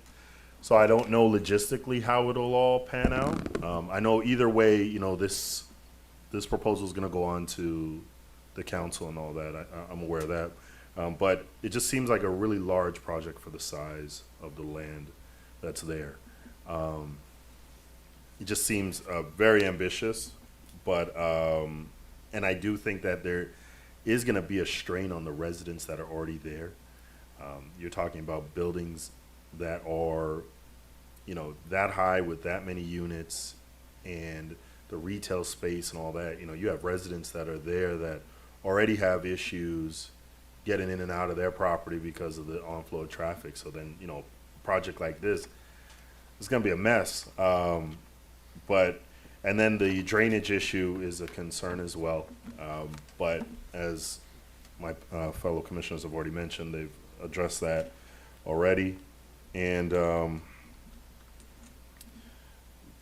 H: So I don't know logistically how it'll all pan out. I know either way, this proposal is going to go on to the council and all that. I'm aware of that. But it just seems like a really large project for the size of the land that's there. It just seems very ambitious, but, and I do think that there is going to be a strain on the residents that are already there. You're talking about buildings that are, that high with that many units, and the retail space and all that. You have residents that are there that already have issues getting in and out of their property because of the onflow of traffic. So then, a project like this is going to be a mess. And then the drainage issue is a concern as well. But as my fellow commissioners have already mentioned, they've addressed that already. And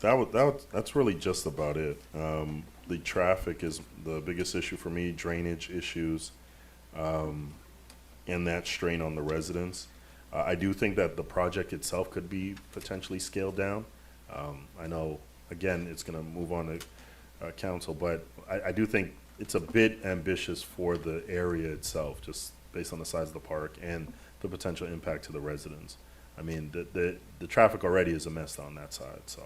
H: that's really just about it. The traffic is the biggest issue for me, drainage issues, and that strain on the residents. I do think that the project itself could be potentially scaled down. I know, again, it's going to move on to council, but I do think it's a bit ambitious for the area itself, just based on the size of the park and the potential impact to the residents. I mean, the traffic already is a mess on that side, so.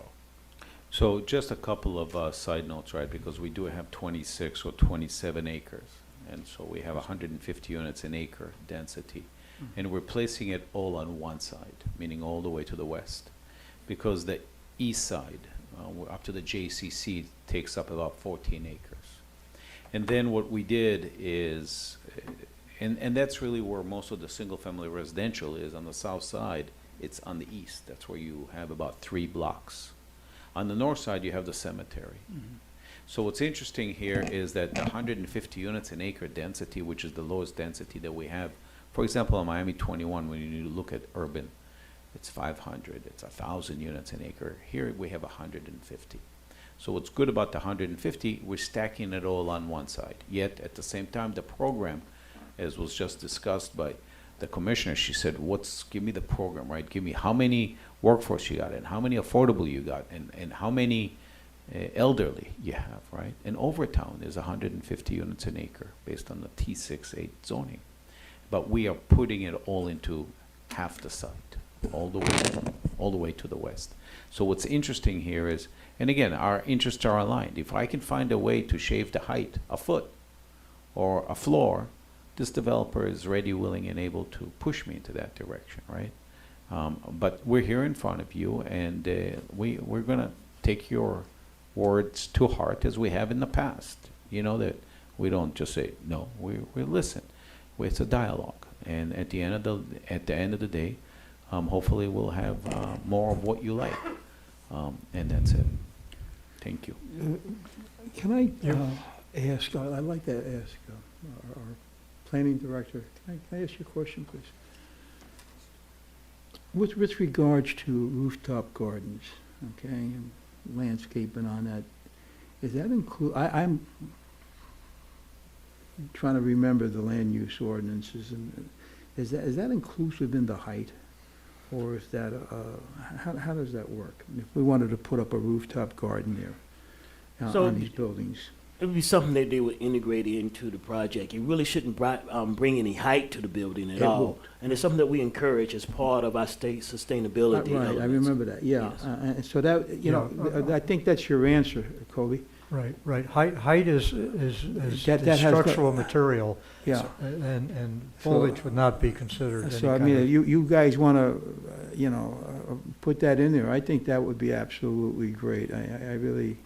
N: So just a couple of side notes, right? Because we do have 26 or 27 acres. And so we have 150 units an acre density. And we're placing it all on one side, meaning all the way to the west. Because the east side, up to the JCC, takes up about 14 acres. And then what we did is, and that's really where most of the single-family residential is. On the south side, it's on the east. That's where you have about 3 blocks. On the north side, you have the cemetery. So what's interesting here is that the 150 units an acre density, which is the lowest density that we have, for example, in Miami 21, when you look at urban, it's 500, it's 1,000 units an acre. Here we have 150. So what's good about the 150, we're stacking it all on one side. Yet at the same time, the program, as was just discussed by the commissioner, she said, give me the program, right? Give me how many workforce you got, and how many affordable you got, and how many elderly you have, right? And Overtown is 150 units an acre based on the T6-8 zoning. But we are putting it all into half the site, all the way to the west. So what's interesting here is, and again, our interests are aligned. If I can find a way to shave the height a foot or a floor, this developer is ready, willing, and able to push me into that direction, right? But we're here in front of you, and we're going to take your words to heart as we have in the past. You know that we don't just say no. We listen. It's a dialogue, and at the end of the day, hopefully we'll have more of what you like, and that's it. Thank you.
B: Can I ask, I'd like to ask our planning director, can I ask you a question, please? With regards to rooftop gardens, okay, and landscaping on that, is that I'm trying to remember the land use ordinances, and is that inclusive in the height? Or is that, how does that work? If we wanted to put up a rooftop garden there
E: So-
B: on these buildings?
E: It would be something that they would integrate into the project. It really shouldn't bring any height to the building at
B: It
E: all.
B: won't.
E: And it's something that we encourage as part of our state sustainability
B: Right, I
E: elements.
B: remember that, yeah.
E: Yes.
B: And so that, you know, I think that's your answer, Colby.
A: Right. Height is
B: That has got-
A: structural material.
B: Yeah.
A: And foliage would not be considered any
B: So I
A: kind
B: mean,
A: of-
B: you guys want to, put that in there, I think that would be absolutely great. I really,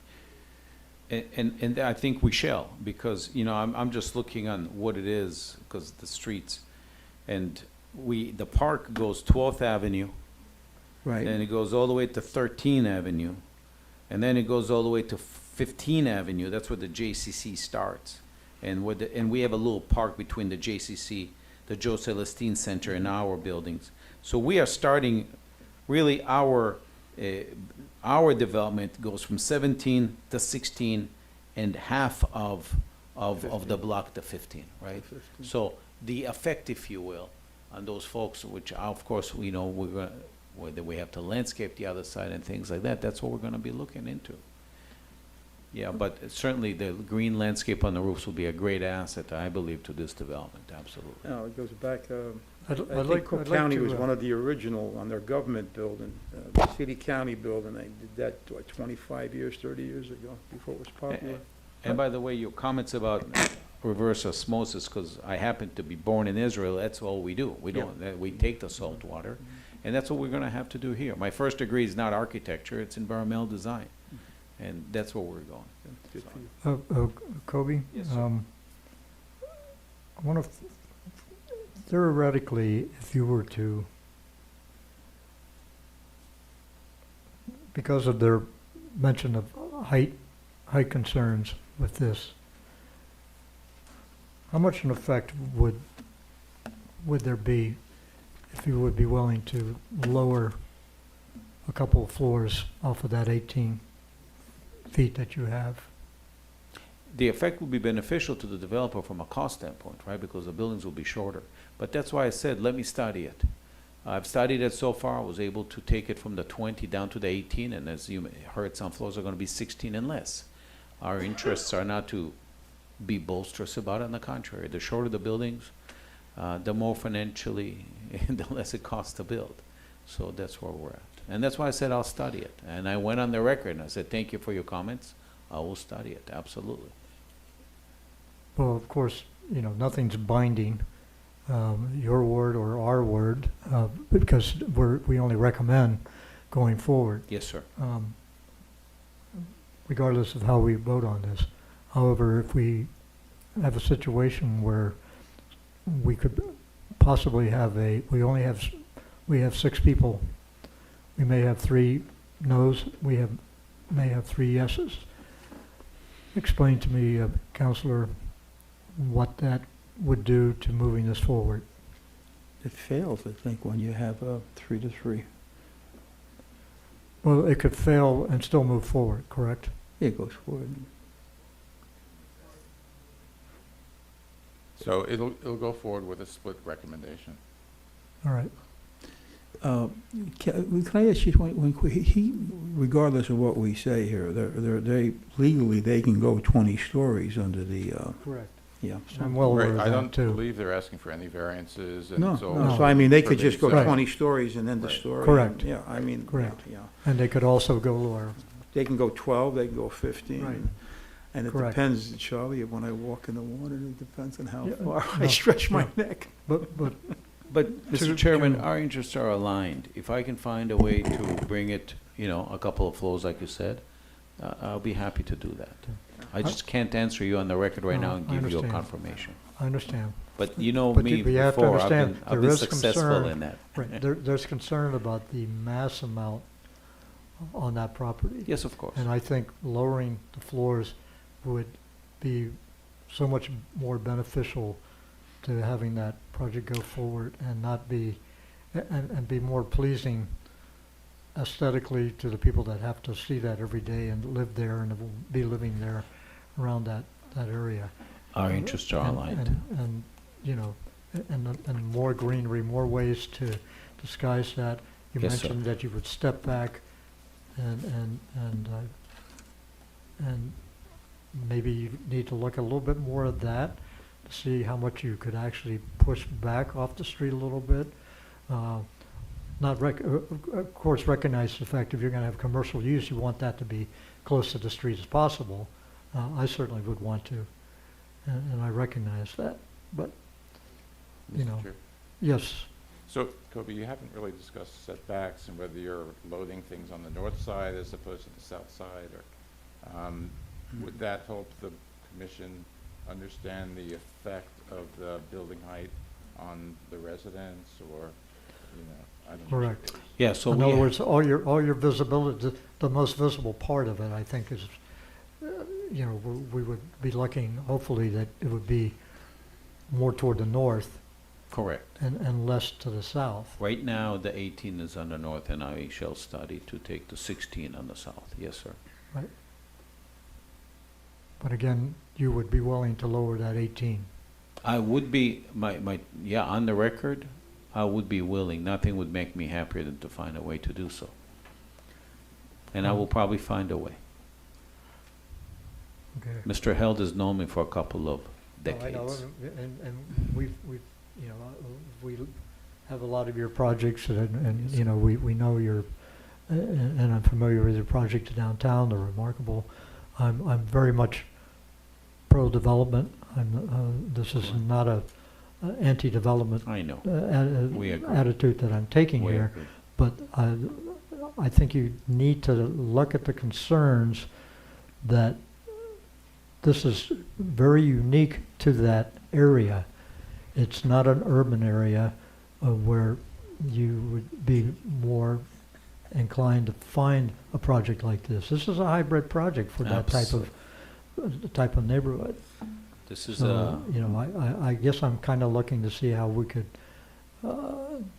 N: And I think we shall, because, you know, I'm just looking on what it is, because the streets, and the park goes 12th Avenue,
B: right.
N: then it goes all the way to 13th Avenue, and then it goes all the way to 15th Avenue, that's where the JCC starts. And we have a little park between the JCC, the Joe Celestine Center, and our buildings. So we are starting, really, our development goes from 17 to 16 and half of the block to 15, right?
B: 15.
N: So the effect, if you will, on those folks, which of course, we know whether we have to landscape the other side and things like that, that's what we're gonna be looking into. Yeah, but certainly the green landscape on the roofs will be a great asset, I believe, to this development, absolutely.
B: No, it goes back,
A: I'd
B: I
A: like-
B: think Cook
A: I'd like
B: County
A: to,
B: was one of the original on their government building, the city-county building. They did that, what, 25 years, 30 years ago, before it was popular.
N: And by the way, your comments about reverse osmosis, because I happen to be born in Israel, that's all we do. We don't, we take the salt water, and that's what we're gonna have to do here. My first degree is not architecture, it's environmental design, and that's where we're going.
B: Good for you.
A: Kobe?
N: Yes, sir.
A: I wonder if, theoretically, if you were to, because of their mention of height concerns with this, how much an effect would there be if you would be willing to lower a couple of floors off of that 18 feet that you have?
N: The effect will be beneficial to the developer from a cost standpoint, right? Because the buildings will be shorter. But that's why I said, let me study it. I've studied it so far. I was able to take it from the 20 down to the 18, and as you heard, some floors are going to be 16 and less. Our interests are not to be boisterous about it. On the contrary, the shorter the buildings, the more financially, the less it costs to build. So that's where we're at. And that's why I said I'll study it. And I went on the record and I said, thank you for your comments. I will study it, absolutely.
A: Well, of course, you know, nothing's binding, your word or our word, because we only recommend going forward,
N: Yes, sir.
A: regardless of how we vote on this. However, if we have a situation where we could possibly have we have 6 people, we may have 3 no's, may have 3 yeses. Explain to me, Counselor, what that would do to moving this forward.
B: It fails, I think, when you have 3-3.
A: Well, it could fail and still move forward, correct?
B: It goes forward.
F: So it'll go forward with a split recommendation.
A: All right.
B: Can I ask you one quick? Regardless of what we say here, they legally they can go 20 stories under the.
A: Correct.
B: Yeah.
A: I'm well aware of
F: I
A: that
F: don't
A: too.
F: believe they're asking for any variances, and
B: No,
F: it's all.
B: no. So I mean, they could just go
F: permitted.
B: 20 stories and then the
F: Right.
B: story.
A: Correct.
B: Yeah, I mean.
A: Correct.
B: Yeah.
A: And they could also go lower.
B: They can go 12, they can go 15.
A: Right.
B: And it
A: Correct.
B: depends, Charlie, when I walk in the water, it depends on how
A: Yeah,
B: far I
A: no,
B: stretch my
A: no.
B: neck.
A: But
N: But, Mr. Chairman, our interests are aligned. If I can find a way to bring it, you know, a couple of floors, like you said, I'll be happy to do that. I just can't answer you on the record right
A: No,
N: now and
A: I
N: give you a
A: understand.
N: confirmation.
A: I understand.
N: But you know
A: But
N: me
A: you have to
N: before,
A: understand,
N: I've
A: there
N: been
A: is
N: successful
A: concern-
N: in that.
A: Right, there's concern about the mass amount on that property.
N: Yes, of course.
A: And I think lowering the floors would be so much more beneficial to having that project go forward and not be, and be more pleasing aesthetically to the people that have to see that every day and live there and will be living there around that area.
N: Our interests are aligned.
A: And, you know, and more greenery, more ways to disguise that. You
N: Yes, sir.
A: mentioned that you would step back and maybe you need to look a little bit more at that to see how much you could actually push back off the street a little bit. Of course, recognize the fact if you're going to have commercial use, you want that to be close to the street as possible. I certainly would want to, and I recognize that. But, you
F: Mr.
A: know,
F: Chair.
A: yes.
F: So, Kobe, you haven't really discussed setbacks and whether you're loading things on the north side as opposed to the south side, or would that help the commission understand the effect of the building height on the residents, or, you know, I don't know.
A: Correct.
N: Yeah, so
A: In
N: we
A: other
N: ha-
A: words, all your visibility, the most visible part of it, I think, is, you know, we would be looking, hopefully, that it would be more toward the north
N: Correct.
A: and less to the south.
N: Right now, the 18 is on the north, and I shall study to take the 16 on the south. Yes, sir.
A: Right. But again, you would be willing to lower that 18.
N: I would be, yeah, on the record, I would be willing. Nothing would make me happier than to find a way to do so. And I will probably find a way.
A: Okay.
N: Mr. Held has known me for a couple of decades.
A: I know, and we've, you know, we have a lot of your projects, and you know, we know your, and I'm familiar with your projects downtown. They're remarkable. I'm very much pro-development. This is not a anti-development
N: I know. We agree.
A: attitude that I'm taking
N: We
A: here,
N: agree.
A: but I think you need to look at the concerns that this is very unique to that area. It's not an urban area where you would be more inclined to find a project like this. This is a hybrid project for that type of neighborhood.
N: This is
A: So, you know, I guess I'm kind of looking to see how we could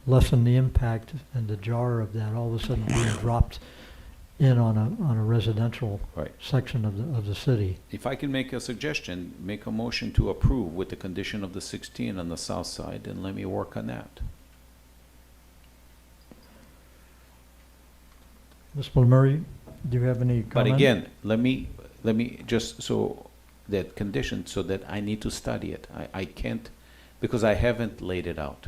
A: lessen the impact and the jar of that all of a sudden being dropped in on a residential section of the city.
N: If I can make a suggestion, make a motion to approve with the condition of the 16 on the south side, and let me work on that.
A: Ms. Murray, do you have any comment?
N: But again, let me just, so that condition, so that I need to study it. I can't, because I haven't laid it out.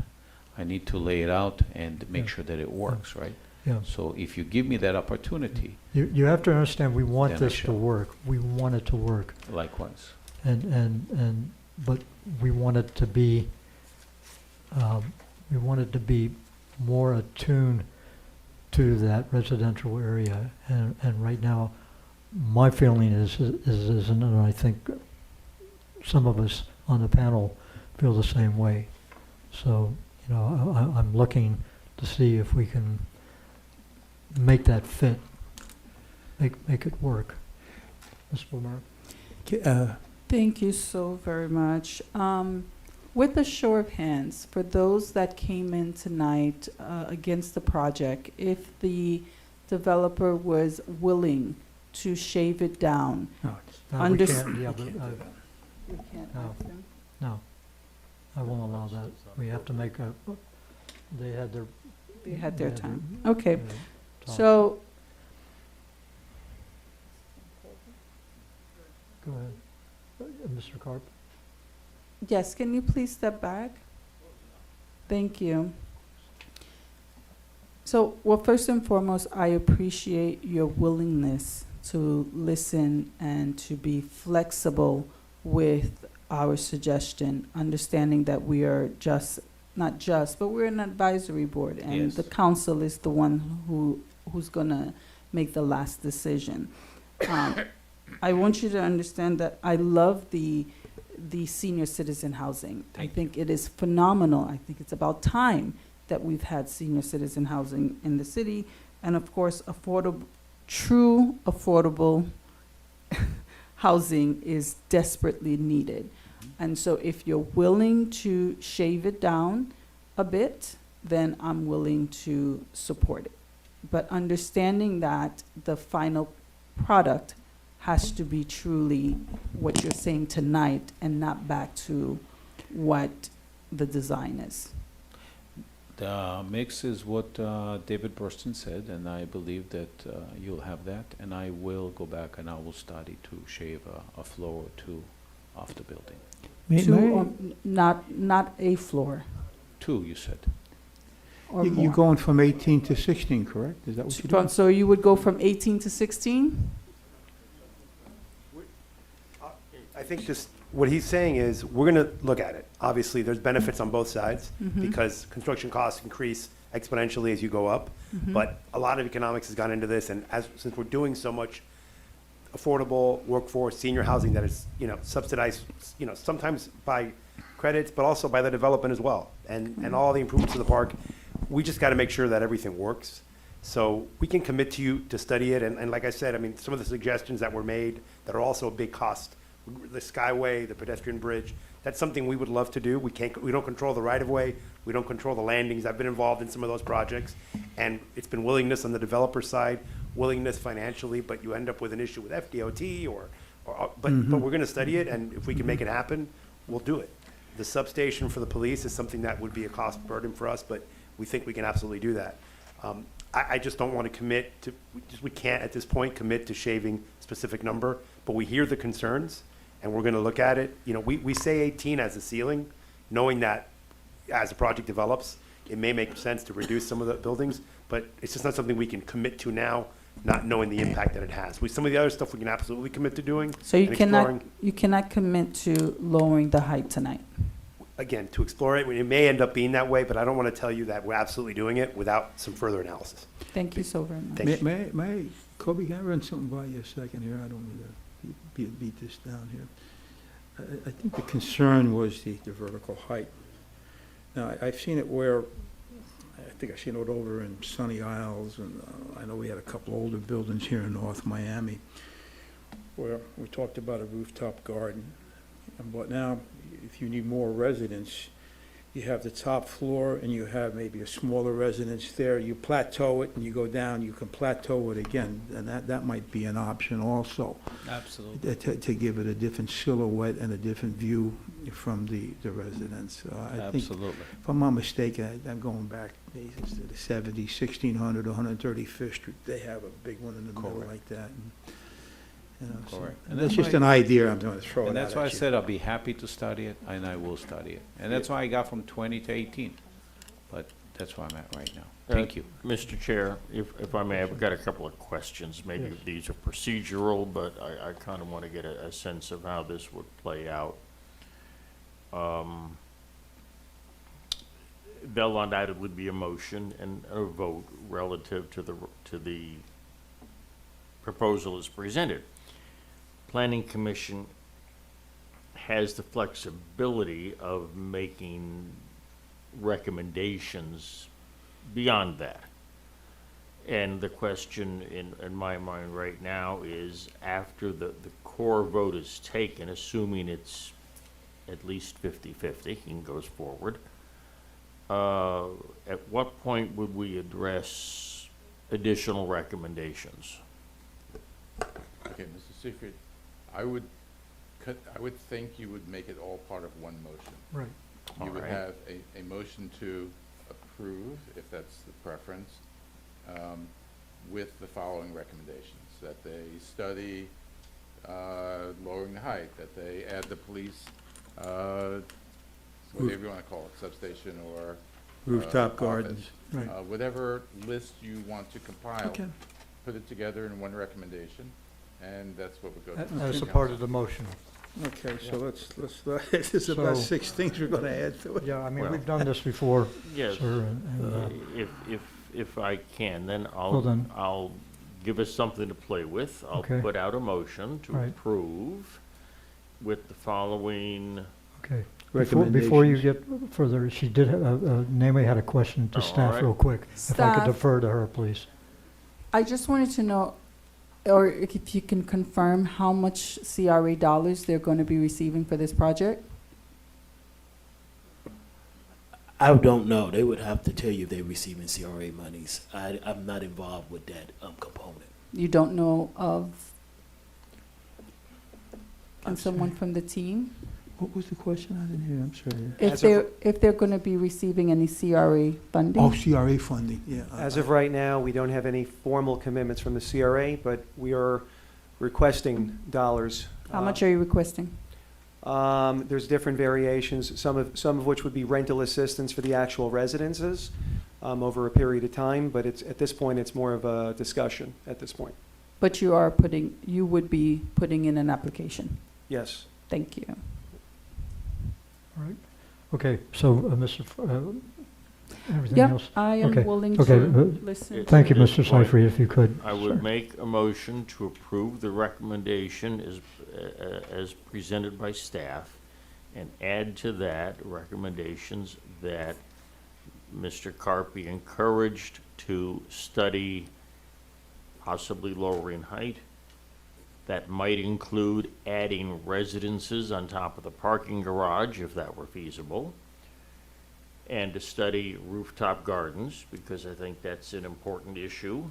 N: I need to lay it out and make
A: Yeah.
N: sure that it works, right?
A: Yeah.
N: So if you give me that opportunity,
A: You have to understand, we want
N: Then I
A: this to
N: shall.
A: work. We want it to work.
N: likewise.
A: But we want it to be, more attuned to that residential area. And right now, my feeling is, and I think some of us on the panel feel the same way. So, you know, I'm looking to see if we can make that fit, make it work. Ms. Blumer?
G: Thank you so very much. With a show of hands, for those that came in tonight against the project, if the developer was willing to shave it down.
A: No, we
G: Unders-
A: can't, yeah, but,
G: We can't
A: No.
G: ask them.
A: no, I won't allow that. We have to make they had their.
G: They had their
A: yeah,
G: time. Okay,
A: talk.
G: so
A: Go ahead. Mr. Carp?
G: yes, can you please step back? Thank you. So, well, first and foremost, I appreciate your willingness to listen and to be flexible with our suggestion, understanding that we are not just, but we're an advisory board, and
N: Yes.
G: the council is the one who's gonna make the last decision. I want you to understand that I love the senior citizen housing. I think it is phenomenal. I think it's about time that we've had senior citizen housing in the city, and of course, true affordable housing is desperately needed. And so if you're willing to shave it down a bit, then I'm willing to support it. But understanding that the final product has to be truly what you're saying tonight and not back to what the design is.
N: The mix is what David Burston said, and I believe that you'll have that. And I will go back and I will study to shave a floor or two off the building.
G: Not a floor.
N: 2, you said.
G: Or
B: You're
G: more.
B: going from 18 to 16, correct? Is that what you're doing?
G: So you would go from 18 to 16?
L: I think just, what he's saying is, we're gonna look at it. Obviously, there's benefits on both sides,
G: Mhm.
L: because construction costs increase exponentially as you go up.
G: Mhm.
L: But a lot of economics has gone into this, and since we're doing so much affordable workforce, senior housing that is, subsidized, sometimes by credits, but also by the development as well, and all the improvements to the park, we just gotta make sure that everything works. So we can commit to you to study it, and like I said, I mean, some of the suggestions that were made that are also a big cost, the Skyway, the pedestrian bridge, that's something we would love to do. We don't control the right-of-way, we don't control the landings. I've been involved in some of those projects, and it's been willingness on the developer side, willingness financially, but you end up with an issue with FDOT but we're gonna study it, and if we can make it happen, we'll do it. The substation for the police is something that would be a cost burden for us, but we think we can absolutely do that. I just don't want to commit to, we can't at this point commit to shaving specific number, but we hear the concerns, and we're gonna look at it. We say 18 as a ceiling, knowing that as the project develops, it may make sense to reduce some of the buildings, but it's just not something we can commit to now, not knowing the impact that it has. Some of the other stuff we can absolutely commit to doing.
G: So you
L: and
G: cannot,
L: exploring.
G: you cannot commit to lowering the height tonight?
L: Again, to explore it, it may end up being that way, but I don't want to tell you that we're absolutely doing it without some further analysis.
G: Thank you so very much.
L: Thank you.
B: May, Kobe, can I run something by you a second here? I don't mean to beat this down here. I think the concern was the vertical height. Now, I've seen it where, I think I've seen it over in Sunny Isles, and I know we had a couple older buildings here in North Miami, where we talked about a rooftop garden. But now, if you need more residents, you have the top floor and you have maybe a smaller residence there. You plateau it and you go down, you can plateau it again, and that might be an option also.
N: Absolutely.
B: To give it a different silhouette and a different view from the residents. I think,
N: Absolutely.
B: if I'm not mistaken, I'm going back to the 70s, 1600, 135th Street. They have a big one in the middle
N: Correct.
B: like that. So
N: Correct. And
B: that's
N: that's
B: just
N: why-
B: an idea I'm going to throw it out
N: And that's why I
B: at you.
N: said I'll be happy to study it, and I will study it. And that's why I got from 20 to 18. But that's where I'm at right now. Thank you.
J: Mr. Chair, if I may, I've got a couple of questions. Maybe
A: Yes.
J: these are procedural, but I kind of want to get a sense of how this would play out. There'll undoubtedly be a motion and a vote relative to the proposal as presented. Planning Commission has the flexibility of making recommendations beyond that. And the question in my mind right now is, after the core vote is taken, assuming it's at least 50-50 and goes forward, at what point would we address additional recommendations?
F: Okay, Mr. Seifert, I would think you would make it all part of one motion.
A: Right.
F: You would
J: Alright.
F: have a motion to approve, if that's the preference, with the following recommendations: that they study lowering the height, that they add the police, whatever you want to call it, substation or
B: Rooftop
F: office.
B: gardens, right.
F: Whatever list you want to compile,
B: Okay.
F: put it together in one recommendation, and that's what would go to the
A: As a
F: city
A: part
F: council.
A: of the motion.
B: Okay, so let's this is about
A: So-
B: 6 things we're going to add to it.
A: Yeah, I mean,
J: Well,
A: we've done this before,
J: Yes.
A: sir, and,
J: If I can, then
A: Well then.
J: I'll give us something to play with. I'll
A: Okay.
J: put out a motion to
A: Right.
J: approve with the following.
A: okay. Before you get further, she did, Naomi had a question to
J: Oh, all
A: staff
J: right.
A: real quick. If I could
G: Staff.
A: defer to her, please.
G: I just wanted to know, or if you can confirm how much CRA dollars they're going to be receiving for this project?
E: I don't know. They would have to tell you if they're receiving CRA monies. I'm not involved with that component.
G: You don't know of? Can someone from the team?
B: What was the question? I didn't hear, I'm sorry.
G: If they're going to be receiving any CRA funding?
B: Oh, CRA funding, yeah.
D: As of right now, we don't have any formal commitments from the CRA, but we are requesting dollars.
G: How much are you requesting?
D: There's different variations, some of which would be rental assistance for the actual residences over a period of time, but at this point, it's more of a discussion at this point.
G: But you would be putting in an application?
D: Yes.
G: Thank you.
A: All right. Okay, so, everything
G: Yep,
A: else?
G: I am
A: Okay,
G: willing
A: okay,
G: to listen.
A: Thank you,
J: At this
A: Mr.
J: point,
A: Seifert, if you could.
J: I would make a motion to approve the recommendation as presented by staff and add to that recommendations that Mr. Carp be encouraged to study possibly lowering height. That might include adding residences on top of the parking garage if that were feasible. And to study rooftop gardens, because I think that's an important issue.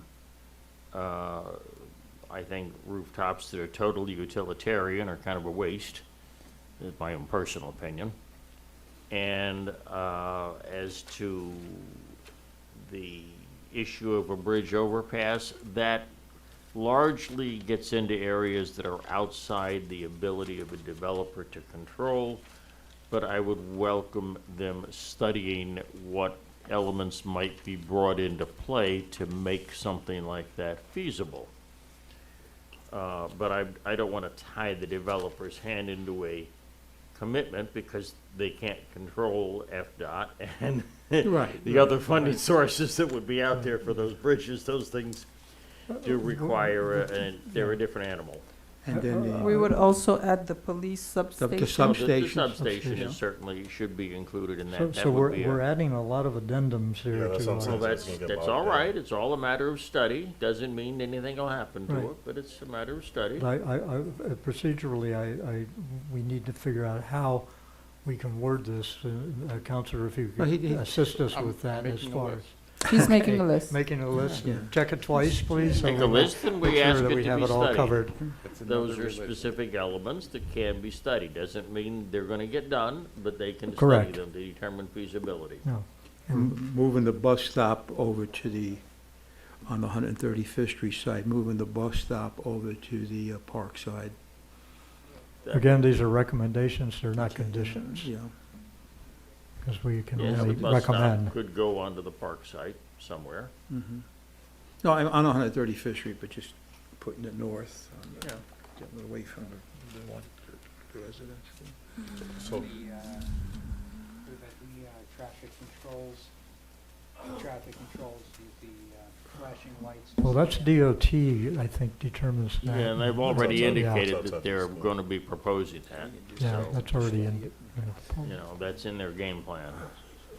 J: I think rooftops that are totally utilitarian are kind of a waste, is my own personal opinion. And as to the issue of a bridge overpass, that largely gets into areas that are outside the ability of a developer to control, but I would welcome them studying what elements might be brought into play to make something like that feasible. But I don't want to tie the developer's hand into a commitment because they can't control FDOT and the other funding sources that would be out there for those bridges. Those things do require, and they're a different animal.
B: And then
G: We would also add the police substation.
J: The
B: substation.
J: substation is certainly should be included in that.
A: So,
J: That
A: so
J: would be
A: we're adding a lot of addendums here
H: Yeah, that's
A: to.
H: what I'm saying.
J: Well,
H: It's gonna get
J: that's
H: bogged
J: all
H: down.
J: right. It's all a matter of study. Doesn't mean anything will happen to
A: Right.
J: it, but it's a matter of study.
A: Procedurally, we need to figure out how we can word this. Counselor, if you
B: Well,
A: could
B: he-
A: assist us
F: I'm
A: with that as
F: making a
A: far
F: list.
A: as.
G: He's making a list.
A: Making a list,
B: Yeah.
A: check it twice, please. so
J: Make
A: we
J: a
A: know-
J: list and we
A: make sure
J: ask
A: that
J: it
A: we
J: to
A: have
J: be
A: it all
J: studied.
A: covered.
F: It's another
J: Those are
F: religion.
J: specific elements that can be studied. Doesn't mean they're gonna get done, but they can study
A: Correct.
J: them to determine feasibility.
A: No.
B: Moving the bus stop over to the, on the 135th Street side, moving the bus stop over to the park side.
A: Again, these are recommendations, they're not conditions,
B: Yeah.
A: because we can
J: Yes, the
A: only
J: bus stop
A: recommend.
J: could go onto the park site somewhere.
B: Mhm. No, I'm on 135th Street, but just putting it north,
J: Yeah.
B: getting away from the residents.
H: So,
K: traffic controls, the flashing lights.
A: Well, that's DOT, I think, determines that.
J: Yeah, and they've already
A: Yeah.
J: indicated that they're gonna be proposing that.
A: Yeah,
J: So,
A: that's already in.
J: you know, that's in their game plan.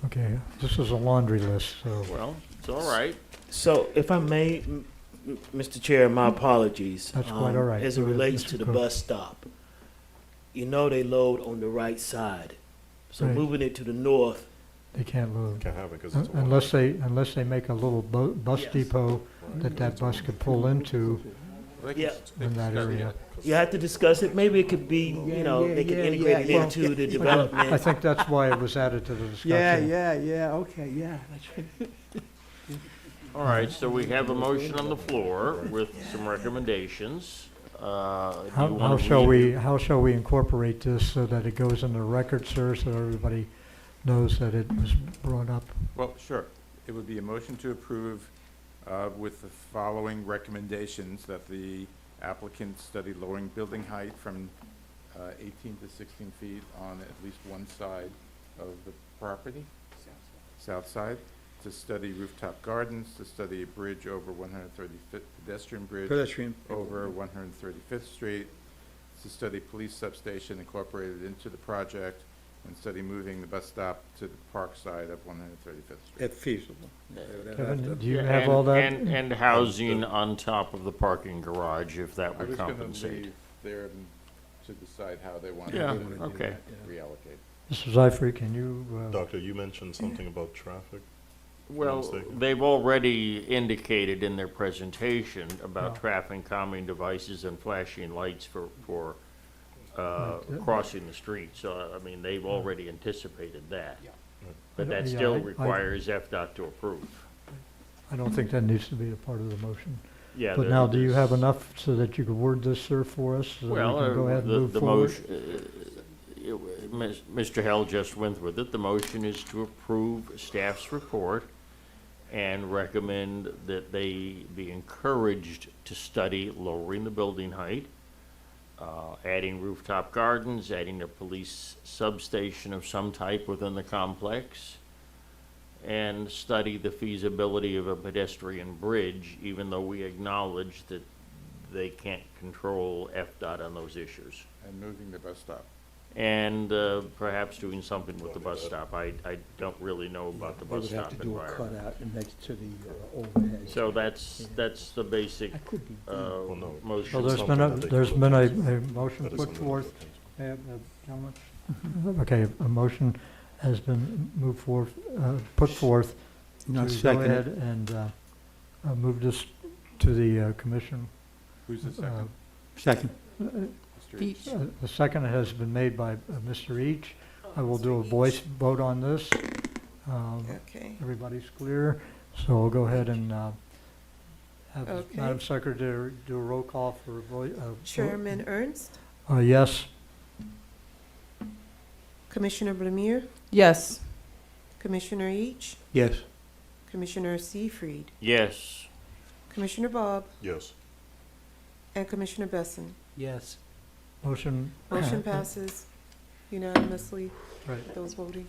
A: Okay, this is a laundry list, so.
J: Well, it's all right.
E: So if I may, Mr. Chair, my apologies.
A: That's quite all right.
E: As it
A: Go ahead,
E: relates
A: Mr.
E: to the
A: Cook.
E: bus stop, you know they load on the right side. So
A: Right.
E: moving it to the north,
A: They can't move.
H: Can't have it because it's. a
A: Unless they make a little bus
E: Yes.
A: depot that bus could pull into
F: They can
E: Yeah.
F: s- they
A: in
F: can
A: that
F: study
A: area.
F: it.
E: you have to discuss it. Maybe it could be, you know, they could integrate it into the development.
A: I think that's why it was added to the discussion.
B: Okay, yeah, that's right.
J: All right, so we have a motion on the floor with some recommendations. Do you
A: How
J: wanna
A: shall
J: read-
A: how shall we incorporate this so that it goes in the record, sir, so everybody knows that it was brought up?
F: Well, sure. It would be a motion to approve with the following recommendations, that the applicant study lowering building height from 18 to 16 feet on at least one side of the property, south side, to study rooftop gardens, to study a bridge over 135th, pedestrian bridge
B: Pedestrian.
F: over 135th Street, to study police substation incorporated into the project, and study moving the bus stop to the park side of 135th Street.
B: If feasible.
A: Kevin, do you
J: Yeah,
A: have all that?
J: And housing on top of the parking garage, if that
F: I
J: would
F: was gonna
J: compensate.
F: leave there to decide how they want
J: Yeah,
F: to
J: okay.
F: reallocate.
A: Mr. Zyfri, can you,
H: Doctor, you mentioned something about traffic.
J: Well,
H: mistaken?
J: they've already indicated in their presentation about
A: Yeah.
J: traffic calming devices and flashing lights for
A: Right.
J: crossing the street. So, I mean, they've already anticipated that. But that
A: Yeah,
J: still
A: I-
J: requires FDOT to approve.
A: I don't think that needs to be a part of the motion.
J: Yeah.
A: But now, do you have enough so that you could word this, sir, for us? So that we
J: Well,
A: can go ahead and
J: the,
A: move
J: the
A: forward?
J: Mr. Hell just went with it. The motion is to approve staff's report and recommend that they be encouraged to study lowering the building height, adding rooftop gardens, adding a police substation of some type within the complex, and study the feasibility of a pedestrian bridge, even though we acknowledge that they can't control FDOT on those issues.
F: And moving the bus stop.
J: And perhaps doing something with the bus stop. I don't really know about the
B: They
J: bus
B: would have
J: stop
B: to do a
J: environment.
B: cutout next to the overhead.
J: So that's the basic
H: no.
J: motion.
A: So there's been a motion
H: That is
A: put
H: under
A: forth.
H: application.
A: Gentlemen? Okay, a motion has been moved forth, put forth
B: No,
A: to go
B: second it.
A: ahead and move this to the commission.
F: Who's the second?
B: Second.
F: Mr. East.
A: The second has been made by Mr. Each. I will do a voice vote on this.
S: Okay.
A: Everybody's clear, so we'll go ahead and have
S: Okay.
A: Madam Secretary do a roll call for a voice.
I: Chairman Ernst,
A: Yes.
I: Commissioner Blemire,
G: Yes.
I: Commissioner Each,
B: Yes.
I: Commissioner Seafried,
J: Yes.
I: Commissioner Bob,
H: Yes.
I: and Commissioner Besson.
K: Yes.
A: Motion.
I: Motion passes unanimously,
A: Right,
I: those voting.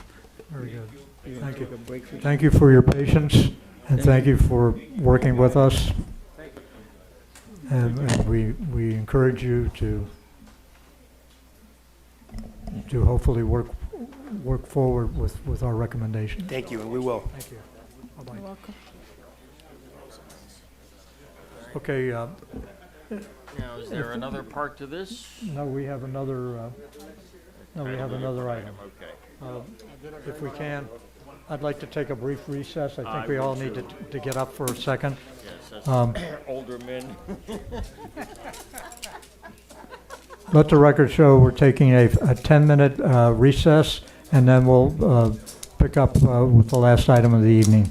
A: very good.
B: You
A: Thank
B: wanna take a break for-
A: Thank you for your patience, and thank you for working with us. And we encourage you to hopefully work forward with our recommendation.
L: Thank you, and we will.
A: Thank you. Bye-bye.
G: You're welcome.
A: Okay,
J: Now, is there another part to this?
A: no, we have another, item.
J: Okay.
A: If we can, I'd like to take a brief recess. I
J: I
A: think we all
J: would
A: need
J: too.
A: to get up for a second.
J: Yes,
A: Um,
J: that's older men.
A: Let the record show we're taking a 10-minute recess, and then we'll pick up with the last item of the evening.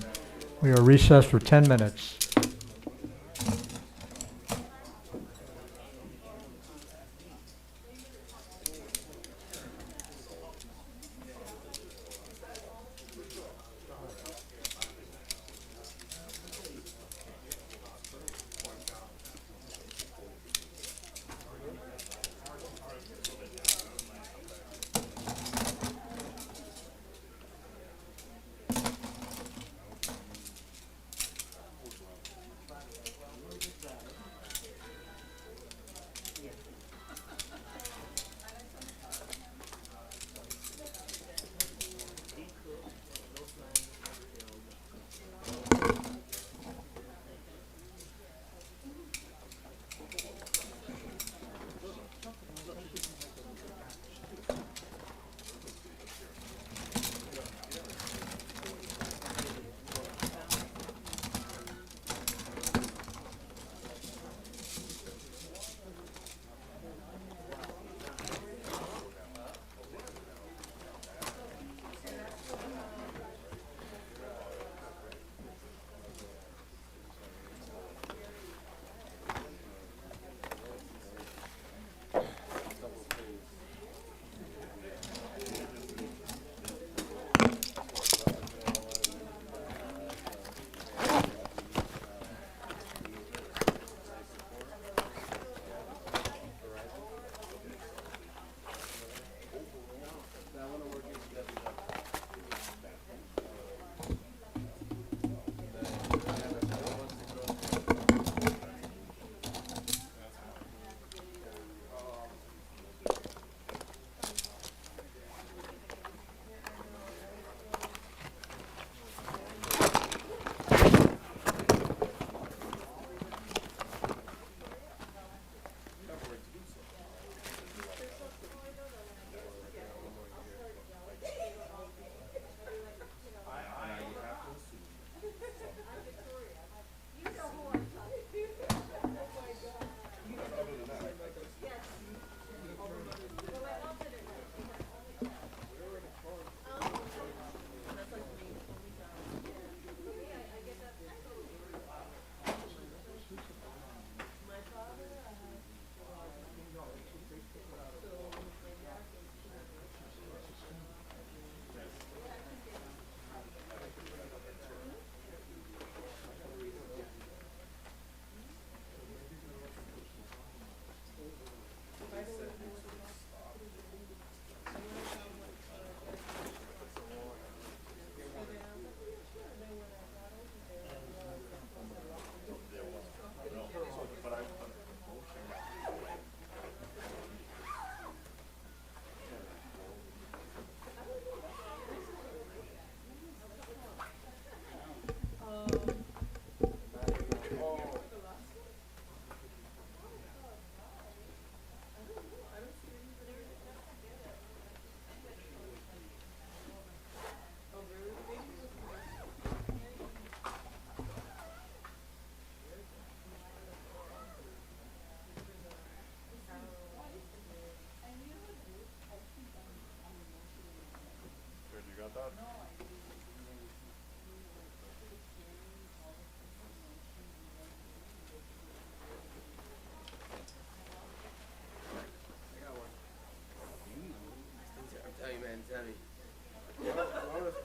A: We are recessed for 10 minutes.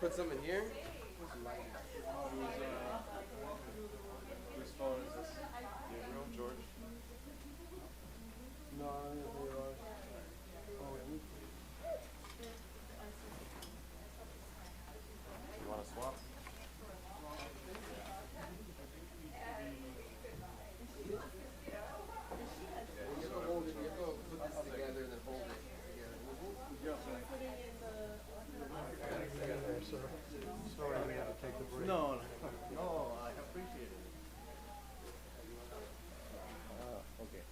O: Put some in here?
M: Whose phone is this? Gabriel, George?
O: No,
C: You want to swap?
O: hold it. You have to put this together and then hold it together.
A: Sorry, we had to take the break.
O: No, I appreciate it. Okay.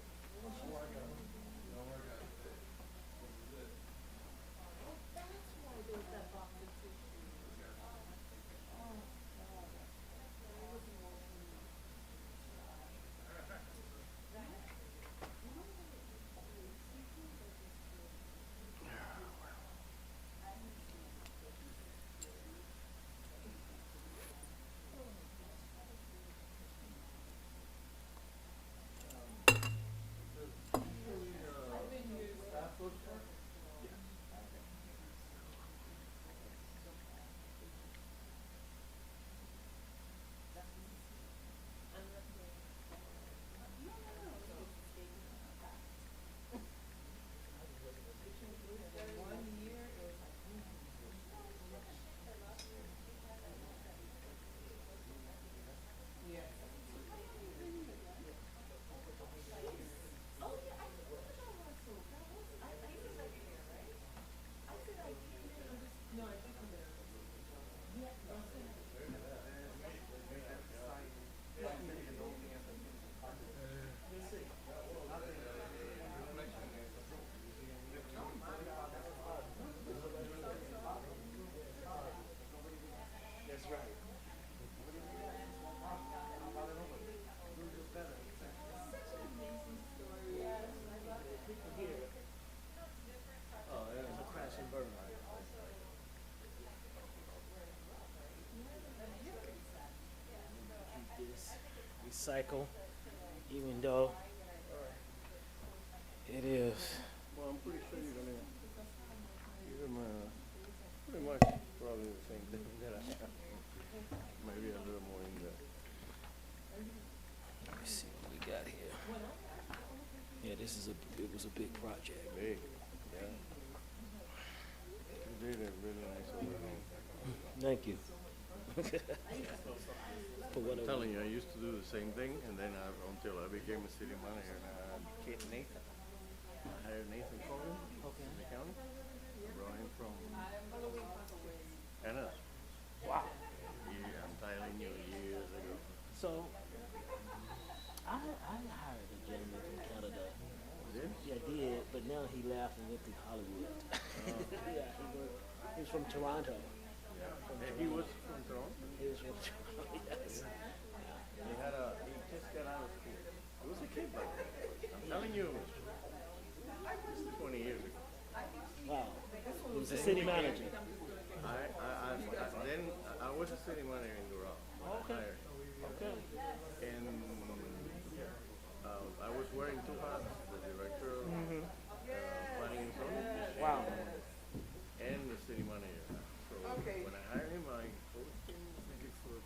E: Recycle, even though it is.
O: Well, I'm pretty sure you're gonna give him pretty much probably the same thing that I have. Maybe a little more in there.
E: Let me see what we got here. Yeah, it was a big project.
O: Big, yeah. You did a really nice overhaul.
E: Thank you.
O: I'm telling you, I used to do the same thing, and then until I became a city manager, and I had Nathan. I hired Nathan Cogan in the county. I brought him from Canada.
E: Wow.
O: Yeah, I'm telling you, years ago.
E: So, I hired a gentleman from Canada.
O: Did?
E: Yeah, I did, but now he left and went to Hollywood. Yeah, he was from Toronto.
O: And he was from Toronto?
E: He was from Toronto, yes.
O: He just got out of school. He was a kid back then. I'm telling you, this is 20 years ago.
E: Wow. He was a city manager.
O: Then I was a city manager in Doral.
E: Okay. Okay.
O: And I was wearing two hats, the director of planning and zoning.
E: Wow.
O: And the city manager. So when I hired him, I coached him maybe for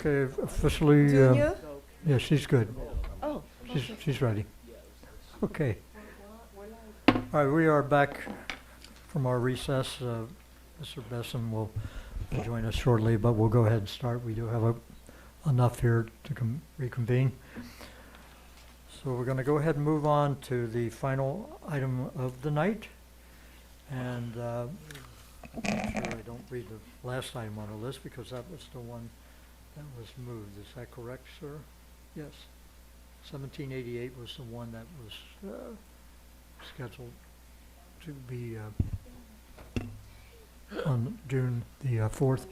A: Okay, officially,
I: Junior?
A: yeah, she's good.
I: Oh,
A: She's ready. Okay. All right, we are back from our recess. Mr. Besson will join us shortly, but we'll go ahead and start. We do have enough here to reconvene. So we're going to go ahead and move on to the final item of the night. And make sure I don't read the last item on the list because that was the one that was moved. Is that correct, sir? Yes. 1788 was the one that was scheduled to be on June the 4th.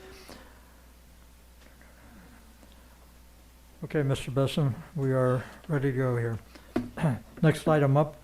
A: Okay, Mr. Besson, we are ready to go here. Next item up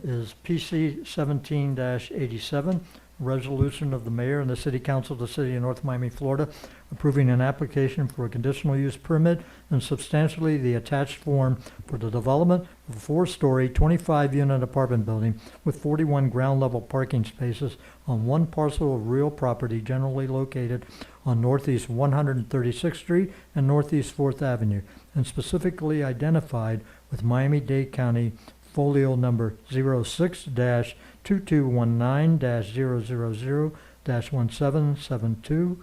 A: is PC 17-87, resolution of the mayor and the city council of the city of North Miami, Florida, approving an application for a conditional use permit and substantially the attached form for the development of a 4-story, 25-unit apartment building with 41 ground-level parking spaces on one parcel of real property generally located on Northeast 136th Street and Northeast 4th Avenue, and specifically identified with Miami-Dade County folio number 06-2219-000-1772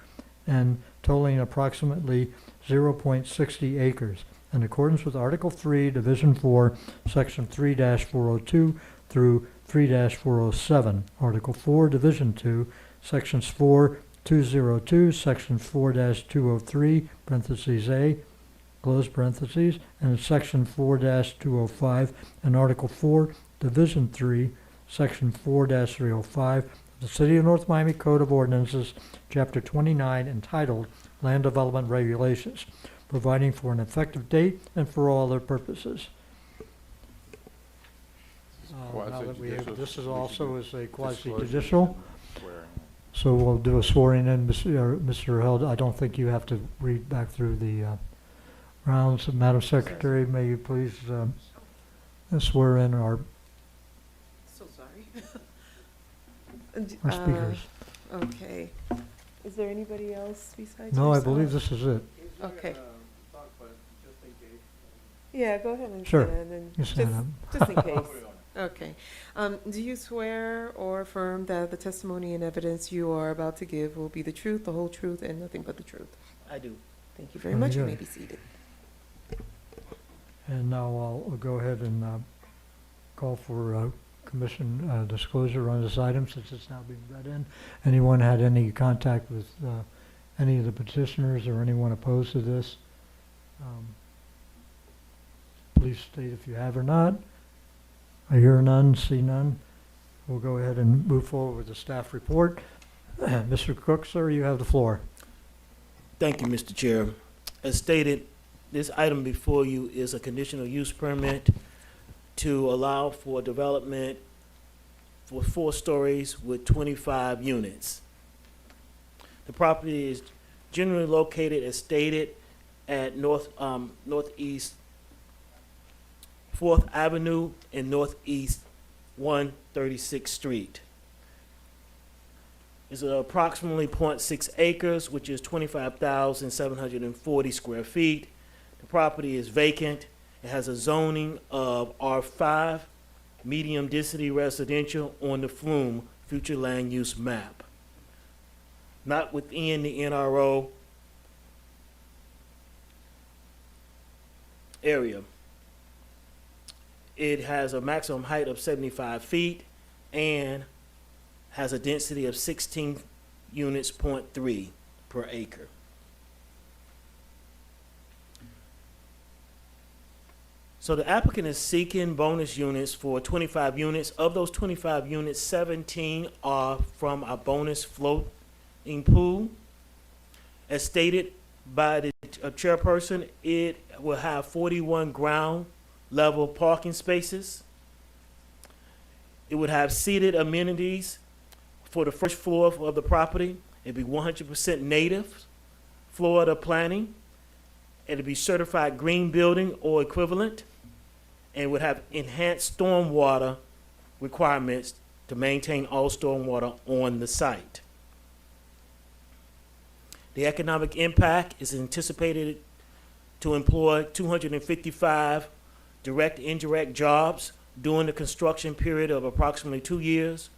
A: and totaling approximately 0.60 acres in accordance with Article 3, Division 4, Section 3-402 through 3-407, Article 4, Division 2, Sections 4-202, Section 4-203, parentheses A, close parentheses, and Section 4-205, and Article 4, Division 3, Section 4-305 of the City of North Miami Code of Ordinances, Chapter 29, entitled Land Development Regulations, providing for an effective date and for all other purposes. Now that we have, this is also is a quasi-judicial, so we'll do a swearing in. Mr. Held, I don't think you have to read back through the rounds. Madam Secretary, may you please swear in our
I: so sorry.
A: speakers.
I: Okay. Is there anybody else besides
A: No, I
I: yourself?
A: believe this is it.
I: Okay. Yeah, go ahead and
A: Sure.
I: stand and
A: You stand up.
I: just in case. Okay. Do you swear or affirm that the testimony and evidence you are about to give will be the truth, the whole truth, and nothing but the truth?
E: I do.
I: Thank you very
A: Very
I: much. You
A: good.
I: may be seated.
A: And now I'll go ahead and call for commission disclosure on this item since it's now being read in. Anyone had any contact with any of the petitioners or anyone opposed to this? Please state if you have or not. I hear none, see none. We'll go ahead and move forward with the staff report. Mr. Cook, sir, you have the floor.
E: Thank you, Mr. Chair. As stated, this item before you is a conditional use permit to allow for development for 4 stories with 25 units. The property is generally located as stated at Northeast 4th Avenue and Northeast 136th Street. It's approximately 0.6 acres, which is 25,740 square feet. The property is vacant. It has a zoning of R5, medium density residential on the Flume future land use map. Not within the NRO area. It has a maximum height of 75 feet and has a density of 16 units, 0.3 per acre. So the applicant is seeking bonus units for 25 units. Of those 25 units, 17 are from a bonus floating pool. As stated by the chairperson, it will have 41 ground level parking spaces. It would have seated amenities for the first floor of the property. It'd be 100% native Florida planning. It'd be certified green building or equivalent, and would have enhanced stormwater requirements to maintain all stormwater on the site. The economic impact is anticipated to employ 255 direct and indirect jobs during the construction period of approximately 2 years,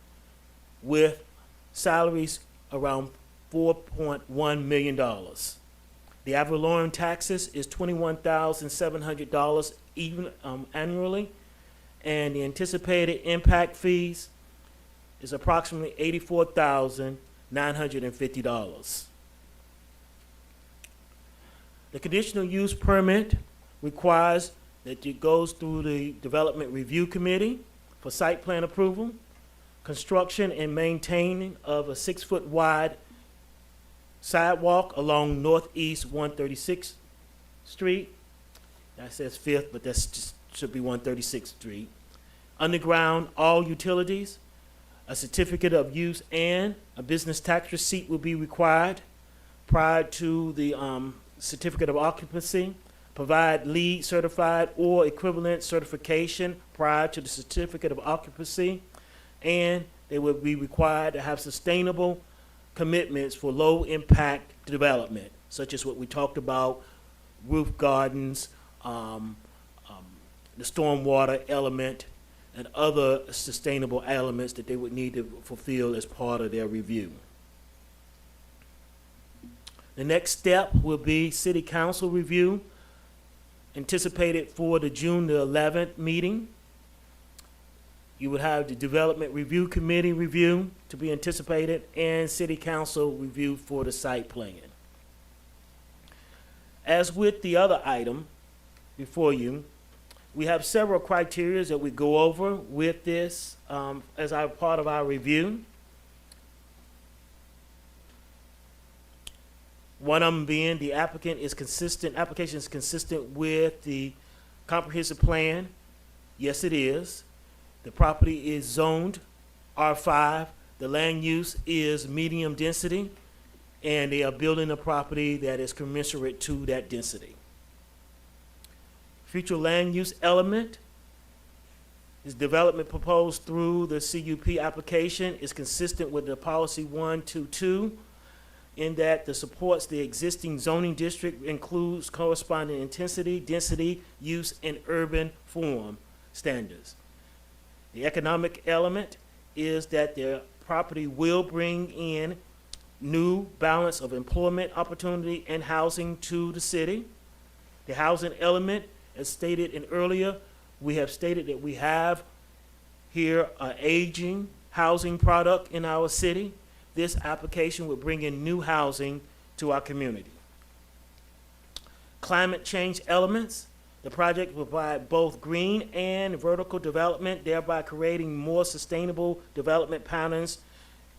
E: with salaries around $4.1 million. The ad valorem taxes is $21,700 even annually, and the anticipated impact fees is approximately $84,950. The conditional use permit requires that it goes through the Development Review Committee for site plan approval, construction and maintaining of a 6-foot wide sidewalk along Northeast 136th Street. That says 5th, but that should be 136th Street. Underground all utilities, a certificate of use and a business tax receipt will be required prior to the certificate of occupancy. Provide LEED certified or equivalent certification prior to the certificate of occupancy, and they will be required to have sustainable commitments for low impact development, such as what we talked about, roof gardens, the stormwater element, and other sustainable elements that they would need to fulfill as part of their review. The next step will be City Council review, anticipated for the June the 11th meeting. You would have the Development Review Committee review to be anticipated and City Council review for the site plan. As with the other item before you, we have several criteria that we go over with this as our part of our review. One of them being the application is consistent with the comprehensive plan. Yes, it is. The property is zoned R5. The land use is medium density, and they are building a property that is commensurate to that density. Future land use element is development proposed through the CUP application is consistent with the policy 122 in that the supports the existing zoning district includes corresponding intensity, density, use, and urban form standards. The economic element is that the property will bring in new balance of employment opportunity and housing to the city. The housing element, as stated in earlier, we have stated that we have here an aging housing product in our city. This application would bring in new housing to our community. Climate change elements. The project will provide both green and vertical development, thereby creating more sustainable development patterns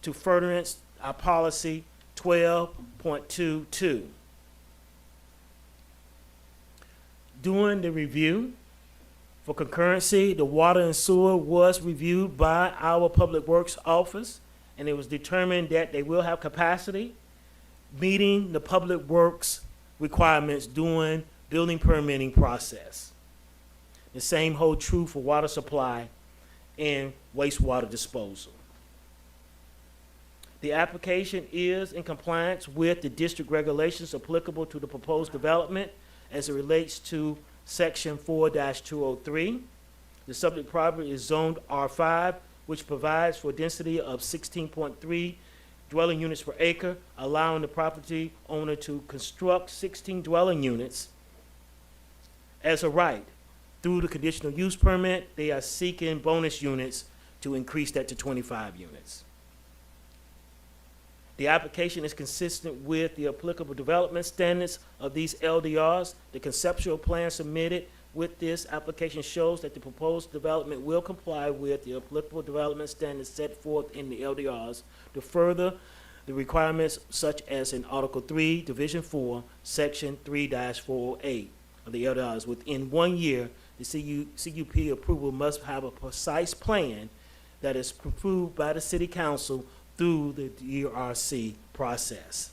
E: to furtherance our policy 12.22. During the review for concurrency, the water and sewer was reviewed by our Public Works Office, and it was determined that they will have capacity, meeting the Public Works requirements during building permitting process. The same holds true for water supply and wastewater disposal. The application is in compliance with the district regulations applicable to the proposed development as it relates to Section 4-203. The subject property is zoned R5, which provides for a density of 16.3 dwelling units per acre, allowing the property owner to construct 16 dwelling units as a right. Through the conditional use permit, they are seeking bonus units to increase that to 25 units. The application is consistent with the applicable development standards of these LDRs. The conceptual plan submitted with this application shows that the proposed development will comply with the applicable development standards set forth in the LDRs to further the requirements such as in Article 3, Division 4, Section 3-408 of the LDRs. Within 1 year, the CUP approval must have a precise plan that is approved by the City Council through the DRC process.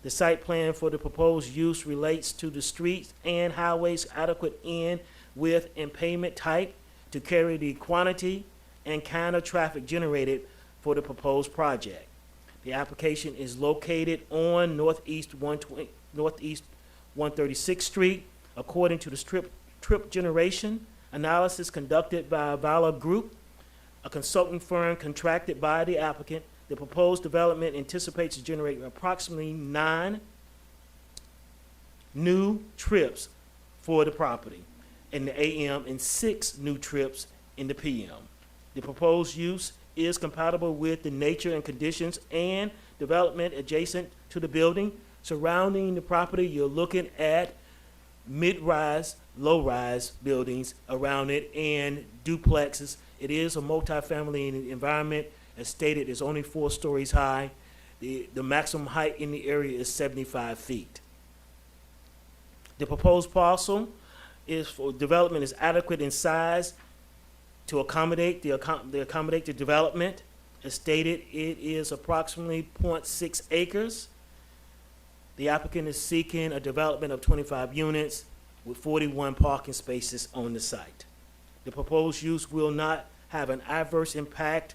E: The site plan for the proposed use relates to the streets and highways adequate in, width, and pavement type to carry the quantity and kind of traffic generated for the proposed project. The application is located on Northeast 136th Street, according to the trip generation analysis conducted by Vala Group, a consulting firm contracted by the applicant. The proposed development anticipates to generate approximately 9 new trips for the property in the AM and 6 new trips in the PM. The proposed use is compatible with the nature and conditions and development adjacent to the building. Surrounding the property, you're looking at mid-rise, low-rise buildings around it and duplexes. It is a multifamily environment. As stated, it's only 4 stories high. The maximum height in the area is 75 feet. The proposed parcel development is adequate in size to accommodate the development. As stated, it is approximately 0.6 acres. The applicant is seeking a development of 25 units with 41 parking spaces on the site. The proposed use will not have an adverse impact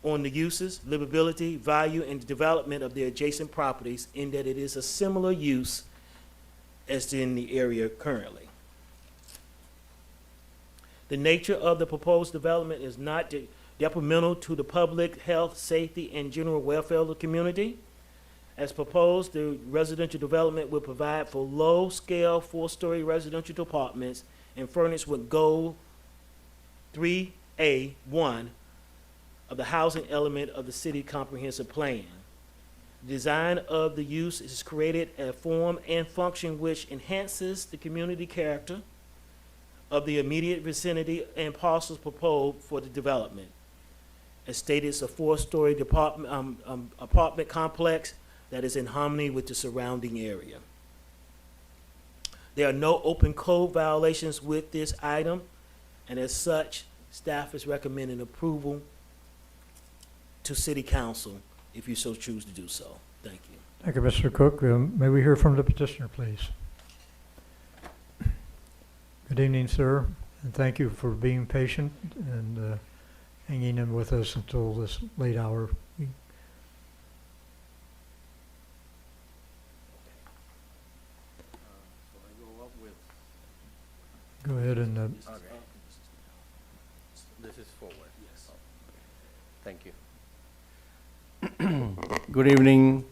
E: on the uses, livability, value, and development of the adjacent properties, in that it is a similar use as in the area currently. The nature of the proposed development is not detrimental to the public health, safety, and general welfare of the community. As proposed, the residential development will provide for low-scale 4-story residential apartments and furnished with Goal 3A1 of the housing element of the city comprehensive plan. The design of the use is created a form and function which enhances the community character of the immediate vicinity and parcels proposed for the development. As stated, it's a 4-story apartment complex that is in harmony with the surrounding area. There are no open code violations with this item, and as such, staff is recommending approval to City Council if you so choose to do so. Thank you.
A: Thank you, Mr. Cook. May we hear from the petitioner, please? Good evening, sir, and thank you for being patient and hanging in with us until this late hour. Go ahead and
O: This is forward. Yes. Thank you. Good evening,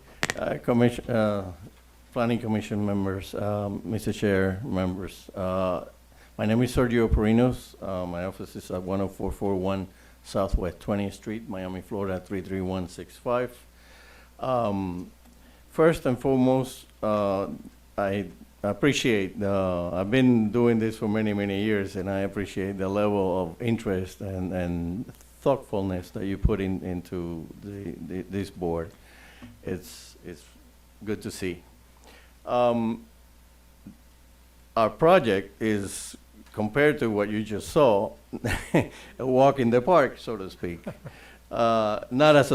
O: Planning Commission members, Mr. Chair, members. My name is Sergio Perinos. My office is at 10441 Southwest 20th Street, Miami, Florida 33165. First and foremost, I appreciate, I've been doing this for many, many years, and I appreciate the level of interest and thoughtfulness that you put into this board. It's good to see. Our project is, compared to what you just saw, a walk in the park, so to speak. Not as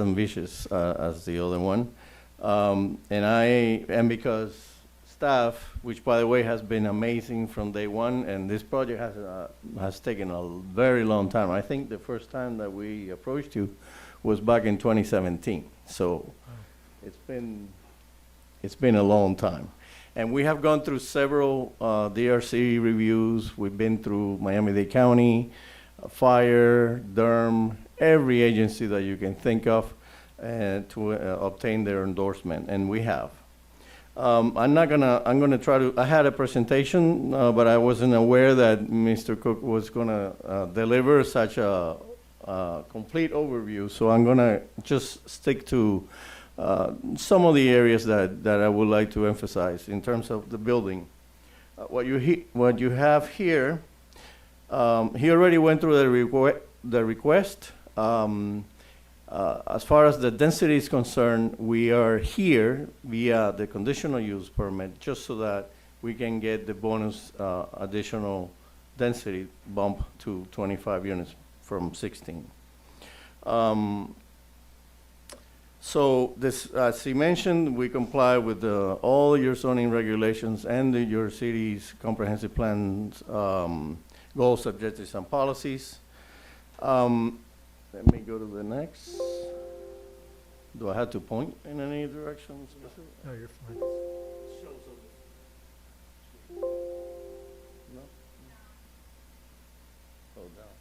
O: ambitious as the other one. And because staff, which by the way has been amazing from day one, and this project has taken a very long time. I think the first time that we approached you was back in 2017. So it's been a long time. And we have gone through several DRC reviews. We've been through Miami-Dade County, fire, DERM, every agency that you can think of to obtain their endorsement, and we have. I'm gonna try to, I had a presentation, but I wasn't aware that Mr. Cook was gonna deliver such a complete overview, so I'm gonna just stick to some of the areas that I would like to emphasize in terms of the building. What you have here, he already went through the request. As far as the density is concerned, we are here via the conditional use permit just so that we can get the bonus additional density bump to 25 units from 16. So this, as he mentioned, we comply with all your zoning regulations and your city's comprehensive plans, goals, objectives, and policies. Let me go to the next. Do I have to point in any direction?
A: No, you're fine.
O: No? Oh, down,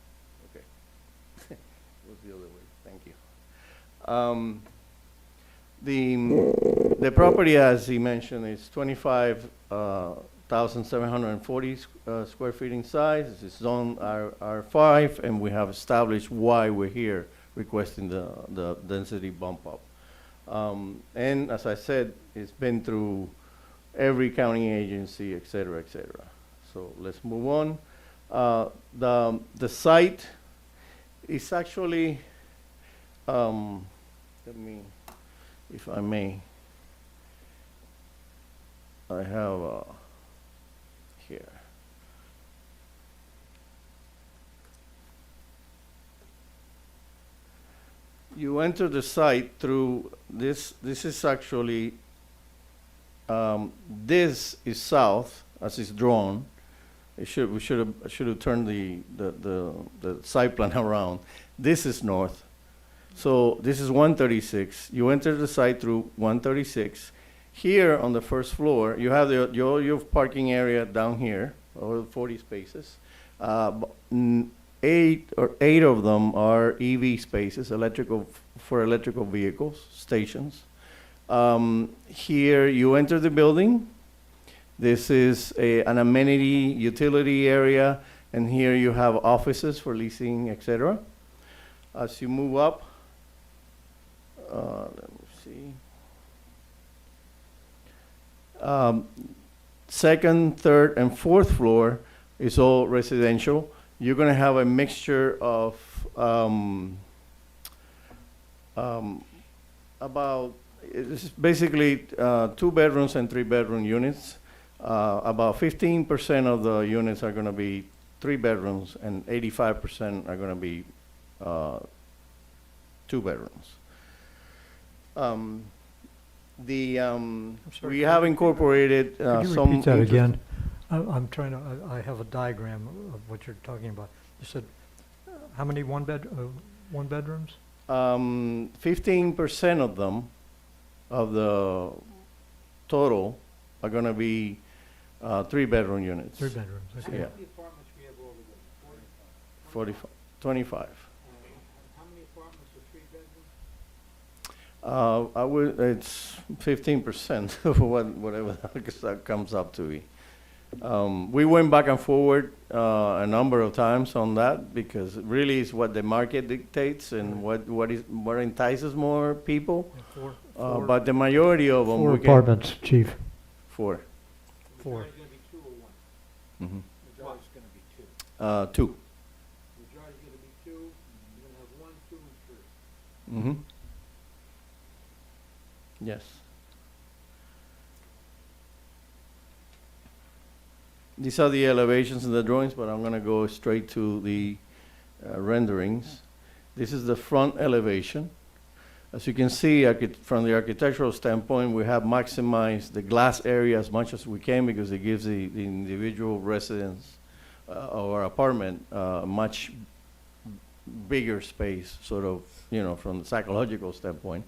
O: okay. Was the other way, thank you. The property, as he mentioned, is 25,740 square feet in size. It's zone R5, and we have established why we're here requesting the density bump up. And as I said, it's been through every county agency, et cetera, et cetera. So let's move on. The site is actually, let me, if I may, I have here. You enter the site through this. This is actually, this is south as it's drawn. We should have turned the site plan around. This is north. So this is 136. You enter the site through 136. Here on the first floor, you have your parking area down here, over 40 spaces. 8 of them are EV spaces, for electrical vehicles, stations. Here you enter the building. This is an amenity utility area, and here you have offices for leasing, etc. As you move up, let me see. Second, third, and fourth floor is all residential. You're going to have a mixture of it's basically 2 bedrooms and 3 bedroom units. About 15% of the units are going to be 3 bedrooms, and 85% are going to be 2 bedrooms. We have incorporated
A: Could you
O: some.
A: repeat that again? I'm trying to, I have a diagram of what you're talking about. You said, how many one bedrooms?
O: 15% of them, of the total, are going to be 3 bedroom units.
A: 3 bedrooms, okay.
O: Yeah. 45, 25. It's 15% of whatever that comes up to be. We went back and forward a number of times on that, because it really is what the market dictates and what entices more people. But the majority of them,
A: 4 apartments, Chief.
O: 4.
A: 4.
O: Mm-hmm.
K: Majority's gonna be
O: 2.
K: two. Majority's gonna be 2, you're gonna have 1, 2, and 3.
O: Mm-hmm. Yes. These are the elevations in the drawings, but I'm going to go straight to the renderings. This is the front elevation. As you can see, from the architectural standpoint, we have maximized the glass area as much as we can, because it gives the individual residence or apartment much bigger space, sort of, from the psychological standpoint.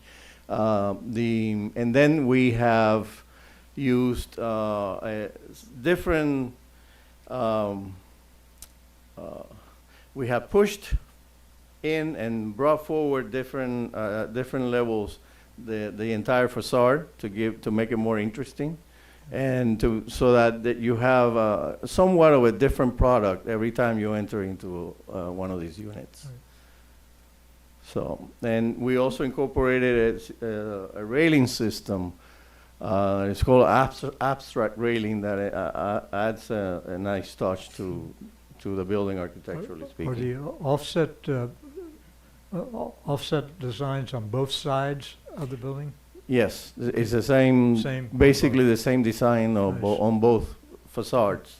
O: And then we have used different, we have pushed in and brought forward different levels the entire facade to make it more interesting, and so that you have somewhat of a different product every time you enter into one of these units.
A: Right.
O: So, and we also incorporated a railing system. It's called abstract railing that adds a nice touch to the building, architecturally speaking.
A: Are the offset designs on both sides of the building?
O: Yes, it's the same basically the same design on both facades.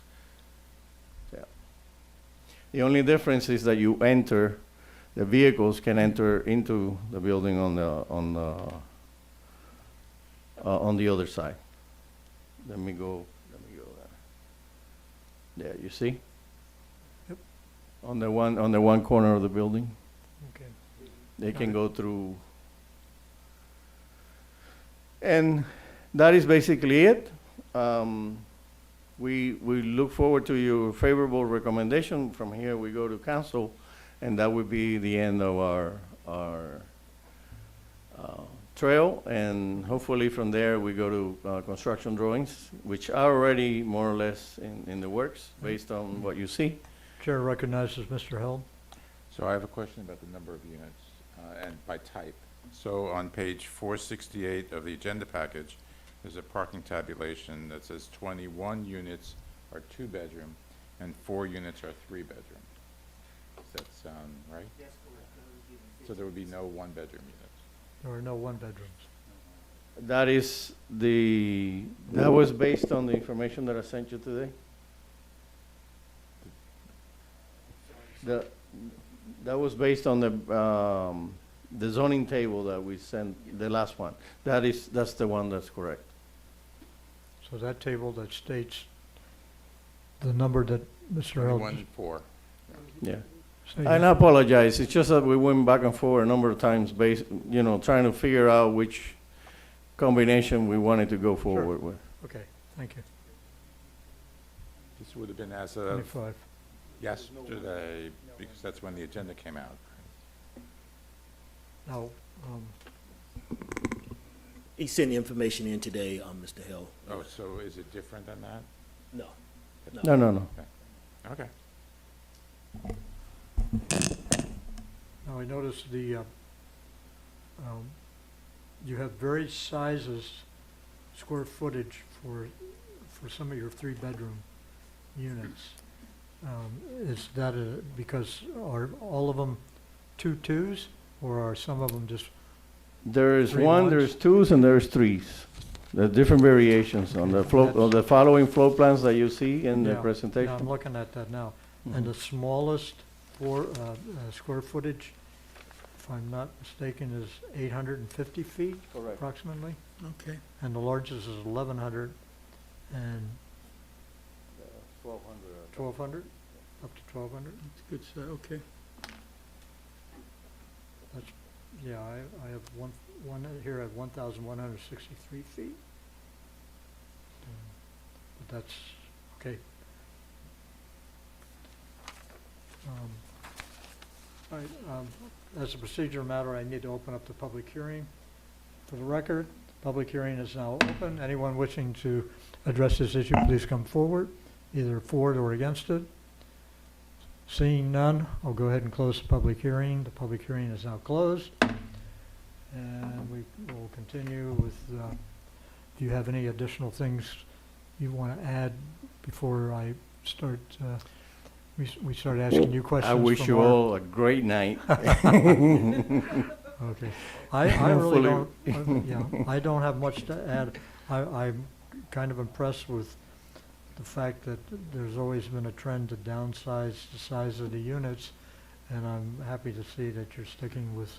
O: Yeah. The only difference is that the vehicles can enter into the building on the other side. Let me go there. You see?
A: Yep.
O: On the one corner of the building.
A: Okay.
O: They can go through And that is basically it. We look forward to your favorable recommendation. From here, we go to council, and that would be the end of our trail. And hopefully from there, we go to construction drawings, which are already more or less in the works, based on what you see.
A: Chair recognizes Mr. Held.
F: So I have a question about the number of units and by type. So on page 468 of the agenda package, there's a parking tabulation that says 21 units are 2-bedroom and 4 units are 3-bedroom. Does that sound right? Yes, correct. So there would be no 1-bedroom units?
A: There are no 1-bedrooms.
O: That was based on the information that I sent you today? That was based on the zoning table that we sent, the last one. That's the one that's correct.
A: So that table that states the number that Mr. Held.
F: 21 and 4.
O: Yeah.
A: stated.
O: And I apologize, it's just that we went back and forth a number of times trying to figure out which combination we wanted to go forward with.
A: Okay, thank you.
F: This would have been as of
A: 25.
F: yesterday, because that's when the agenda came out.
A: Now,
E: He sent information in today, Mr. Hill.
F: Oh, so is it different than that?
E: No.
O: No.
F: Okay.
A: now I noticed you have various sizes, square footage for some of your 3-bedroom units. Is that because are all of them 2s, or are some of them just?
O: There's
A: 3
O: 1,
A: ones?
O: there's 2s, and there's 3s. There's different variations on the the following floor plans that you see in the
A: Yeah,
O: presentation.
A: I'm looking at that now.
O: Mhm.
A: And the smallest square footage, if I'm not mistaken, is 850 feet?
O: Correct.
A: Approximately?
T: Okay.
A: And the largest is 1,100 and 1,200? Up to 1,200?
T: That's good, sir, okay.
A: That's, yeah, I have one here at 1,163 feet. But that's, okay. All right, as a procedure matter, I need to open up the public hearing. For the record, public hearing is now open. Anyone wishing to address this issue, please come forward, either for it or against it. Seeing none, I'll go ahead and close the public hearing. The public hearing is now closed. And we will continue with, do you have any additional things you want to add before I start, we start asking you questions?
O: I wish you all a great night.
A: Okay. I really
O: Hopefully-
A: don't, I don't have much to add. I'm kind of impressed with the fact that there's always been a trend to downsize the size of the units, and I'm happy to see that you're sticking with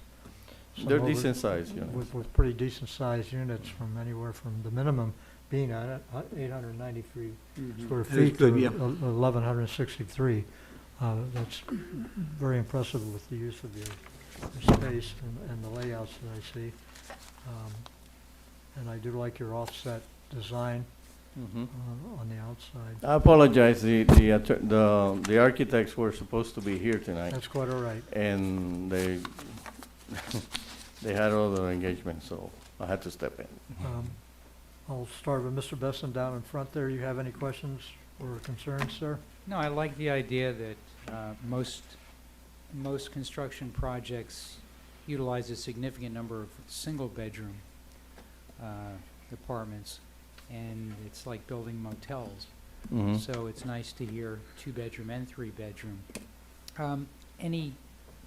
A: some
O: They're
A: over-
O: decent sized units.
A: with pretty decent sized units, from anywhere from the minimum being at 893 square
B: That is
A: feet
B: good,
A: to
B: yeah.
A: 1,163. That's very impressive with the use of your space and the layouts that I see. And I do like your offset design on the outside.
O: I apologize, the architects were supposed to be here tonight.
A: That's quite all right.
O: And they had other engagements, so I had to step in.
A: I'll start with Mr. Besson down in front there. You have any questions or concerns, sir?
K: No, I like the idea that most construction projects utilize a significant number of single-bedroom apartments, and it's like building motels.
O: Mhm.
K: So it's nice to hear 2-bedroom and 3-bedroom. Any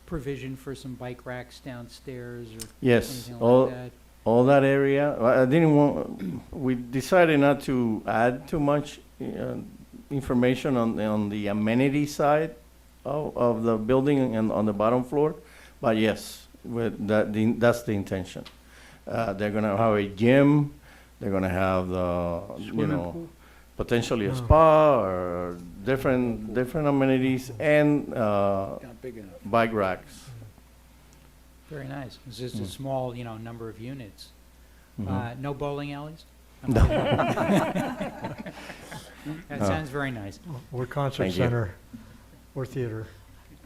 K: provision for some bike racks downstairs or
O: Yes,
K: anything
O: all,
K: like that?
O: all that area, I didn't we decided not to add too much information on the amenity side of the building and on the bottom floor, but yes, that's the intention. They're gonna have a gym, they're gonna have potentially a spa or different amenities and bike racks.
K: Very nice. It's just a small, number of units. No bowling alleys?
O: No.
K: That sounds very nice.
A: Or concert
O: Thank you.
A: center, or theater,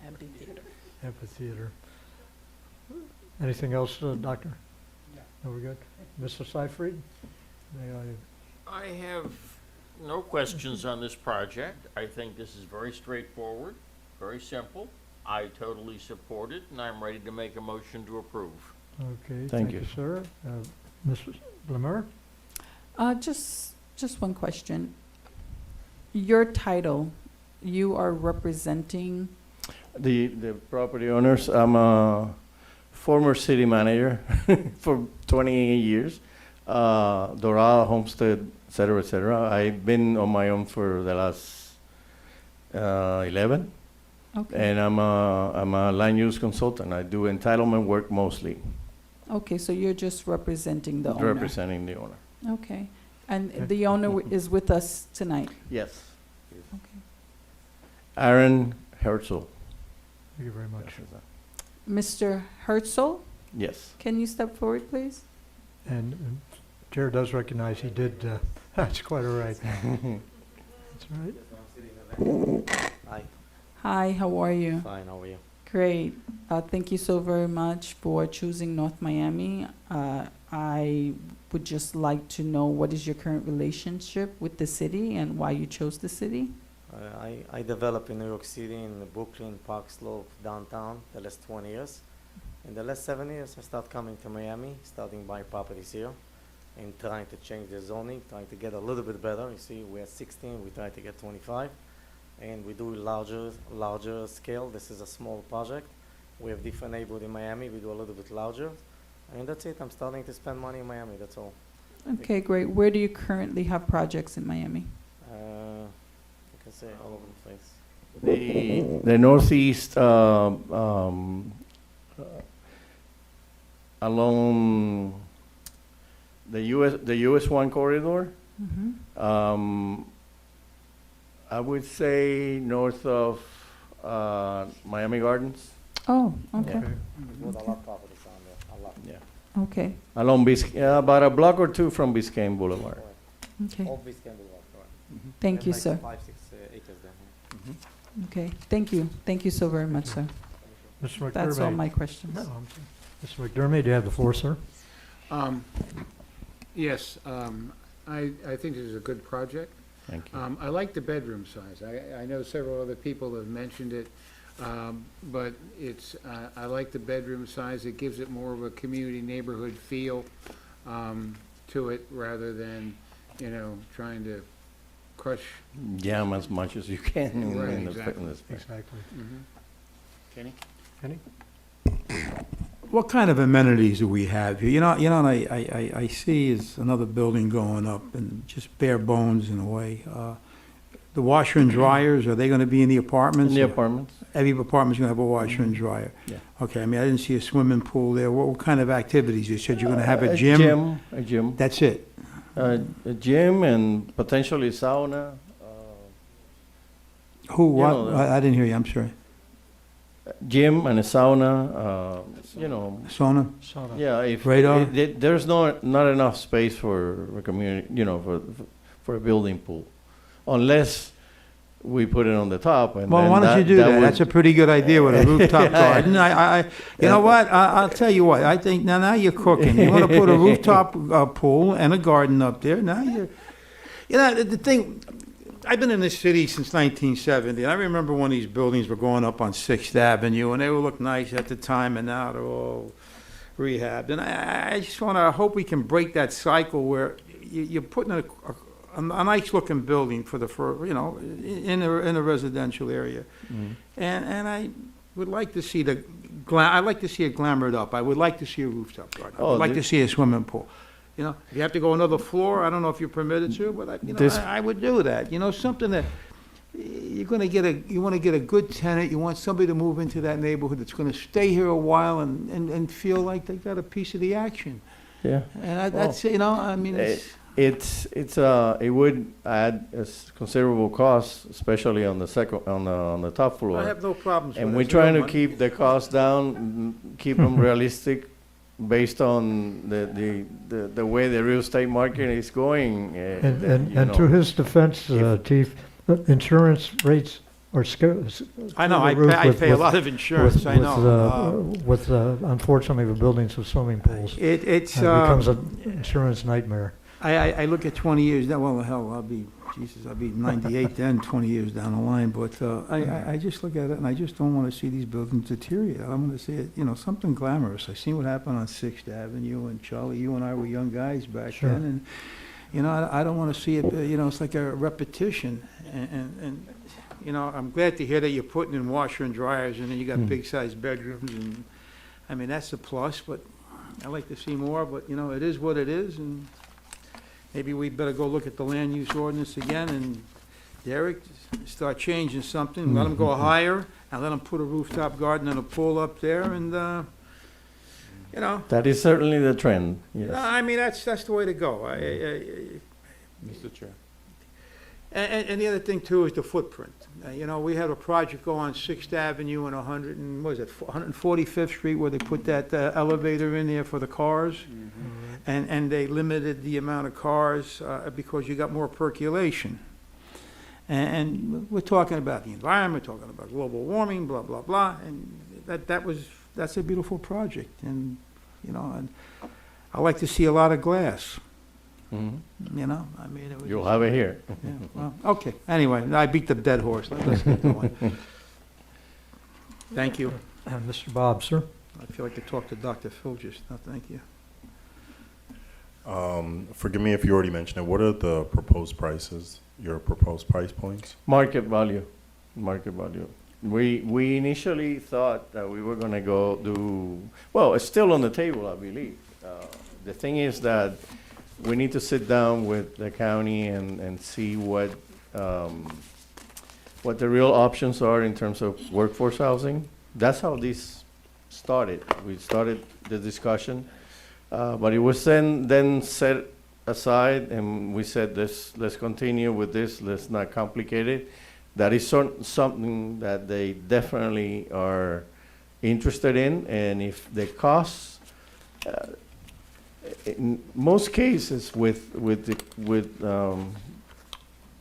G: Amphitheater.
A: amphitheater. Anything else, Doctor? No, we're good. Mr. Seifried? May I?
J: I have no questions on this project. I think this is very straightforward, very simple. I totally support it, and I'm ready to make a motion to approve.
A: Okay,
O: Thank
A: thank
O: you.
A: you, sir. Mrs. Lemur?
G: Just one question. Your title, you are representing,
O: The property owners, I'm a former city manager for 28 years. Dorada, Homestead, et cetera. I've been on my own for the last 11.
G: okay,
O: And I'm a land use consultant. I do entitlement work mostly,
G: okay, so you're just representing the owner?
O: representing the owner.
G: Okay, and the owner is with us tonight?
O: Yes.
G: Okay.
O: Aaron Herzl.
A: Thank you very much.
G: Mr. Herzl,
O: Yes.
G: can you step forward, please?
A: And Chair does recognize he did, that's quite all right. That's right.
P: Hi,
G: Hi, how are you?
P: fine, how are you?
G: Great. Thank you so very much for choosing North Miami. I would just like to know what is your current relationship with the city and why you chose the city?
P: I developed in New York City, in Brooklyn, Park Slope, downtown, the last 20 years. In the last 7 years, I started coming to Miami, starting buying properties here, and trying to change the zoning, trying to get a little bit better. You see, we're at 16, we try to get 25. And we do larger scale. This is a small project. We have different neighborhood in Miami. We do a little bit larger. And that's it. I'm starting to spend money in Miami. That's all.
G: Okay, great. Where do you currently have projects in Miami?
P: I can say all over the place.
O: The northeast, along the US 1 corridor,
G: Mm-hmm.
O: I would say north of Miami Gardens.
G: Oh, okay.
A: Okay.
P: With a lot of properties on there. A lot.
O: Yeah.
G: Okay,
O: Along about a block or two from Biscayne Boulevard.
G: okay.
P: All this can be worked, right?
G: Thank you,
P: Like
G: sir.
P: 5, 6 acres there.
G: Okay, thank you. Thank you so very much, sir.
A: Mr. McDermott?
G: That's all my questions.
A: No, I'm sorry. Mr. McDermott, you have the floor, sir.
Q: Yes, I think this is a good project.
O: Thank you.
Q: I like the bedroom size. I know several other people have mentioned it, but I like the bedroom size. It gives it more of a community neighborhood feel to it rather than, trying to crush.
O: Jam as much as you can
Q: Right,
O: in the
Q: exactly.
O: in the space.
A: Exactly.
Q: Kenny?
A: Kenny?
B: What kind of amenities do we have here? And I see is another building going up and just bare bones in a way. The washer and dryers, are they gonna be in the apartments?
O: In the apartments.
B: Every apartment's gonna have a washer and dryer?
O: Yeah.
B: Okay, I mean, I didn't see a swimming pool there. What kind of activities? You said you're gonna have a gym?
O: A gym.
B: That's it?
O: A gym and potentially sauna.
B: Who, what?
O: know,
B: I didn't hear you, I'm sorry.
O: Gym and a sauna,
B: Sauna?
O: Yeah, if
B: Radar?
O: there's not enough space for a community, for a building pool, unless we put it on the top. And
B: Well,
O: then
B: why don't you do that?
O: would-
B: That's a pretty good idea with a rooftop garden. You know what? I'll tell you what, I think, now you're cooking. You want to put a rooftop pool and a garden up there, now the thing, I've been in this city since 1970, and I remember when these buildings were going up on 6th Avenue, and they would look nice at the time, and now they're all rehabbed. And I just I hope we can break that cycle where you're putting a nice-looking building in a residential area. And I would like to see I'd like to see it glamored up. I would like to see a rooftop garden. I would like to see a swimming pool. If you have to go another floor, I don't know if you're permitted to, but I would do that. Something that you want to get a good tenant. You want somebody to move into that neighborhood that's going to stay here a while and feel like they got a piece of the action.
O: Yeah.
B: And that's I mean.
O: It would add a considerable cost, especially on the top floor.
B: I have no problems with it.
O: And we're
B: It's real
O: trying to
B: money.
O: keep the cost down, keep them realistic, based on the way the real estate market is going.
A: And to his defense, Chief, insurance rates are
B: I know, I pay a lot of insurance, I know.
A: With, unfortunately, with buildings with swimming pools.
B: It
A: becomes an insurance nightmare.
B: I look at 20 years, well, hell, I'll be 98 then, 20 years down the line, but I just look at it and I just don't want to see these buildings deteriorate. I want to see it, something glamorous. I seen what happened on 6th Avenue, and Charlie, you and I were young guys back
A: Sure.
B: then, and, I don't want to see it, it's like a repetition, and I'm glad to hear that you're putting in washer and dryers, and then you got big-sized bedrooms, and, I mean, that's a plus, but I'd like to see more, but, it is what it is, and maybe we better go look at the land use ordinance again, and Derek, start changing something, let them go higher, and let them put a rooftop garden and a pool up there, and,
O: That is certainly the trend, yes.
B: I mean, that's the way to go.
F: Mr. Chair.
B: And the other thing too is the footprint. We had a project go on 6th Avenue and 145th Street where they put that elevator in there for the cars. And they limited the amount of cars because you got more percolation. And we're talking about the environment, talking about global warming, blah, blah, blah. And that's a beautiful project. And, and I like to see a lot of glass. I mean, it was
O: You'll have it here.
B: yeah, well, okay, anyway, I beat the dead horse, let's get going. Thank you.
A: Mr. Bob, sir?
B: I feel like to talk to Dr. Filgis, no, thank you.
H: Forgive me if you already mentioned it. What are the proposed prices, your proposed price points?
O: Market value. We initially thought that we were gonna go do, well, it's still on the table, I believe. The thing is that we need to sit down with the county and see what the real options are in terms of workforce housing. That's how this started. We started the discussion, but it was then set aside, and we said, let's continue with this, let's not complicate it. That is something that they definitely are interested in, and if the costs, in most cases with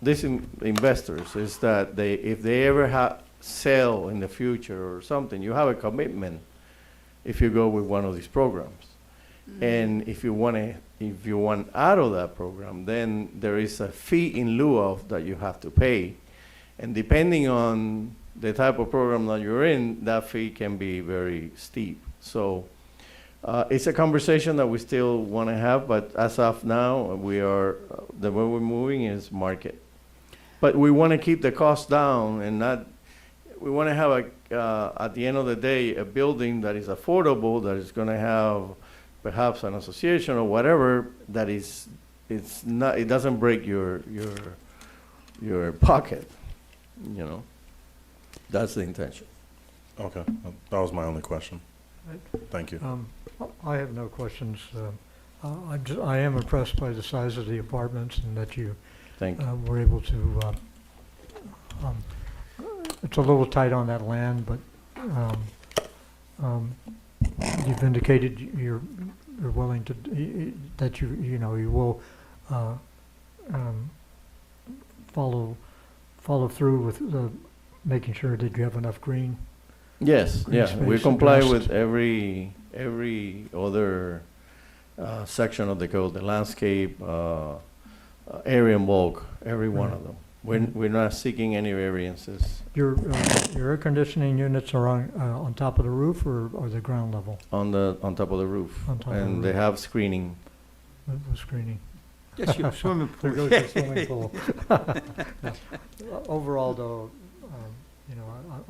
O: these investors, is that if they ever sell in the future or something, you have a commitment if you go with one of these programs. And if you want out of that program, then there is a fee in lieu of that you have to pay. And depending on the type of program that you're in, that fee can be very steep. So it's a conversation that we still want to have, but as of now, the way we're moving is market. But we want to keep the cost down, and we want to have at the end of the day, a building that is affordable, that is going to have perhaps an association or whatever, that it doesn't break your pocket. That's the intention.
H: Okay, that was my only question. Thank you.
A: I have no questions. I am impressed by the size of the apartments and that you were able to, it's a little tight on that land, but you've indicated you're willing to, that you will follow through with making sure that you have enough green.
O: Yes,
A: green space
O: we comply
A: addressed.
O: with every other section of the code, the landscape, area and bulk, every one of them. We're not seeking any variances.
A: Your air conditioning units are on top of the roof or the ground level?
O: On top of the roof.
A: On top of the
O: And they
A: roof.
O: have screening.
A: The screening.
B: Yes, your swimming pool.
A: There goes the swimming pool. Overall, though,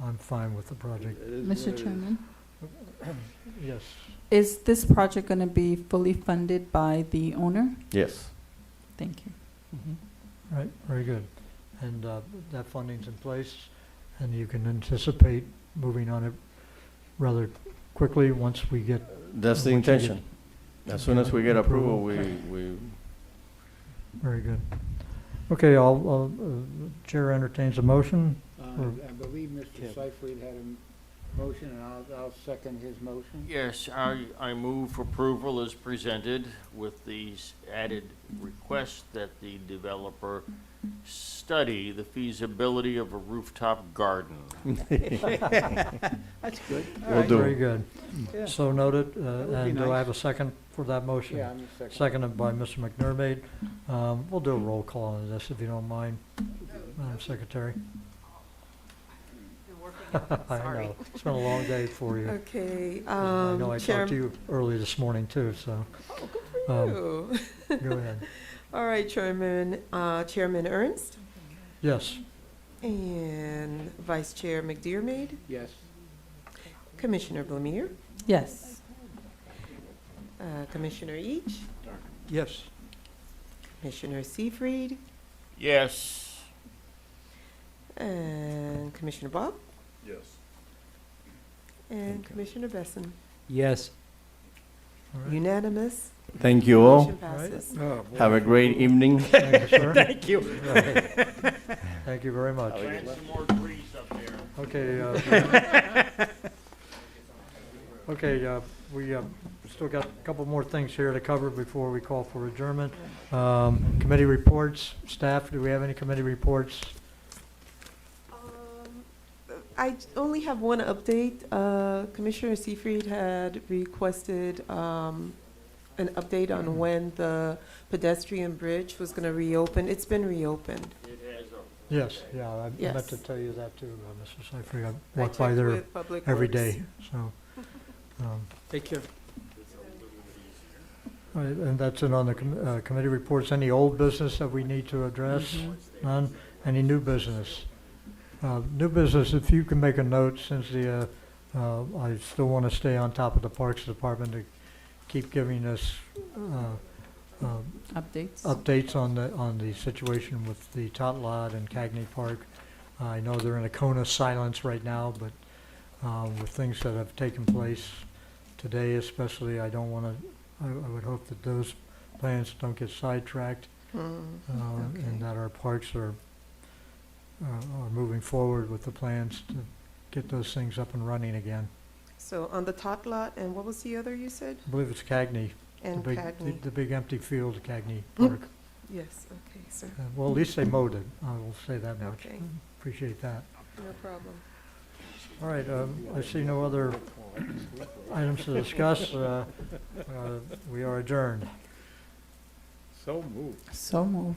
A: I'm fine with the project.
G: Mr. Chairman,
A: Yes.
G: is this project going to be fully funded by the owner?
O: Yes.
G: Thank you.
A: Right, very good. And that funding's in place, and you can anticipate moving on it rather quickly once we get.
O: That's the
A: once you get-
O: intention. As soon as we get approval, we.
A: Very good. Okay, Chair entertains a motion.
Q: I believe Mr. Seyfried had motion, and I'll second his motion.
J: Yes, I move approval as presented with these added requests that the developer study the feasibility of a rooftop garden.
Q: That's good.
O: Will do.
A: Very good.
Q: Yeah.
A: So noted,
Q: would be
A: and do I
Q: nice.
A: have a second for that motion?
Q: Yeah, I'm the second.
A: Seconded by Mr. McDermott. We'll do a roll call on this, if you don't mind, Madam Secretary. I know, it's been a long day for you.
I: Okay,
A: I know I
I: Chair.
A: talked to you early this morning, too, so.
I: Oh, good for you.
A: Go ahead.
I: All right, Chairman Ernst
A: Yes.
I: and Vice Chair McDermott,
Q: Yes.
I: Commissioner Blamire,
G: Yes.
I: Commissioner Each,
B: Yes.
I: Commissioner Seafried,
J: Yes.
I: and Commissioner Bob,
H: Yes.
I: and Commissioner Besson.
K: Yes.
A: All right.
I: Unanimous.
O: Thank you all.
I: Motion passes.
O: Have a great evening.
A: Thank you, sir.
K: Thank you.
A: Right. Thank you very much.
J: Plant some more trees up there.
A: Okay, okay, we still got a couple more things here to cover before we call for adjournment. Committee reports, staff, do we have any committee reports?
I: I only have one update. Commissioner Seafried had requested an update on when the pedestrian bridge was going to reopen. It's been reopened.
J: It has a
A: Yes, yeah, I meant
I: Yes.
A: to tell you that too, Mr. Seyfried. I
I: I
A: walk by
I: checked
A: there
I: with Public
A: every
I: Works.
A: day, so.
K: Take care.
A: All right, and that's it on the committee reports. Any old business that we need to address? None? Any new business? New business, if you can make a note, since I still want to stay on top of the Parks Department to keep giving us
G: Updates?
A: updates on the situation with the Tot Lot and Cagney Park. I know they're in a cone of silence right now, but with things that have taken place today especially, I don't want to, I would hope that those plans don't get sidetracked, and that our parks are moving forward with the plans to get those things up and running again.
I: So on the Tot Lot, and what was the other you said?
A: I believe it's Cagney.
I: And
A: the big,
I: Cagney.
A: The big empty field, Cagney Park.
I: Yes, okay, sir.
A: Well, at least they mowed it, I will say that much.
I: Okay.
A: Appreciate that.
I: No problem.
A: All right, I see no other items to discuss. We are adjourned.
F: So moved.
G: So moved.